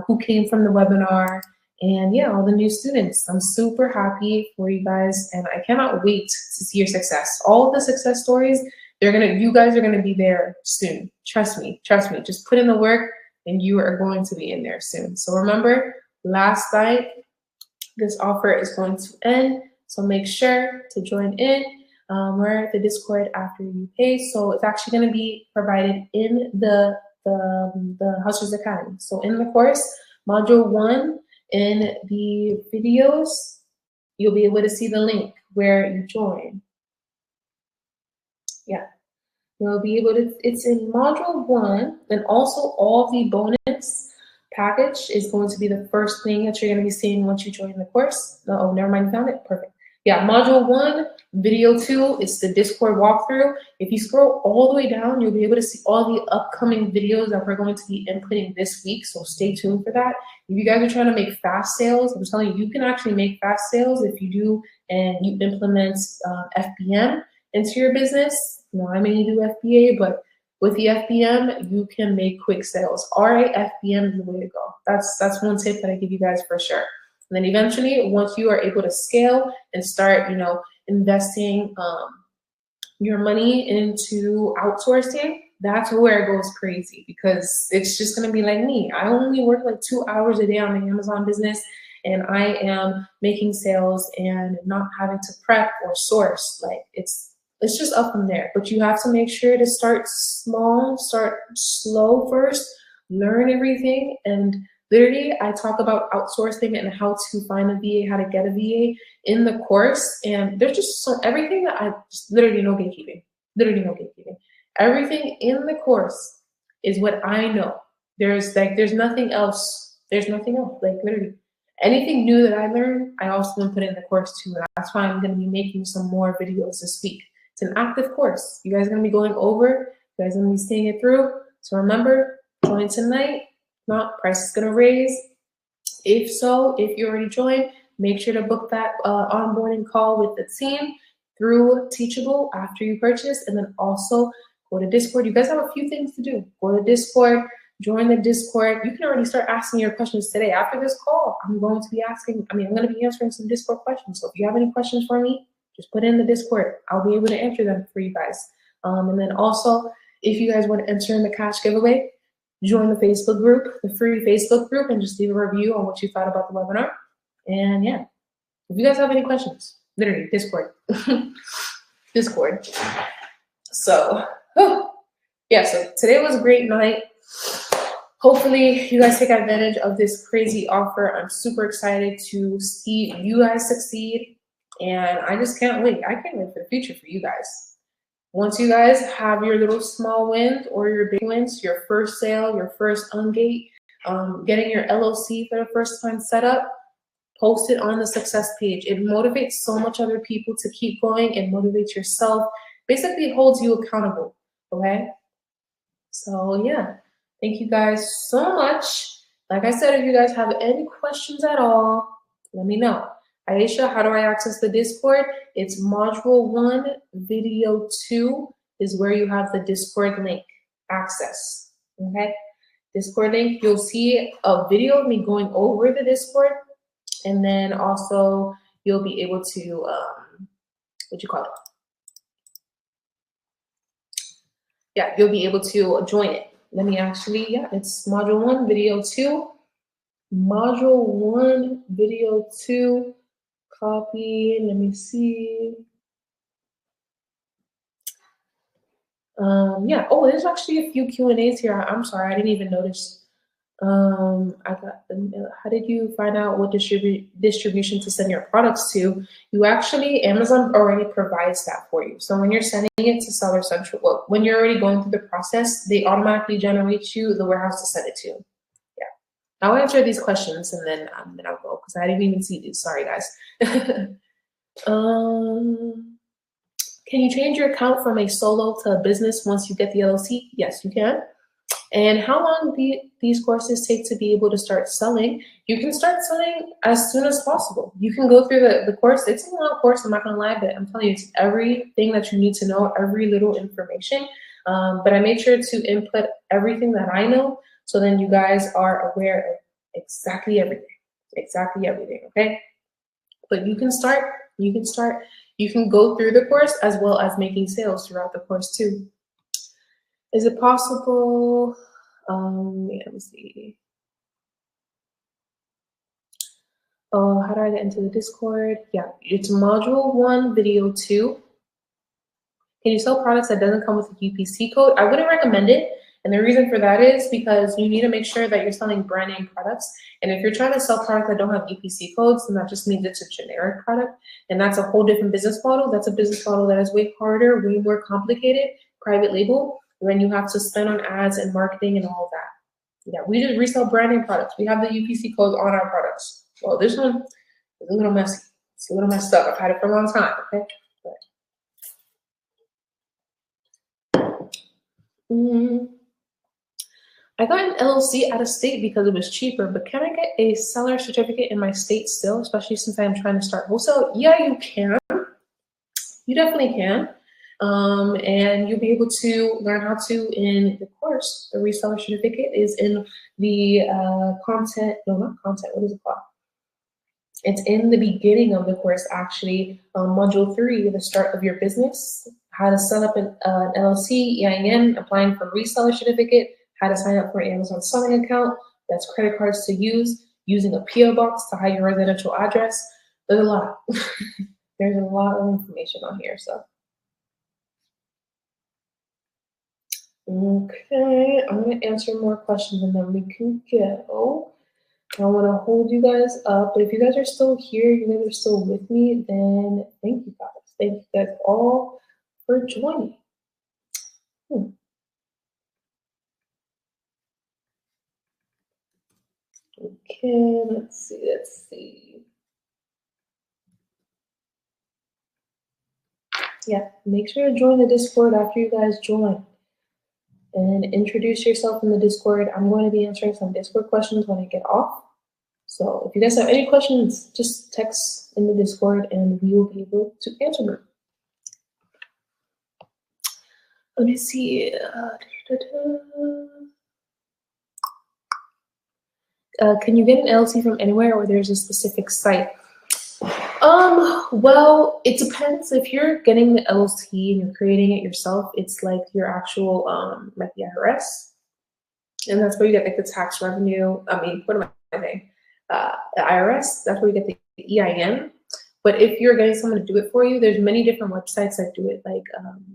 who came from the webinar, and yeah, all the new students. I'm super happy for you guys, and I cannot wait to see your success. All of the success stories, you guys are gonna be there soon. Trust me. Just put in the work, and you are going to be in there soon. So remember, last night, this offer is going to end. So make sure to join in. We're at the Discord after you pay. So it's actually going to be provided in the Hustlers Academy. So in the course, module 1, in the videos, you'll be able to see the link where you join. Yeah, you'll be able to, it's in module 1, and also all the bonus package is going to be the first thing that you're going to be seeing once you join the course. Oh, never mind, you found it? Perfect. Yeah, module 1, video 2, it's the Discord walkthrough. If you scroll all the way down, you'll be able to see all the upcoming videos that we're going to be inputting this week, so stay tuned for that. If you guys are trying to make fast sales, I'm telling you, you can actually make fast sales if you do and you implement FBM into your business. I mainly do FBA, but with the FBM, you can make quick sales. RA FBM is the way to go. That's one tip that I give you guys for sure. And then eventually, once you are able to scale and start, investing your money into outsourcing, that's where it goes crazy, because it's just going to be like me. I only work like 2 hours a day on the Amazon business, and I am making sales and not having to prep or source. Like it's just up from there. But you have to make sure to start small, start slow first, learn everything. And literally, I talk about outsourcing and how to find a VA, how to get a VA in the course. And there's just everything that I just literally no gatekeeping. Everything in the course is what I know. There's nothing else. There's nothing else. Like literally, anything new that I learn, I also want to put in the course too. And that's why I'm going to be making some more videos this week. It's an active course. You guys are going to be going over. You guys are going to be seeing it through. So remember, join tonight. Not price is going to raise. If you already joined, make sure to book that onboarding call with the team through Teachable after you purchase, and then also go to Discord. You guys have a few things to do. Go to Discord, join the Discord. You can already start asking your questions today. After this call, I'm going to be answering some Discord questions. So if you have any questions for me, just put in the Discord. I'll be able to answer them for you guys. And then also, if you guys want to enter in the cash giveaway, join the Facebook group, the free Facebook group, and just leave a review on what you thought about the webinar. And yeah, if you guys have any questions, literally Discord. Discord. So, yeah, so today was a great night. Hopefully you guys take advantage of this crazy offer. I'm super excited to see you guys succeed. And I just can't wait. I can't wait for the future for you guys. Once you guys have your little small wins or your big wins, your first sale, your first ungate, getting your LLC for the first time set up, post it on the success page. It motivates so much other people to keep going. It motivates yourself. Basically, it holds you accountable, okay? So yeah, thank you guys so much. Like I said, if you guys have any questions at all, let me know. Aisha, how do I access the Discord? It's module 1, video 2 is where you have the Discord link access. Okay, Discord link. You'll see a video of me going over the Discord, and then also you'll be able to what you call it? Yeah, you'll be able to join it. Let me actually, yeah, it's module 1, video 2. Module 1, video 2. Copy, let me see. Yeah, oh, there's actually a few Q&As here. I'm sorry, I didn't even notice. I got, how did you find out what distribution to send your products to? You actually, Amazon already provides that for you. So when you're sending it to Seller Central, well, when you're already going through the process, they automatically generate you the warehouse to send it to. Yeah, I'll answer these questions and then I'll go because I didn't even see these. Sorry, guys. Can you change your account from a solo to a business once you get the LLC? Yes, you can. And how long do these courses take to be able to start selling? You can start selling as soon as possible. You can go through the course. It's a long course, I'm not gonna lie, but I'm telling you, it's everything that you need to know, every little information. But I made sure to input everything that I know, so then you guys are aware of exactly everything, okay? But you can start, you can go through the course as well as making sales throughout the course too. Is it possible? Yeah, let me see. Oh, how do I get into the Discord? Yeah, it's module 1, video 2. Can you sell products that doesn't come with a UPC code? I wouldn't recommend it. And the reason for that is because you need to make sure that you're selling brand name products. And if you're trying to sell products that don't have UPC codes, then that just means it's a generic product. And that's a whole different business model. That's a business model that is way harder, way more complicated, private label, when you have to spend on ads and marketing and all of that. Yeah, we just resell brand name products. We have the UPC codes on our products. Well, this one is a little messy. It's a little messed up. I've had it for a long time, okay? I got an LLC out of state because it was cheaper, but can I get a seller certificate in my state still, especially since I'm trying to start wholesale? Yeah, you can. You definitely can. And you'll be able to learn how to in the course. The reseller certificate is in the content, no, not content, what is it called? It's in the beginning of the course, actually, module 3, the start of your business, how to set up an LLC, EIN, applying for reseller certificate, how to sign up for an Amazon selling account, that's credit cards to use, using a PO box to hide your residential address. There's a lot. There's a lot of information on here, so. Okay, I'm gonna answer more questions and then we can go. I don't want to hold you guys up, but if you guys are still here, you guys are still with me, then thank you guys. Thank you guys all for joining. Okay, let's see. Yeah, make sure to join the Discord after you guys join. And introduce yourself in the Discord. I'm going to be answering some Discord questions when I get off. So if you guys have any questions, just text in the Discord and we will be able to answer them. Let me see. Can you get an LLC from anywhere or there's a specific site? Well, it depends. If you're getting the LLC and you're creating it yourself, it's like your actual, like the IRS. And that's where you get like the tax revenue. I mean, what am I saying? The IRS, that's where you get the EIN. But if you're getting someone to do it for you, there's many different websites that do it, like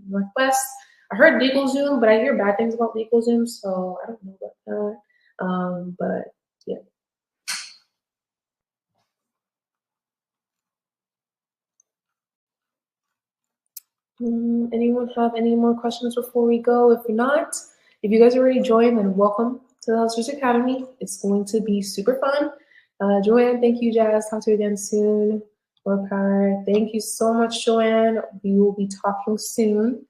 Northwest. I heard LegalZoom, but I hear bad things about LegalZoom, so I don't know about that. But yeah. Anyone have any more questions before we go? If not, if you guys already joined, then welcome to the Hustlers Academy. It's going to be super fun. Joanne, thank you, Jazz. Talk to you again soon. Okay, thank you so much, Joanne. We will be talking soon.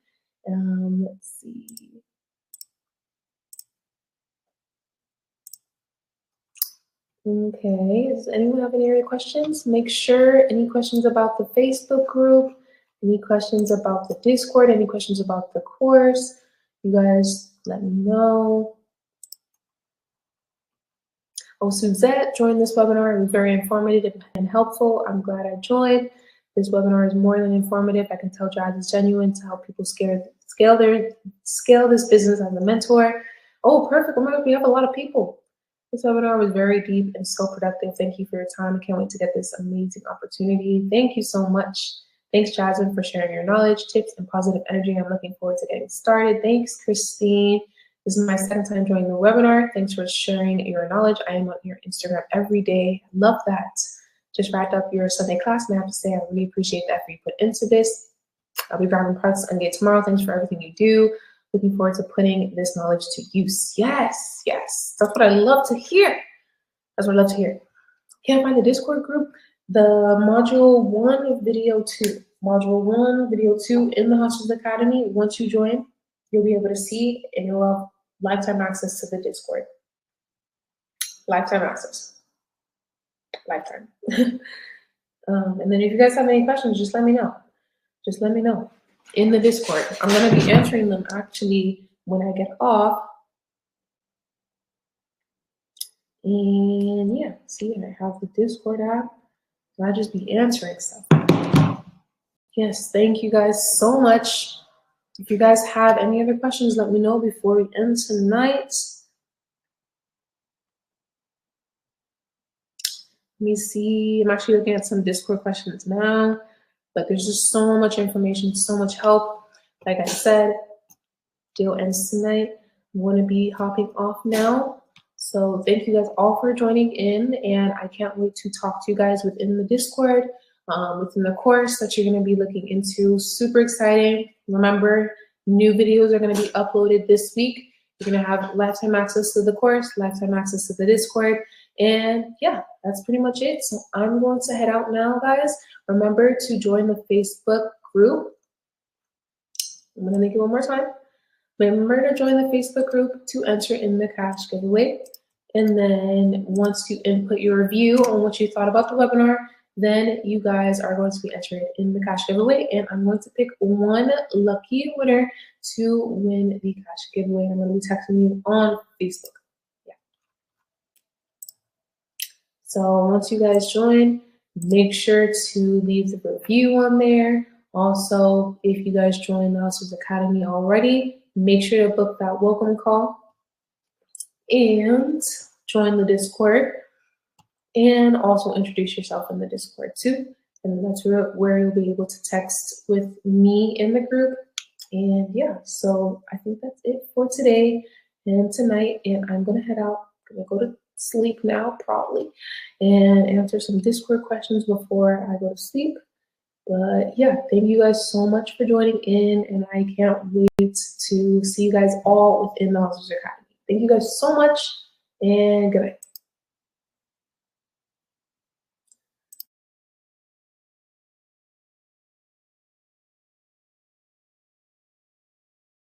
Let's see. Okay, does anyone have any other questions? Make sure, any questions about the Facebook group, any questions about the Discord, any questions about the course, you guys let me know. Oh, Suzette joined this webinar. It was very informative and helpful. I'm glad I joined. This webinar is more than informative. I can tell Jazz is genuine to help people scale this business as a mentor. Oh, perfect. Oh my God, we have a lot of people. This webinar was very deep and so productive. Thank you for your time. I can't wait to get this amazing opportunity. Thank you so much. Thanks, Jasmine, for sharing your knowledge, tips, and positive energy. I'm looking forward to getting started. Thanks, Christine. This is my second time joining the webinar. Thanks for sharing your knowledge. I am on your Instagram every day. Love that. Just wrapped up your Sunday class, and I have to say I really appreciate the effort you put into this. I'll be grabbing parts on day tomorrow. Thanks for everything you do. Looking forward to putting this knowledge to use. Yes, yes. That's what I love to hear. That's what I love to hear. Can't find the Discord group? The module 1 of video 2. Module 1, video 2 in the Hustlers Academy. Once you join, you'll be able to see and you'll have lifetime access to the Discord. Lifetime access. Lifetime. And then if you guys have any questions, just let me know. Just let me know in the Discord. I'm going to be answering them actually when I get off. And yeah, see, I have the Discord app. So I'll just be answering stuff. Yes, thank you guys so much. If you guys have any other questions, let me know before we end tonight. Let me see. I'm actually looking at some Discord questions now, but there's just so much information, so much help. Like I said, deal ends tonight. I'm going to be hopping off now. So thank you guys all for joining in, and I can't wait to talk to you guys within the Discord, within the course that you're going to be looking into. Super exciting. Remember, new videos are going to be uploaded this week. You're going to have lifetime access to the course, lifetime access to the Discord, and yeah, that's pretty much it. So I'm going to head out now, guys. Remember to join the Facebook group. I'm going to make it one more time. Remember to join the Facebook group to enter in the cash giveaway. And then once you input your review on what you thought about the webinar, then you guys are going to be entered in the cash giveaway. And I'm going to pick one lucky winner to win the cash giveaway. I'm going to be texting you on Facebook. Yeah. So once you guys join, make sure to leave the review on there. Also, if you guys join the Hustlers Academy already, make sure to book that welcome call and join the Discord, and also introduce yourself in the Discord too. And that's where you'll be able to text with me in the group. And yeah, so I think that's it for today and tonight. And I'm gonna head out. I'm gonna go to sleep now probably and answer some Discord questions before I go to sleep. But yeah, thank you guys so much for joining in, and I can't wait to see you guys all within the Hustlers Academy. Thank you guys so much, and good night.